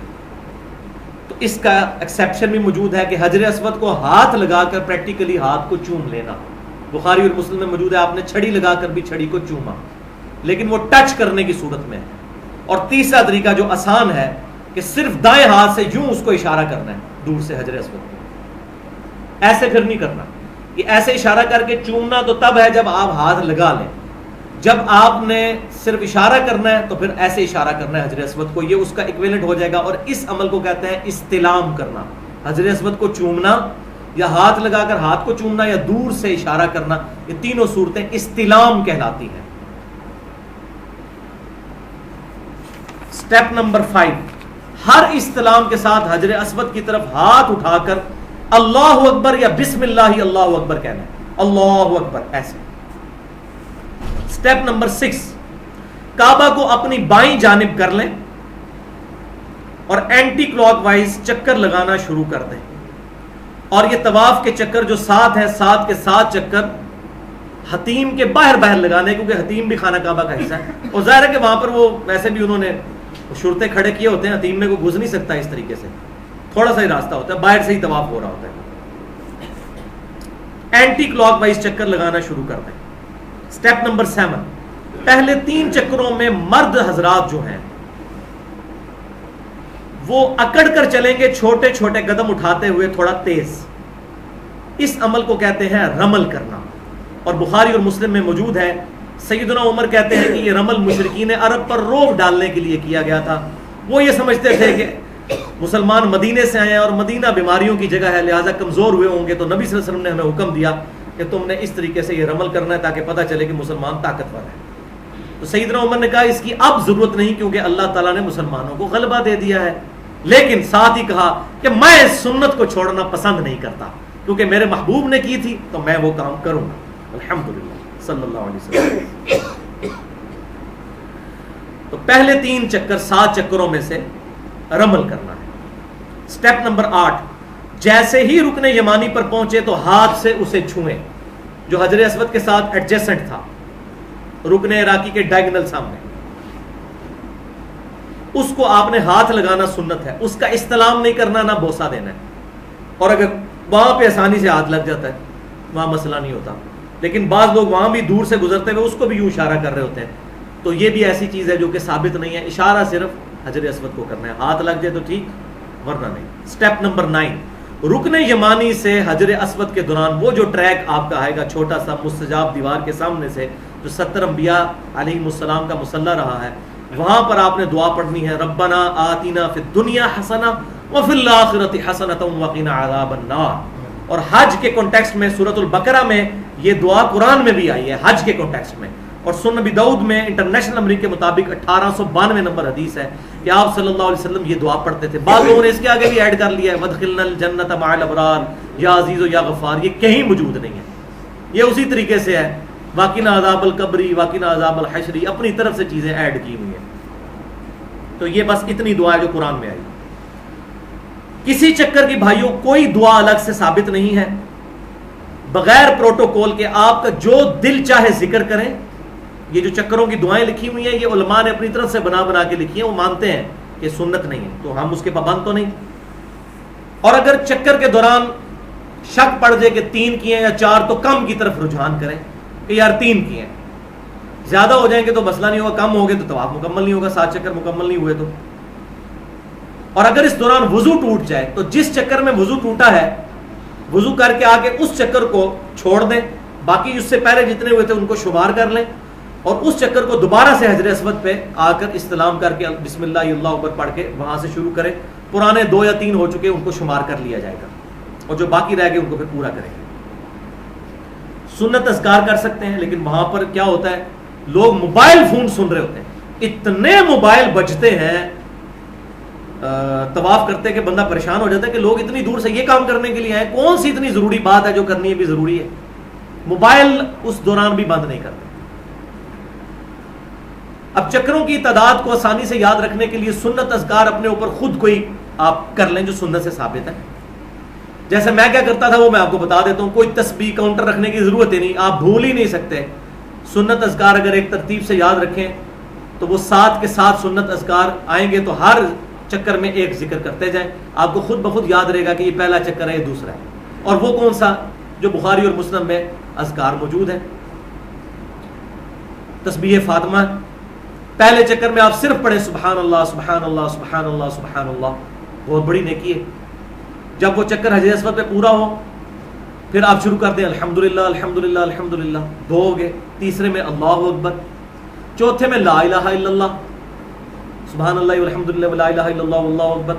تو اس کا ایکسیپشن بھی موجود ہے کہ حجر اسود کو ہاتھ لگا کر پریکٹیکلی ہاتھ کو چوم لینا. بخاری اور مسلم میں موجود ہے آپ نے چھڑی لگا کر بھی چھڑی کو چوما، لیکن وہ ٹچ کرنے کی صورت میں ہے. اور تیسرا طریقہ جو آسان ہے کہ صرف دائیں ہاتھ سے یوں اس کو اشارہ کرنا ہے دور سے حجر اسود کو، ایسے پھر نہیں کرنا. یہ ایسے اشارہ کر کے چومنا تو تب ہے جب آپ ہاتھ لگا لیں. جب آپ نے صرف اشارہ کرنا ہے تو پھر ایسے اشارہ کرنا ہے حجر اسود کو، یہ اس کا ایکویلنٹ ہو جائے گا. اور اس عمل کو کہتے ہیں استلام کرنا. حجر اسود کو چومنا، یا ہاتھ لگا کر ہاتھ کو چومنا، یا دور سے اشارہ کرنا، یہ تینوں صورتیں استلام کہلاتی ہیں. اسٹیپ نمبر 5، ہر استلام کے ساتھ حجر اسود کی طرف ہاتھ اٹھا کر اللہ اکبر یا بسم اللہ اللہ اکبر کہنا ہے، اللہ اکبر ایسے۔ اسٹیپ نمبر 6، کعبہ کو اپنی بائیں جانب کر لیں اور اینٹی کلاک وائز چکر لگانا شروع کر دیں، اور یہ طواف کے چکر جو 7 ہیں 7 کے 7 چکر حتیم کے باہر لگانے، کیونکہ حتیم بھی خانہ کعبہ کا حصہ ہے، اور ظاہر ہے کہ وہاں پر وہ ویسے بھی انہوں نے شرطیں کھڑے کیے ہوتے ہیں، حتیم میں کوئی گھس نہیں سکتا اس طریقے سے، تھوڑا سا ہی راستہ ہوتا ہے، باہر سے ہی طواف ہو رہا ہوتا ہے۔ اینٹی کلاک وائز چکر لگانا شروع کر دیں۔ اسٹیپ نمبر 7، پہلے 3 چکروں میں مرد حضرات جو ہیں وہ اکڑ کر چلیں گے، چھوٹے چھوٹے قدم اٹھاتے ہوئے تھوڑا تیز۔ اس عمل کو کہتے ہیں رمل کرنا، اور بخاری اور مسلم میں موجود ہے، سیدنا عمر کہتے ہیں کہ یہ رمل مشرکین عرب پر روب ڈالنے کے لیے کیا گیا تھا۔ وہ یہ سمجھتے تھے کہ مسلمان مدینے سے آئے ہیں اور مدینہ بیماریوں کی جگہ ہے، لہٰذا کمزور ہوئے ہوں گے، تو نبی صلی اللہ علیہ وسلم نے ہمیں حکم دیا کہ تم نے اس طریقے سے یہ رمل کرنا ہے تاکہ پتہ چلے کہ مسلمان طاقتور ہے۔ تو سیدنا عمر نے کہا اس کی اب ضرورت نہیں، کیونکہ اللہ تعالیٰ نے مسلمانوں کو غلبہ دے دیا ہے، لیکن ساتھ ہی کہا کہ میں اس سنت کو چھوڑنا پسند نہیں کرتا، کیونکہ میرے محبوب نے کی تھی تو میں وہ کام کروں گا۔ الحمدللہ صلی اللہ علیہ وسلم۔ تو پہلے 3 چکر 7 چکروں میں سے رمل کرنا ہے۔ سٹیپ نمبر 8، جیسے ہی رکن یمانی پر پہنچے تو ہاتھ سے اسے چھوئیں، جو حجر اسود کے ساتھ ایڈجسنٹ تھا، رکن عراقی کے ڈائگنل سامنے، اس کو آپ نے ہاتھ لگانا سنت ہے، اس کا استلام نہیں کرنا، نہ بوسہ دینا ہے، اور اگر وہاں پہ آسانی سے ہاتھ لگ جاتا ہے وہاں مسئلہ نہیں ہوتا، لیکن بعض لوگ وہاں بھی دور سے گزرتے ہوئے اس کو بھی یوں اشارہ کر رہے ہوتے ہیں، تو یہ بھی ایسی چیز ہے جو کہ ثابت نہیں ہے، اشارہ صرف حجر اسود کو کرنا ہے، ہاتھ لگ جائے تو ٹھیک ورنہ نہیں۔ سٹیپ نمبر 9، رکن یمانی سے حجر اسود کے دوران وہ جو ٹریک آپ کا آئے گا چھوٹا سا مستجاب دیوار کے سامنے سے، جو 70 انبیاء علیہم السلام کا مصلی رہا ہے، وہاں پر آپ نے دعا پڑھنی ہے، ربنا آتنا فی الدنیا حسنہ وفی الآخرۃ حسنۃ وقنا عذاب النار۔ اور حج کے کانٹیکسٹ میں سورۃ البقرہ میں یہ دعا قرآن میں بھی آئی ہے، حج کے کانٹیکسٹ میں، اور سنن نبی داؤد میں انٹرنیشنل نمبر کے مطابق 1892 نمبر حدیث ہے کہ آپ صلی اللہ علیہ وسلم یہ دعا پڑھتے تھے۔ بعض لوگوں نے اس کے آگے بھی ایڈ کر لیا ہے، وادخلنا الجنۃ مع الابرار یا عزیز یا غفار، یہ کہیں موجود نہیں ہے، یہ اسی طریقے سے ہے، واقعنا عذاب القبری واقعنا عذاب الحشری، اپنی طرف سے چیزیں ایڈ کی ہوئی ہیں۔ تو یہ بس اتنی دعا ہے جو قرآن میں آئی۔ کسی چکر کی بھائیوں کوئی دعا الگ سے ثابت نہیں ہے، بغیر پروٹوکول کے آپ کا جو دل چاہے ذکر کریں۔ یہ جو چکروں کی دعائیں لکھی ہوئی ہیں یہ علماء نے اپنی طرف سے بنا کے لکھی ہیں، وہ مانتے ہیں کہ سنت نہیں ہے، تو ہم اس کے پابند تو نہیں۔ اور اگر چکر کے دوران شک پڑ جائے کہ 3 کیے یا 4 تو کم کی طرف رجحان کریں کہ یار 3 کیے، زیادہ ہو جائیں گے تو مسئلہ نہیں ہوگا، کم ہو گئے تو طواف مکمل نہیں ہوگا، 7 چکر مکمل نہیں ہوئے تو۔ اور اگر اس دوران وضو ٹوٹ جائے تو جس چکر میں وضو ٹوٹا ہے وضو کر کے آگے اس چکر کو چھوڑ دیں، باقی اس سے پہلے جتنے ہوئے تھے ان کو شمار کر لیں، اور اس چکر کو دوبارہ سے حجر اسود پہ آ کر استلام کر کے بسم اللہ اللہ اکبر پڑھ کے وہاں سے شروع کریں۔ پرانے 2 یا 3 ہو چکے ان کو شمار کر لیا جائے گا، اور جو باقی رہ گئے ان کو پھر پورا کریں گے۔ سنت اذکار کر سکتے ہیں، لیکن وہاں پر کیا ہوتا ہے، لوگ موبائل فون سن رہے ہوتے ہیں، اتنے موبائل بجتے ہیں طواف کرتے کہ بندہ پریشان ہو جاتا ہے کہ لوگ اتنی دور سے یہ کام کرنے کے لیے آئے، کون سی اتنی ضروری بات ہے جو کرنی ہے بھی ضروری ہے۔ موبائل اس دوران بھی بند نہیں کرتے۔ اب چکروں کی تعداد کو آسانی سے یاد رکھنے کے لیے سنت اذکار اپنے اوپر خود کوئی آپ کر لیں جو سنت سے ثابت ہے۔ جیسے میں کیا کرتا تھا وہ میں آپ کو بتا دیتا ہوں، کوئی تسبیح کاؤنٹر رکھنے کی ضرورت ہی نہیں، آپ بھول ہی نہیں سکتے۔ سنت اذکار اگر ایک ترتیب سے یاد رکھیں تو وہ 7 کے 7 سنت اذکار آئیں گے، تو ہر چکر میں ایک ذکر کرتے جائیں، آپ کو خود بخود یاد رہے گا کہ یہ پہلا چکر ہے، یہ دوسرا ہے، اور وہ کون سا جو بخاری اور مسلم میں اذکار موجود ہیں۔ تسبیح فاطمہ پہلے چکر میں آپ صرف پڑھیں سبحان اللہ سبحان اللہ سبحان اللہ سبحان اللہ، بہت بڑی نیکی ہے۔ جب وہ چکر حجر اسود پہ پورا ہو پھر آپ شروع کرتے ہیں الحمدللہ الحمدللہ الحمدللہ، 2 ہو گئے، تیسرے میں اللہ اکبر، چوتھے میں لا الہ الا اللہ سبحان اللہ والحمدللہ ولا الہ الا اللہ واللہ اکبر،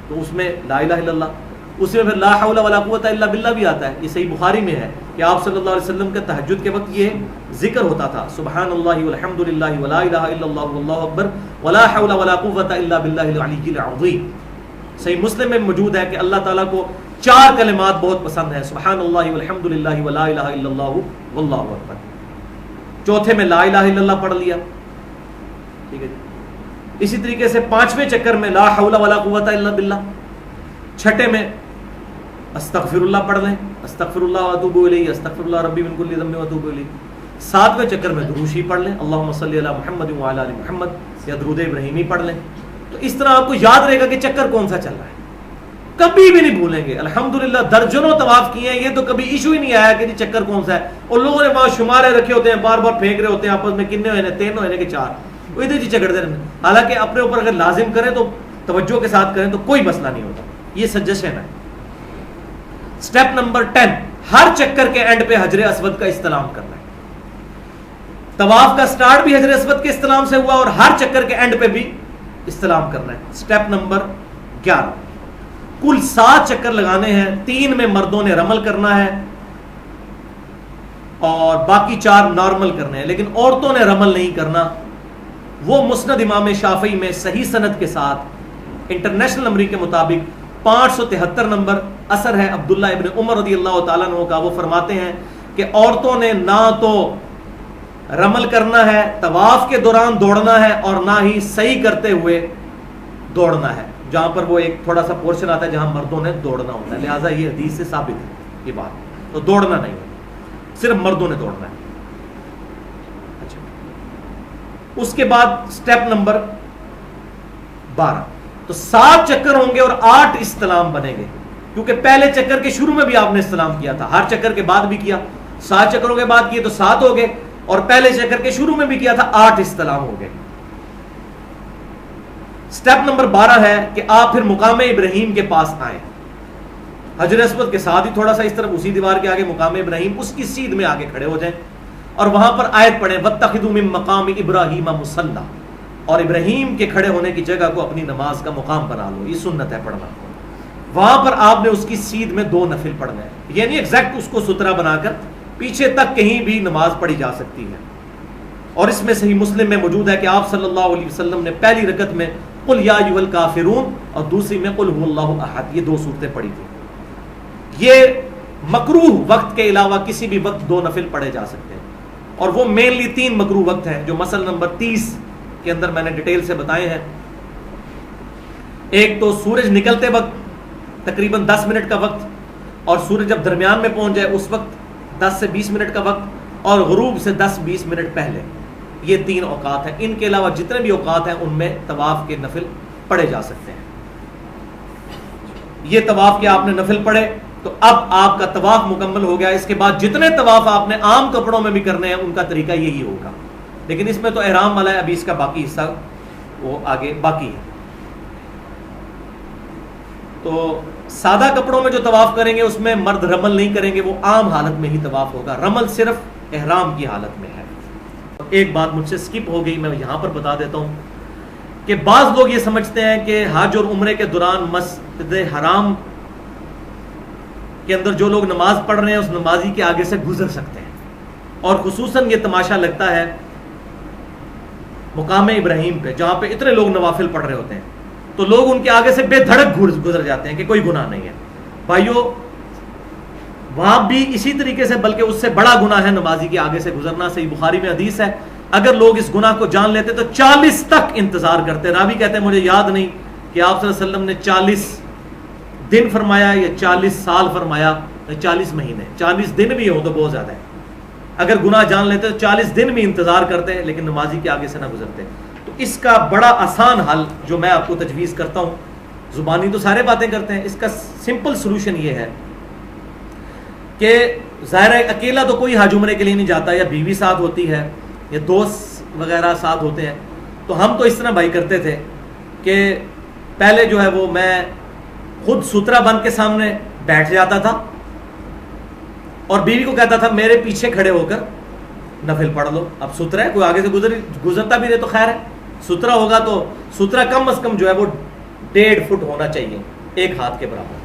تو اس میں لا الہ الا اللہ، اس میں پھر لا حول ولا قوت الا باللہ بھی آتا ہے. یہ صحیح بخاری میں ہے کہ آپ صلی اللہ علیہ وسلم کا تہجد کے وقت یہ ذکر ہوتا تھا, سبحان اللہ والحمد للہ ولا الہ الا اللہ واللہ اکبر ولا حول ولا قوت الا باللہ العلی العظیم. صحیح مسلم میں موجود ہے کہ اللہ تعالیٰ کو 4 کلمات بہت پسند ہیں, سبحان اللہ والحمد للہ ولا الہ الا اللہ واللہ اکبر. چوتھے میں لا الہ الا اللہ پڑھ لیا, ٹھیک ہے. اسی طریقے سے 5ویں چکر میں لا حول ولا قوت الا باللہ. چھٹے میں استغفر اللہ پڑھ لیں, استغفر اللہ واتوب الیہ, استغفر اللہ ربی من کل ذنب واتوب الیہ. 7ویں چکر میں درود شریف پڑھ لیں, اللہم صلی علی محمد وعلی آل محمد, یا درود ابراہیمی پڑھ لیں. تو اس طرح آپ کو یاد رہے گا کہ چکر کون سا چل رہا ہے, کبھی بھی نہیں بھولیں گے. الحمدللہ درجنوں طواف کیے ہیں, یہ تو کبھی ایشو ہی نہیں آیا کہ چکر کون سا ہے. اور لوگوں نے وہاں شمارے رکھے ہوتے ہیں, بار بار پھینک رہے ہوتے ہیں آپس میں, کتنے ہوئے ہیں, 3 ہوئے ہیں کہ 4, وہ ادھر جی چکرتے رہتے ہیں. حالانکہ اپنے اوپر اگر لازم کریں تو توجہ کے ساتھ کریں تو کوئی مسئلہ نہیں ہوتا. یہ سجیشن ہے. سٹیپ نمبر 10, ہر چکر کے اینڈ پہ حجر اسود کا استلام کرنا ہے. طواف کا سٹارٹ بھی حجر اسود کے استلام سے ہوا اور ہر چکر کے اینڈ پہ بھی استلام کرنا ہے. سٹیپ نمبر 11, کل 7 چکر لگانے ہیں. 3 میں مردوں نے رمل کرنا ہے اور باقی 4 نارمل کرنے ہیں, لیکن عورتوں نے رمل نہیں کرنا. وہ مسند امام شافعی میں صحیح سند کے ساتھ انٹرنیشنل نمبر کے مطابق 573 نمبر اثر ہے عبداللہ ابن عمر رضی اللہ تعالیٰ عنہ کا. وہ فرماتے ہیں کہ عورتوں نے نہ تو رمل کرنا ہے, طواف کے دوران دوڑنا ہے, اور نہ ہی صحیح کرتے ہوئے دوڑنا ہے. جہاں پر وہ ایک تھوڑا سا پورشن آتا ہے جہاں مردوں نے دوڑنا ہوتا ہے, لہٰذا یہ حدیث سے ثابت ہے یہ بات. تو دوڑنا نہیں ہے, صرف مردوں نے دوڑنا ہے. اچھا, اس کے بعد سٹیپ نمبر 12, تو 7 چکر ہوں گے اور 8 استلام بنیں گے, کیونکہ پہلے چکر کے شروع میں بھی آپ نے استلام کیا تھا, ہر چکر کے بعد بھی کیا. 7 چکروں کے بعد کیے تو 7 ہو گئے, اور پہلے چکر کے شروع میں بھی کیا تھا, 8 استلام ہو گئے. سٹیپ نمبر 12 ہے کہ آپ پھر مقام ابراہیم کے پاس آئیں, حجر اسود کے ساتھ ہی تھوڑا سا اس طرف اسی دیوار کے آگے مقام ابراہیم, اس کی سیدھ میں آگے کھڑے ہو جائیں اور وہاں پر آیت پڑھیں وَاتَّخِذُوا مِن مَّقَامِ إِبْرَاهِيمَ مُصَلًّى, اور ابراہیم کے کھڑے ہونے کی جگہ کو اپنی نماز کا مقام بنا لو. یہ سنت ہے پڑھنا. وہاں پر آپ نے اس کی سیدھ میں 2 نفل پڑھنا ہے, یعنی ایگزیکٹ اس کو سترا بنا کر پیچھے تک کہیں بھی نماز پڑھی جا سکتی ہے. اور اس میں صحیح مسلم میں موجود ہے کہ آپ صلی اللہ علیہ وسلم نے پہلی رکعت میں قل یا ایھا الکافرون اور دوسری میں قل ھو اللہ احد, یہ 2 صورتیں پڑھی تھی. یہ مکروہ وقت کے علاوہ کسی بھی وقت 2 نفل پڑھے جا سکتے ہیں, اور وہ مینلی 3 مکروہ وقت ہیں جو مسئلہ نمبر 30 کے اندر میں نے ڈیٹیل سے بتائے ہیں. ایک تو سورج نکلتے وقت تقریباً 10 منٹ کا وقت, اور سورج جب درمیان میں پہنچ جائے اس وقت 10 سے 20 منٹ کا وقت, اور غروب سے 10-20 منٹ پہلے. یہ 3 اوقات ہیں. ان کے علاوہ جتنے بھی اوقات ہیں ان میں طواف کے نفل پڑھے جا سکتے ہیں. یہ طواف کے آپ نے نفل پڑھے تو اب آپ کا طواف مکمل ہو گیا. اس کے بعد جتنے طواف آپ نے عام کپڑوں میں بھی کرنے ہیں ان کا طریقہ یہی ہوگا, لیکن اس میں تو احرام والا ہے, ابھی اس کا باقی حصہ وہ آگے باقی ہے. تو سادہ کپڑوں میں جو طواف کریں گے اس میں مرد رمل نہیں کریں گے, وہ عام حالت میں ہی طواف ہوگا. رمل صرف احرام کی حالت میں ہے. ایک بات مجھ سے سکپ ہو گئی, میں یہاں پر بتا دیتا ہوں کہ بعض لوگ یہ سمجھتے ہیں کہ حج اور عمرے کے دوران مسجد حرام کے اندر جو لوگ نماز پڑھ رہے ہیں اس نمازی کے آگے سے گزر سکتے ہیں, اور خصوصاً یہ تماشا لگتا ہے مقام ابراہیم پہ جہاں پہ اتنے لوگ نوافل پڑھ رہے ہوتے ہیں, تو لوگ ان کے آگے سے بے دھڑک گزر جاتے ہیں کہ کوئی گناہ نہیں ہے. بھائیو, وہاں بھی اسی طریقے سے بلکہ اس سے بڑا گناہ ہے نمازی کے آگے سے گزرنا. صحیح بخاری میں حدیث ہے, اگر لوگ اس گناہ کو جان لیتے تو 40 تک انتظار کرتے. راوی کہتے ہیں مجھے یاد نہیں کہ آپ صلی اللہ علیہ وسلم نے 40 دن فرمایا یا 40 سال فرمایا, 40 مہینے. 40 دن بھی ہو تو بہت زیادہ ہے. اگر گناہ جان لیتے تو 40 دن بھی انتظار کرتے لیکن نمازی کے آگے سے نہ گزرتے. تو اس کا بڑا آسان حل جو میں آپ کو تجویز کرتا ہوں, زبانی تو سارے باتیں کرتے ہیں, اس کا سمپل سلوشن یہ ہے کہ ظاہر ہے اکیلا تو کوئی حج عمرے کے لیے نہیں جاتا, یا بیوی ساتھ ہوتی ہے یا دوست وغیرہ ساتھ ہوتے ہیں. تو ہم تو اس طرح بھائی کرتے تھے کہ پہلے جو ہے وہ میں خود سترا بن کے سامنے بیٹھ جاتا تھا اور بیوی کو کہتا تھا میرے پیچھے کھڑے ہو کر نفل پڑھ لو. اب سترا ہے, کوئی آگے سے گزرتا بھی رہے تو خیر ہے, سترا ہوگا تو سترا کم از کم جو ہے وہ 1.5 فٹ ہونا چاہیے, 1 ہاتھ کے برابر.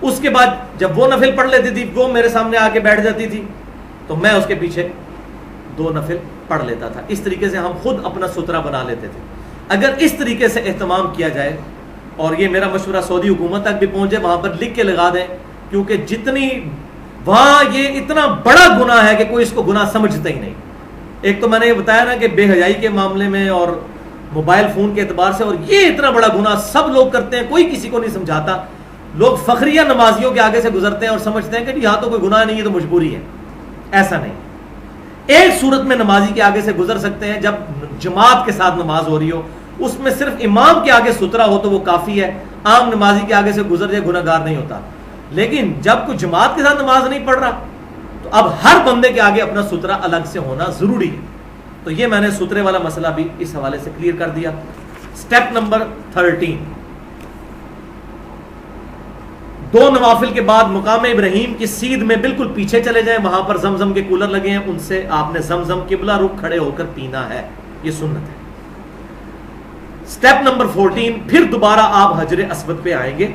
اس کے بعد جب وہ نفل پڑھ لیتی تھی، وہ میرے سامنے آ کے بیٹھ جاتی تھی تو میں اس کے پیچھے 2 نفل پڑھ لیتا تھا. اس طریقے سے ہم خود اپنا سترہ بنا لیتے تھے. اگر اس طریقے سے اہتمام کیا جائے، اور یہ میرا مشورہ سعودی حکومت تک بھی پہنچے، وہاں پر لکھ کے لگا دیں، کیونکہ جتنی وہاں یہ اتنا بڑا گناہ ہے کہ کوئی اس کو گناہ سمجھتا ہی نہیں. ایک تو میں نے یہ بتایا نا کہ بے حیائی کے معاملے میں اور موبائل فون کے اعتبار سے، اور یہ اتنا بڑا گناہ سب لوگ کرتے ہیں، کوئی کسی کو نہیں سمجھاتا. لوگ فخریہ نمازیوں کے آگے سے گزرتے ہیں اور سمجھتے ہیں کہ یہاں تو کوئی گناہ نہیں ہے، تو مجبوری ہے. ایسا نہیں. ایک صورت میں نمازی کے آگے سے گزر سکتے ہیں، جب جماعت کے ساتھ نماز ہو رہی ہو، اس میں صرف امام کے آگے سترا ہو تو وہ کافی ہے. عام نمازی کے آگے سے گزر جائے گناہ گار نہیں ہوتا. لیکن جب کوئی جماعت کے ساتھ نماز نہیں پڑھ رہا تو اب ہر بندے کے آگے اپنا سترا الگ سے ہونا ضروری ہے. تو یہ میں نے سترے والا مسئلہ بھی اس حوالے سے کلیئر کر دیا. سٹیپ نمبر 13، 2 نوافل کے بعد مقام ابراہیم کی سیدھ میں بالکل پیچھے چلے جائیں، وہاں پر زمزم کے کولر لگے ہیں، ان سے آپ نے زمزم قبلہ رخ کھڑے ہو کر پینا ہے. یہ سنت ہے. سٹیپ نمبر 14، پھر دوبارہ آپ حجر اسود پہ آئیں گے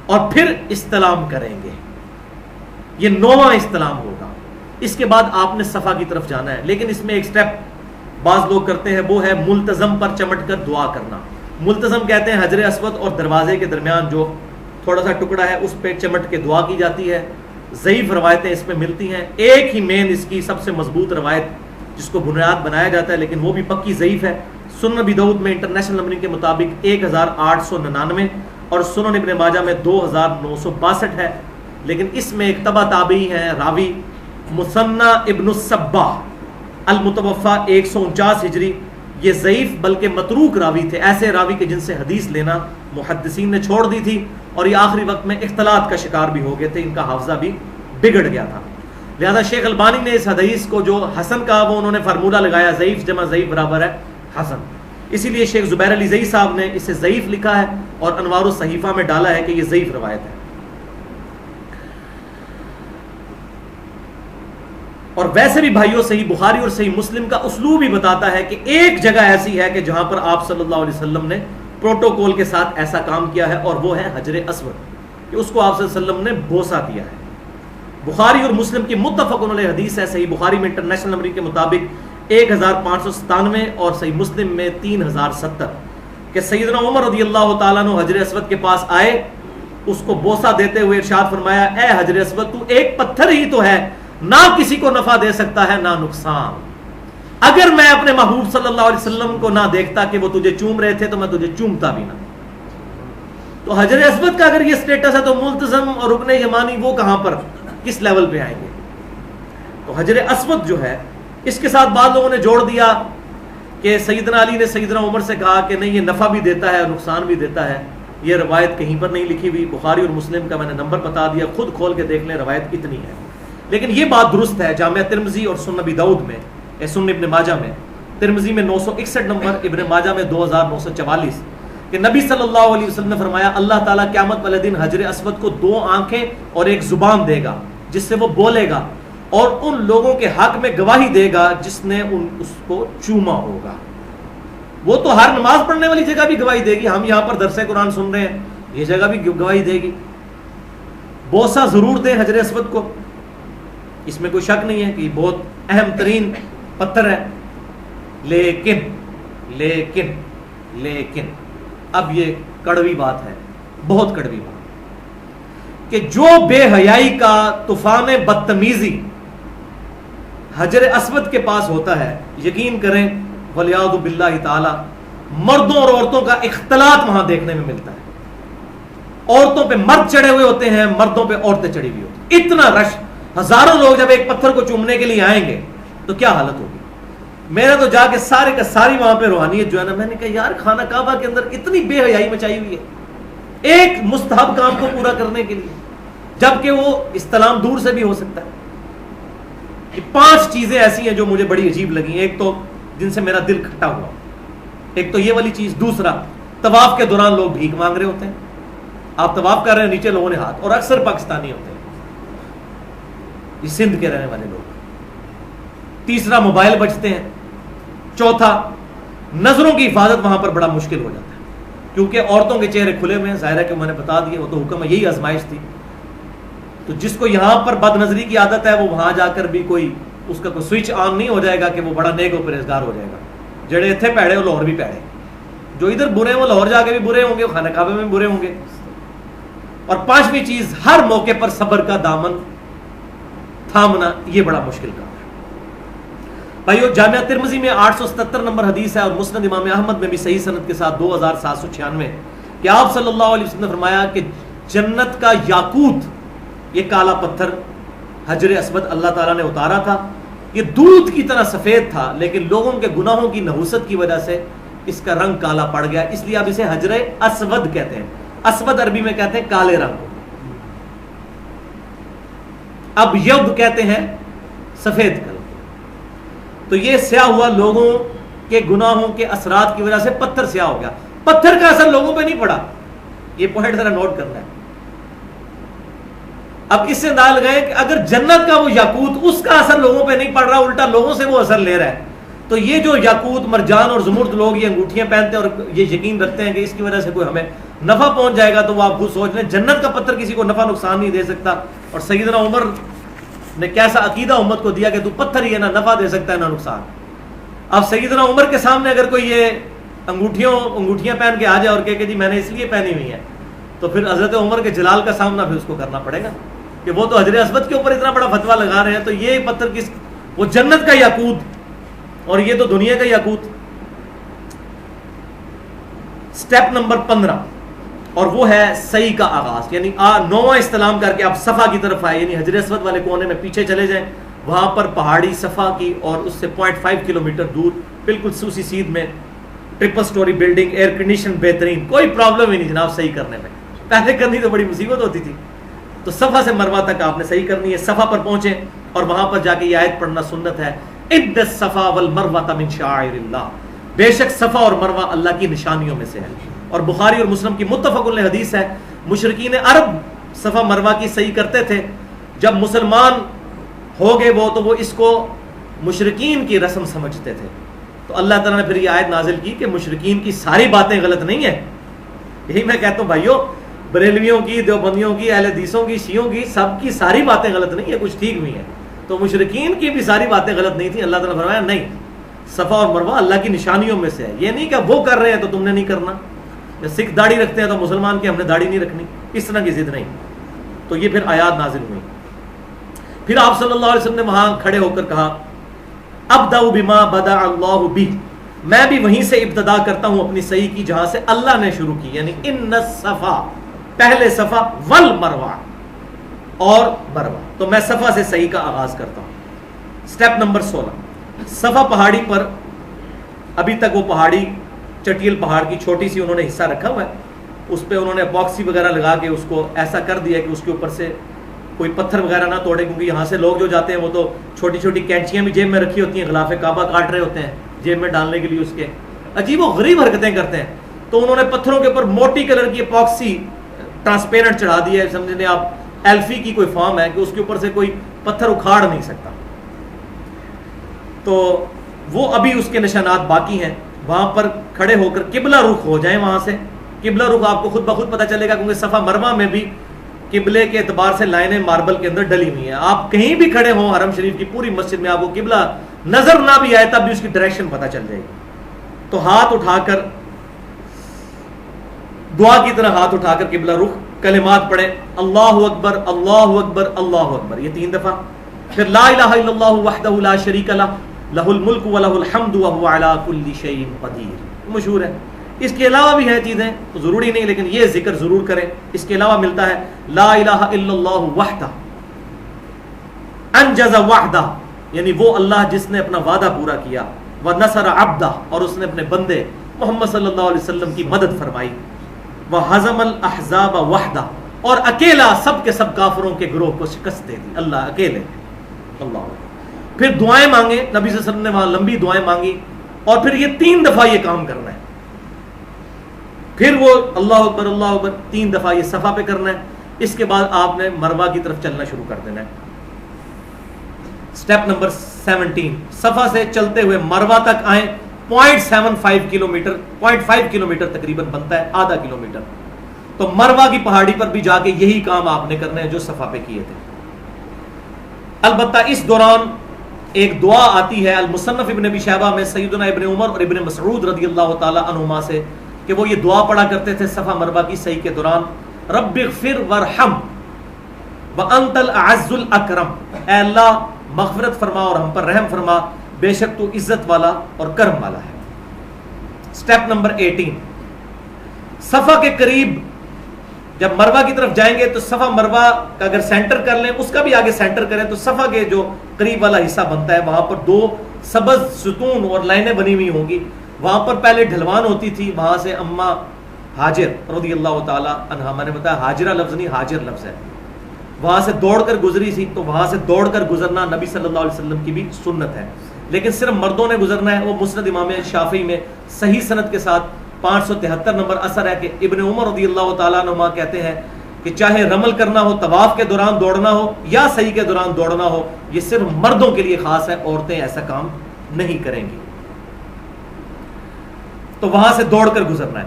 اور پھر استلام کریں گے. یہ 9واں استلام ہوگا. اس کے بعد آپ نے صفا کی طرف جانا ہے. لیکن اس میں ایک سٹیپ بعض لوگ کرتے ہیں، وہ ہے ملتزم پر چمٹ کر دعا کرنا. ملتزم کہتے ہیں حجر اسود اور دروازے کے درمیان جو تھوڑا سا ٹکڑا ہے، اس پہ چمٹ کے دعا کی جاتی ہے. ضعیف روایتیں اس میں ملتی ہیں. ایک ہی مین اس کی سب سے مضبوط روایت جس کو بنیاد بنایا جاتا ہے، لیکن وہ بھی پکی ضعیف ہے، سنن ابی داؤد میں انٹرنیشنل نمبرنگ کے مطابق 1899 اور سنن ابن ماجہ میں 2962 ہے. لیکن اس میں ایک تبع تابعی ہے راوی مثنى ابن الصباح المتوفى 149 ہجری. یہ ضعیف بلکہ متروک راوی تھے، ایسے راوی کے جن سے حدیث لینا محدثین نے چھوڑ دی تھی، اور یہ آخری وقت میں اختلاط کا شکار بھی ہو گئے تھے، ان کا حافظہ بھی بگڑ گیا تھا. لہذا شیخ البانی نے اس حدیث کو جو حسن کہا، وہ انہوں نے فارمولہ لگایا ضعیف جمع ضعیف برابر ہے حسن. اسی لیے شیخ زبیر علی زئی صاحب نے اسے ضعیف لکھا ہے اور انوار الصحیفہ میں ڈالا ہے کہ یہ ضعیف روایت ہے. اور ویسے بھی بھائیوں صحیح بخاری اور صحیح مسلم کا اسلوب ہی بتاتا ہے کہ ایک جگہ ایسی ہے کہ جہاں پر آپ صلی اللہ علیہ وسلم نے پروٹوکول کے ساتھ ایسا کام کیا ہے، اور وہ ہے حجر اسود، کہ اس کو آپ صلی اللہ علیہ وسلم نے بوسہ دیا ہے. بخاری اور مسلم کی متفق علیہ حدیث ہے. صحیح بخاری میں انٹرنیشنل نمبر کے مطابق 1597 اور صحیح مسلم میں 3070 کہ سیدنا عمر رضی اللہ تعالیٰ عنہ حجر اسود کے پاس آئے، اس کو بوسہ دیتے ہوئے ارشاد فرمایا، اے حجر اسود، تو ایک پتھر ہی تو ہے، نہ کسی کو نفع دے سکتا ہے نہ نقصان. اگر میں اپنے محبوب صلی اللہ علیہ وسلم کو نہ دیکھتا کہ وہ تجھے چوم رہے تھے تو میں تجھے چومتا بھی نہ. تو حجر اسود کا اگر یہ سٹیٹس ہے تو ملتزم اور رکن یمانی وہ کہاں پر کس لیول پہ آئیں گے؟ تو حجر اسود جو ہے، اس کے ساتھ بعض لوگوں نے جوڑ دیا کہ سیدنا علی نے سیدنا عمر سے کہا کہ نہیں، یہ نفع بھی دیتا ہے اور نقصان بھی دیتا ہے. یہ روایت کہیں پر نہیں لکھی ہوئی. بخاری اور مسلم کا میں نے نمبر بتا دیا، خود کھول کے دیکھ لیں، روایت اتنی ہے. لیکن یہ بات درست ہے جامعہ ترمذی اور سنن ابی داؤد میں، سنن ابن ماجہ میں، ترمذی میں 961 نمبر، ابن ماجہ میں 2944 کہ نبی صلی اللہ علیہ وسلم نے فرمایا، اللہ تعالیٰ قیامت والے دن حجر اسود کو 2 آنکھیں اور ایک زبان دے گا جس سے وہ بولے گا، اور ان لوگوں کے حق میں گواہی دے گا جس نے اس کو چوما ہوگا. وہ تو ہر نماز پڑھنے والی جگہ بھی گواہی دے گی. ہم یہاں پر درس قرآن سن رہے ہیں، یہ جگہ بھی گواہی دے گی. بوسہ ضرور دیں حجر اسود کو، اس میں کوئی شک نہیں ہے کہ یہ بہت اہم ترین پتھر ہے. لیکن لیکن لیکن اب یہ کڑوی بات ہے، بہت کڑوی بات، کہ جو بے حیائی کا طوفان بدتمیزی حجر اسود کے پاس ہوتا ہے، یقین کریں ولیعوذ باللہ تعالی، مردوں اور عورتوں کا اختلاط وہاں دیکھنے میں ملتا ہے. عورتوں پہ مرد چڑھے ہوئے ہوتے ہیں، مردوں پہ عورتیں چڑھی ہوئی ہوتی ہیں. اتنا رش، ہزاروں لوگ جب ایک پتھر کو چومنے کے لیے آئیں گے تو کیا حالت ہوگی. میرا تو جا کے سارے کا ساری وہاں پہ روحانیت جو ہے نا، میں نے کہا یار خانہ کعبہ کے اندر اتنی بے حیائی مچائی ہوئی ہے ایک مستحب کام کو پورا کرنے کے لیے، جبکہ وہ استلام دور سے بھی ہو سکتا ہے. یہ 5 چیزیں ایسی ہیں جو مجھے بڑی عجیب لگی. ایک تو جن سے میرا دل کھٹا ہوا، ایک تو یہ والی چیز. دوسرا، طواف کے دوران لوگ بھیک مانگ رہے ہوتے ہیں. آپ طواف کر رہے ہیں، نیچے لوگوں نے ہاتھ، اور اکثر پاکستانی ہوتے ہیں، یہ سندھ کے رہنے والے لوگ. تیسرا، موبائل بجتے ہیں. چوتھا، نظروں کی حفاظت وہاں پر بڑا مشکل ہو جاتا ہے. کیونکہ عورتوں کے چہرے کھلے ہوئے ہیں، ظاہر ہے کہ میں نے بتا دیا، وہ تو حکم ہے، یہی آزمائش تھی. تو جس کو یہاں پر بد نظری کی عادت ہے وہ وہاں جا کر بھی کوئی اس کا کوئی سوئچ آن نہیں ہو جائے گا کہ وہ بڑا نیک و پرہیزگار ہو جائے گا. جڑے اتنے پیڑے وہ لاہور بھی پیڑے، جو ادھر برے ہیں وہ لاہور جا کے بھی برے ہوں گے، خانہ کعبہ میں برے ہوں گے. اور پانچویں چیز، ہر موقع پر صبر کا دامن تھامنا، یہ بڑا مشکل کام ہے. بھائیو، جامعہ ترمذی میں 877 نمبر حدیث ہے، اور مسند امام احمد میں بھی صحیح سند کے ساتھ 2796 کہ آپ صلی اللہ علیہ وسلم نے فرمایا کہ جنت کا یاقوت، یہ کالا پتھر حجر اسود اللہ تعالیٰ نے اتارا تھا، یہ دودھ کی طرح سفید تھا، لیکن لوگوں کے گناہوں کی نحوست کی وجہ سے اس کا رنگ کالا پڑ گیا، اس لیے اب اسے حجر اسود کہتے ہیں. اسود عربی میں کہتے ہیں کالے رنگ. اب یب کہتے ہیں سفید کلر. تو یہ سیاہ ہوا لوگوں کے گناہوں کے اثرات کی وجہ سے پتھر سیاہ ہو گیا. پتھر کا اثر لوگوں پہ نہیں پڑا، یہ پوائنٹ ذرا نوٹ کرنا ہے. اب اس سے انداز لگائیں کہ اگر جنت کا وہ یاقوت، اس کا اثر لوگوں پہ نہیں پڑ رہا، الٹا لوگوں سے وہ اثر لے رہا ہے، تو یہ جو یاقوت، مرجان اور زمرد لوگ یہ انگوٹھیاں پہنتے ہیں اور یہ یقین رکھتے ہیں کہ اس کی وجہ سے کوئی ہمیں نفع پہنچ جائے گا، تو وہ آپ خود سوچ لیں جنت کا پتھر کسی کو نفع نقصان نہیں دے سکتا. اور سیدنا عمر نے کیسا عقیدہ امت کو دیا کہ تو پتھر ہی ہے، نہ نفع دے سکتا ہے نہ نقصان. اب سیدنا عمر کے سامنے اگر کوئی یہ انگوٹھیاں پہن کے آ جائے اور کہے کہ جی میں نے اس لیے پہنی ہوئی ہے، تو پھر حضرت عمر کے جلال کا سامنا بھی اس کو کرنا پڑے گا کہ وہ تو حجر اسود کے اوپر اتنا بڑا فتویٰ لگا رہے ہیں، تو یہ پتھر کس، وہ جنت کا یاقوت اور یہ تو دنیا کا یاقوت. سٹیپ نمبر 15، اور وہ ہے صحیح کا آغاز، یعنی 9واں استلام کر کے آپ صفا کی طرف آئے، یعنی حجر اسود والے کونے میں پیچھے چلے جائیں، وہاں پر پہاڑی صفا کی اور اس سے 0.5 کلومیٹر دور بالکل سوسی سیدھ میں triple story building, air condition بہترین، کوئی پرابلم ہی نہیں جناب صحیح کرنے میں. پہلے کرنی تو بڑی مصیبت ہوتی تھی. تو صفا سے مروہ تک آپ نے صحیح کرنی ہے. صفا پر پہنچے اور وہاں پر جا کے یہ آیت پڑھنا سنت ہے، ان الصفا والمروہ من شعائر اللہ، بے شک صفا اور مروہ اللہ کی نشانیوں میں سے ہے. اور بخاری اور مسلم کی متفق علیہ حدیث ہے، مشرکین عرب صفا مروہ کی صحیح کرتے تھے، جب مسلمان ہو گئے وہ تو وہ اس کو مشرکین کی رسم سمجھتے تھے. تو اللہ تعالیٰ نے پھر یہ آیت نازل کی کہ مشرکین کی ساری باتیں غلط نہیں ہیں. یہی میں کہتا ہوں بھائیو، بریلویوں کی، دیوبندیوں کی، اہل حدیثوں کی، شیعوں کی، سب کی ساری باتیں غلط نہیں ہیں، کچھ ٹھیک بھی ہیں. تو مشرکین کی بھی ساری باتیں غلط نہیں تھیں. اللہ تعالیٰ نے فرمایا نہیں، صفا اور مروہ اللہ کی نشانیوں میں سے ہے. یہ نہیں کہ وہ کر رہے ہیں تو تم نے نہیں کرنا، یا سکھ داڑھی رکھتے ہیں تو مسلمان کی ہم نے داڑھی نہیں رکھنی، اس طرح کی ضد نہیں. تو یہ پھر آیات نازل ہوئی. پھر آپ صلی اللہ علیہ وسلم نے وہاں کھڑے ہو کر کہا، ابدأ بما بدأ اللہ بہ، میں بھی وہیں سے ابتدا کرتا ہوں اپنی صحیح کی جہاں سے اللہ نے شروع کی، یعنی ان الصفا، پہلے صفا، والمروہ، اور مروہ. تو میں صفا سے صحیح کا آغاز کرتا ہوں. سٹیپ نمبر 16، صفا پہاڑی پر ابھی تک وہ پہاڑی چٹیل پہاڑ کی چھوٹی سی انہوں نے حصہ رکھا ہوا ہے، اس پہ انہوں نے اپاکسی وغیرہ لگا کے اس کو ایسا کر دیا کہ اس کے اوپر سے کوئی پتھر وغیرہ نہ توڑے، کیونکہ یہاں سے لوگ جو جاتے ہیں وہ تو چھوٹی چھوٹی کینچیاں بھی جیب میں رکھی ہوتی ہیں، غلاف کعبہ کاٹ رہے ہوتے ہیں جیب میں ڈالنے کے لیے، اس کے عجیب و غریب حرکتیں کرتے ہیں. تو انہوں نے پتھروں کے اوپر موٹی کلر کی اپاکسی ٹرانسپیرنٹ چڑھا دی ہے، سمجھیں آپ ایلفی کی کوئی فارم ہے کہ اس کے اوپر سے کوئی پتھر اکھاڑ نہیں سکتا. تو وہ ابھی اس کے نشانات باقی ہیں. وہاں پر کھڑے ہو کر قبلہ رخ ہو جائیں، وہاں سے قبلہ رخ آپ کو خود بخود پتہ چلے گا، کیونکہ صفا مروہ میں بھی قبلے کے اعتبار سے لائنیں ماربل کے اندر ڈلی ہوئی ہیں. آپ کہیں بھی کھڑے ہوں حرم شریف کی پوری مسجد میں، آپ کو قبلہ نظر نہ بھی آئے تب بھی اس کی ڈائریکشن پتہ چل جائے گی. تو ہاتھ اٹھا کر دعا کی طرح ہاتھ اٹھا کر قبلہ رخ، کلمات پڑھیں، اللہ اکبر اللہ اکبر اللہ اکبر، یہ 3 دفعہ. پھر لا الہ الا اللہ وحدہ لا شریک لہ لہ الملک ولہ الحمد وہو علی کل شیء قدیر، مشہور ہے. اس کے علاوہ بھی ہیں چیزیں، تو ضروری نہیں، لیکن یہ ذکر ضرور کریں. اس کے علاوہ ملتا ہے لا الہ الا اللہ وحدہ انجز وعدہ، یعنی وہ اللہ جس نے اپنا وعدہ پورا کیا، ونصر عبدہ، اور اس نے اپنے بندے محمد صلی اللہ علیہ وسلم کی مدد فرمائی، وہزم الاحزاب وحدہ، اور اکیلا سب کے سب کافروں کے گروہ کو شکست دے دی. اللہ اکیلے. اللہ. پھر دعائیں مانگیں، نبی صلی اللہ علیہ وسلم نے وہاں لمبی دعائیں مانگی، اور پھر یہ 3 دفعہ یہ کام کرنا ہے. پھر وہ اللہ اکبر 3 دفعہ یہ صفا پہ کرنا ہے. اس کے بعد آپ نے مروہ کی طرف چلنا شروع کر دینا ہے. سٹیپ نمبر 17، صفا سے چلتے ہوئے مروہ تک آئیں، 0.75 کلومیٹر 0.5 کلومیٹر تقریباً بنتا ہے، آدھا کلومیٹر. تو مروہ کی پہاڑی پر بھی جا کے یہی کام آپ نے کرنے ہیں جو صفا پہ کیے تھے. البتہ اس دوران ایک دعا آتی ہے المصنف ابن ابی شیبہ میں سیدنا ابن عمر اور ابن مسعود رضی اللہ تعالی عنہما سے کہ وہ یہ دعا پڑھا کرتے تھے صفا مروہ کی سعی کے دوران، رب اغفر وارحم وانت الاعز الاکرم، اے اللہ مغفرت فرما اور ہم پر رحم فرما، بے شک تو عزت والا اور کرم والا ہے. سٹیپ نمبر 18، صفا کے قریب جب مروہ کی طرف جائیں گے تو صفا مروہ کا اگر سینٹر کر لیں، اس کا بھی آگے سینٹر کریں تو صفا کے جو قریب والا حصہ بنتا ہے وہاں پر 2 سبز ستون اور لائنیں بنی ہوئی ہوں گی. وہاں پر پہلے ڈھلوان ہوتی تھی، وہاں سے اما ہاجر رضی اللہ تعالی عنہا، میں نے بتایا ہاجرہ لفظ نہیں ہاجر لفظ ہے، وہاں سے دوڑ کر گزری تھی. تو وہاں سے دوڑ کر گزرنا نبی صلی اللہ علیہ وسلم کی بھی سنت ہے، لیکن صرف مردوں نے گزرنا ہے. وہ مسند امام شافعی میں صحیح سند کے ساتھ 573 نمبر اثر ہے کہ ابن عمر رضی اللہ تعالیٰ عنہما کہتے ہیں کہ چاہے رمل کرنا ہو، طواف کے دوران دوڑنا ہو یا سعی کے دوران دوڑنا ہو، یہ صرف مردوں کے لیے خاص ہے، عورتیں ایسا کام نہیں کریں گی. تو وہاں سے دوڑ کر گزرنا ہے،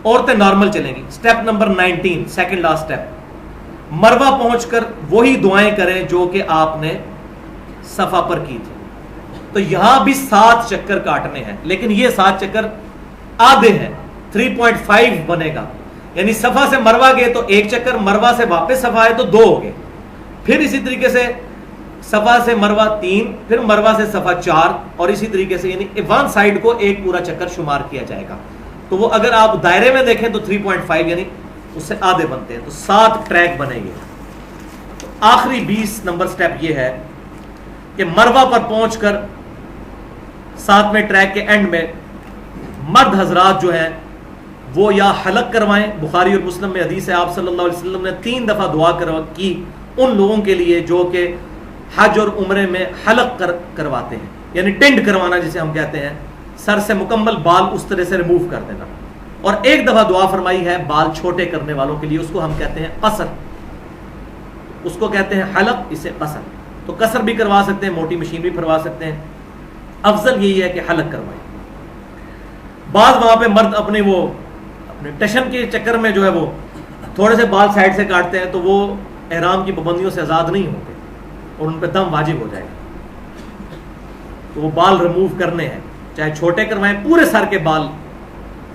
عورتیں نارمل چلیں گی. Step number 19، second last step, Marwa پہنچ کر وہی دعائیں کریں جو کہ آپ نے صفا پر کی تھی. تو یہاں بھی 7 چکر کاٹنے ہیں، لیکن یہ 7 چکر آدھے ہیں، 3.5 بنے گا. یعنی صفا سے مروہ گئے تو 1 چکر، مروہ سے واپس صفا آئے تو 2 ہو گئے. پھر اسی طریقے سے صفا سے مروہ 3، پھر مروہ سے صفا 4، اور اسی طریقے سے یعنی ون سائڈ کو ایک پورا چکر شمار کیا جائے گا. تو وہ اگر آپ دائرے میں دیکھیں تو 3.5 یعنی اس سے آدھے بنتے ہیں، تو 7 ٹریک بنے گے. تو آخری 20 نمبر سٹیپ یہ ہے کہ مروہ پر پہنچ کر 7ویں ٹریک کے اینڈ میں مرد حضرات جو ہیں وہ یا حلق کروائیں. بخاری اور مسلم میں حدیث ہے، آپ صلی اللہ علیہ وسلم نے 3 دفعہ دعا کی ان لوگوں کے لیے جو کہ حج اور عمرے میں حلق کرواتے ہیں، یعنی ٹنڈ کروانا جسے ہم کہتے ہیں، سر سے مکمل بال اس طرح سے ریموو کر دینا. اور ایک دفعہ دعا فرمائی ہے بال چھوٹے کرنے والوں کے لیے، اس کو ہم کہتے ہیں قصر، اس کو کہتے ہیں حلق، اسے قصر. تو قصر بھی کروا سکتے ہیں، موٹی مشین بھی پھروا سکتے ہیں، افضل یہی ہے کہ حلق کروائیں. بعض وہاں پہ مرد اپنے ٹشن کے چکر میں جو ہے وہ تھوڑے سے بال سائڈ سے کاٹتے ہیں تو وہ احرام کی پابندیوں سے آزاد نہیں ہوتے اور ان پہ دم واجب ہو جائے گا. تو وہ بال ریموو کرنے ہیں، چاہے چھوٹے کروائیں، پورے سر کے بال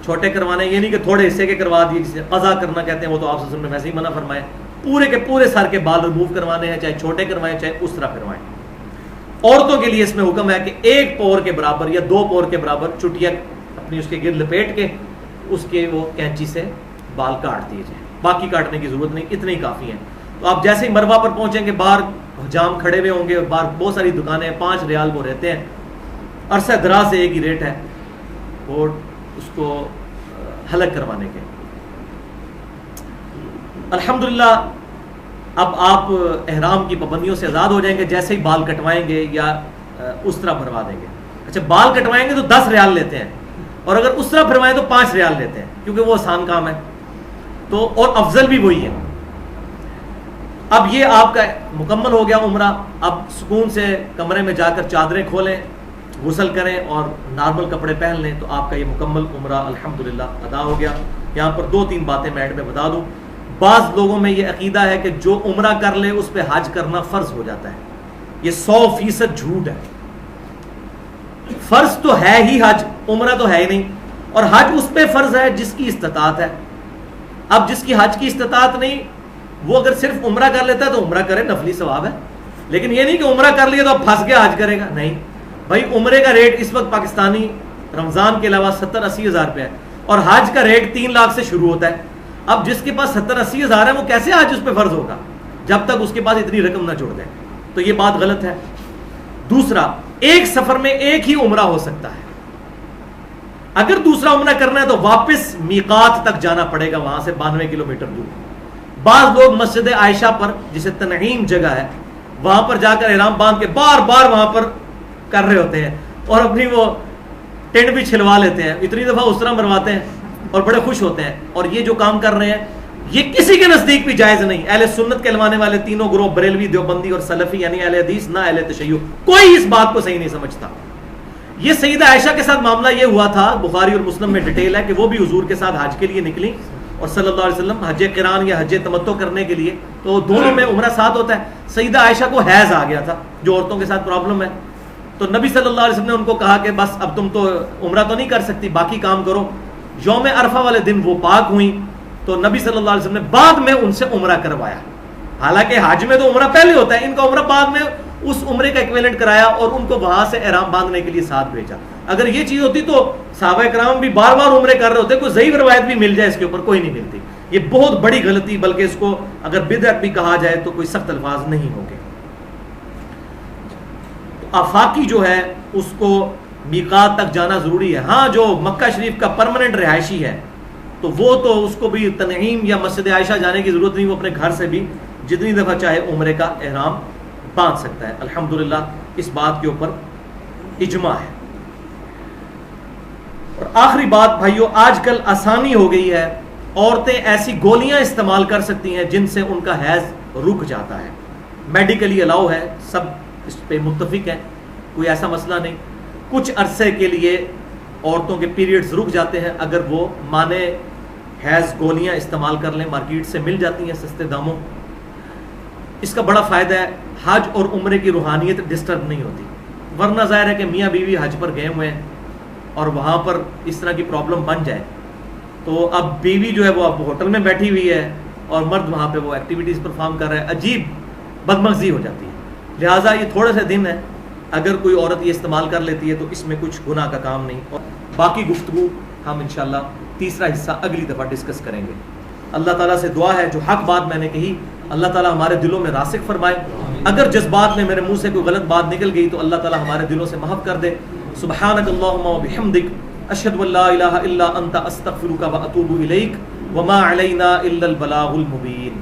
چھوٹے کروانے، یہ نہیں کہ تھوڑے حصے کے کروا دیے جسے قضا کرنا کہتے ہیں، وہ تو آپ صلی اللہ علیہ وسلم نے ویسے ہی منع فرمایا. پورے کے پورے سر کے بال ریموو کروانے ہیں، چاہے چھوٹے کروائیں چاہے اس طرح کروائیں. عورتوں کے لیے اس میں حکم ہے کہ 1 پور کے برابر یا 2 پور کے برابر چٹیا اپنی اس کے گرد لپیٹ کے اس کے وہ کینچی سے بال کاٹ دیے جائیں، باقی کاٹنے کی ضرورت نہیں، اتنے ہی کافی ہیں. تو آپ جیسے ہی مروہ پر پہنچیں گے باہر جام کھڑے ہوئے ہوں گے، باہر بہت ساری دکانیں، 5 ریال وہ رہتے ہیں، عرصہ دراز سے ایک ہی ریٹ ہے وہ اس کو حلق کروانے کے. الحمدللہ اب آپ احرام کی پابندیوں سے آزاد ہو جائیں گے جیسے ہی بال کٹوائیں گے یا اس طرح بھروا دیں گے. اچھا بال کٹوائیں گے تو 10 ریال لیتے ہیں، اور اگر اس طرح بھروائیں تو 5 ریال لیتے ہیں، کیونکہ وہ آسان کام ہے تو، اور افضل بھی وہی ہے. اب یہ آپ کا مکمل ہو گیا عمرہ. اب سکون سے کمرے میں جا کر چادریں کھولیں، غسل کریں اور نارمل کپڑے پہن لیں، تو آپ کا یہ مکمل عمرہ الحمدللہ ادا ہو گیا. یہاں پر 2-3 باتیں میں ایڈ میں بتا دوں. بعض لوگوں میں یہ عقیدہ ہے کہ جو عمرہ کر لے اس پہ حج کرنا فرض ہو جاتا ہے. یہ 100% جھوٹ ہے. فرض تو ہے ہی حج، عمرہ تو ہے ہی نہیں، اور حج اس پہ فرض ہے جس کی استطاعت ہے. اب جس کی حج کی استطاعت نہیں وہ اگر صرف عمرہ کر لیتا ہے تو عمرہ کرے، نفلی ثواب ہے. لیکن یہ نہیں کہ عمرہ کر لیا تو اب پھنس گیا حج کرے گا، نہیں بھائی. عمرے کا ریٹ اس وقت پاکستانی رمضان کے علاوہ 70-80 ہزار روپے ہے، اور حج کا ریٹ 3 لاکھ سے شروع ہوتا ہے. اب جس کے پاس 70-80 ہزار ہے وہ کیسے حج اس پہ فرض ہوگا جب تک اس کے پاس اتنی رقم نہ جوڑ دیں. تو یہ بات غلط ہے. دوسرا، ایک سفر میں ایک ہی عمرہ ہو سکتا ہے. اگر دوسرا عمرہ کرنا ہے تو واپس میقات تک جانا پڑے گا، وہاں سے 92 کلومیٹر دور. بعض لوگ مسجد عائشہ پر جسے تنعیم جگہ ہے وہاں پر جا کر احرام باندھ کے بار بار وہاں پر کر رہے ہوتے ہیں اور اپنی وہ ٹینٹ بھی چھلوا لیتے ہیں، اتنی دفعہ اس طرح مرواتے ہیں اور بڑے خوش ہوتے ہیں. اور یہ جو کام کر رہے ہیں یہ کسی کے نزدیک بھی جائز نہیں. اہل سنت کہلوانے والے تینوں گروہ، بریلوی، دیوبندی اور سلفی یعنی اہل حدیث نہ اہل تشیع، کوئی اس بات کو صحیح نہیں سمجھتا. یہ سیدہ عائشہ کے ساتھ معاملہ یہ ہوا تھا، بخاری اور مسلم میں ڈیٹیل ہے کہ وہ بھی حضور کے ساتھ حج کے لیے نکلی، اور صلی اللہ علیہ وسلم حج قران یا حج تمتع کرنے کے لیے، تو دونوں میں عمرہ ساتھ ہوتا ہے۔ سیدہ عائشہ کو حیض آ گیا تھا، جو عورتوں کے ساتھ پرابلم ہے، تو نبی صلی اللہ علیہ وسلم نے ان کو کہا کہ بس اب تم تو عمرہ تو نہیں کر سکتی، باقی کام کرو۔ یوم عرفہ والے دن وہ پاک ہوئیں، تو نبی صلی اللہ علیہ وسلم نے بعد میں ان سے عمرہ کروایا۔ حالانکہ حج میں تو عمرہ پہلے ہوتا ہے، ان کا عمرہ بعد میں اس عمرے کا ایکویلنٹ کرایا اور ان کو وہاں سے احرام باندھنے کے لیے ساتھ بھیجا۔ اگر یہ چیز ہوتی تو صحابہ کرام بھی بار بار عمرے کر رہے ہوتے، کوئی ضعیف روایت بھی مل جائے اس کے اوپر، کوئی نہیں ملتی۔ یہ بہت بڑی غلطی، بلکہ اس کو اگر بدعت بھی کہا جائے تو کوئی سخت الفاظ نہیں ہوں گے۔ آفاقی جو ہے اس کو میقات تک جانا ضروری ہے۔ ہاں جو مکہ شریف کا پرماننٹ رہائشی ہے تو وہ تو اس کو بھی تنعیم یا مسجد عائشہ جانے کی ضرورت نہیں، وہ اپنے گھر سے بھی جتنی دفعہ چاہے عمرے کا احرام باندھ سکتا ہے۔ الحمدللہ اس بات کے اوپر اجماع ہے۔ اور آخری بات بھائیو، آج کل آسانی ہو گئی ہے، عورتیں ایسی گولیاں استعمال کر سکتی ہیں جن سے ان کا حیض رک جاتا ہے، میڈیکلی الاؤ ہے، سب اس پہ متفق ہیں، کوئی ایسا مسئلہ نہیں۔ کچھ عرصے کے لیے عورتوں کے پیریڈز رک جاتے ہیں اگر وہ مانے حیض گولیاں استعمال کر لیں، مارکیٹ سے مل جاتی ہیں سستے داموں۔ اس کا بڑا فائدہ ہے، حج اور عمرے کی روحانیت ڈسٹرب نہیں ہوتی، ورنہ ظاہر ہے کہ میاں بیوی حج پر گئے ہوئے ہیں اور وہاں پر اس طرح کی پرابلم بن جائے تو اب بیوی جو ہے وہ اب ہوٹل میں بیٹھی ہوئی ہے اور مرد وہاں پہ وہ ایکٹیویٹیز پرفارم کر رہا ہے، عجیب بدمغزی ہو جاتی ہے۔ لہٰذا یہ تھوڑے سے دن ہے، اگر کوئی عورت یہ استعمال کر لیتی ہے تو اس میں کچھ گناہ کا کام نہیں، اور باقی گفتگو ہم انشاءاللہ تیسرا حصہ اگلی دفعہ ڈسکس کریں گے۔ اللہ تعالیٰ سے دعا ہے جو حق بات میں نے کہی اللہ تعالیٰ ہمارے دلوں میں راسخ فرمائے، اگر جذبات میں میرے منہ سے کوئی غلط بات نکل گئی تو اللہ تعالیٰ ہمارے دلوں سے محو کر دے۔ سبحانک اللہم و بحمدک، اشہد ان لا الہ الا انت، استغفرک و اتوب الیک، وما علینا الا البلاغ المبین۔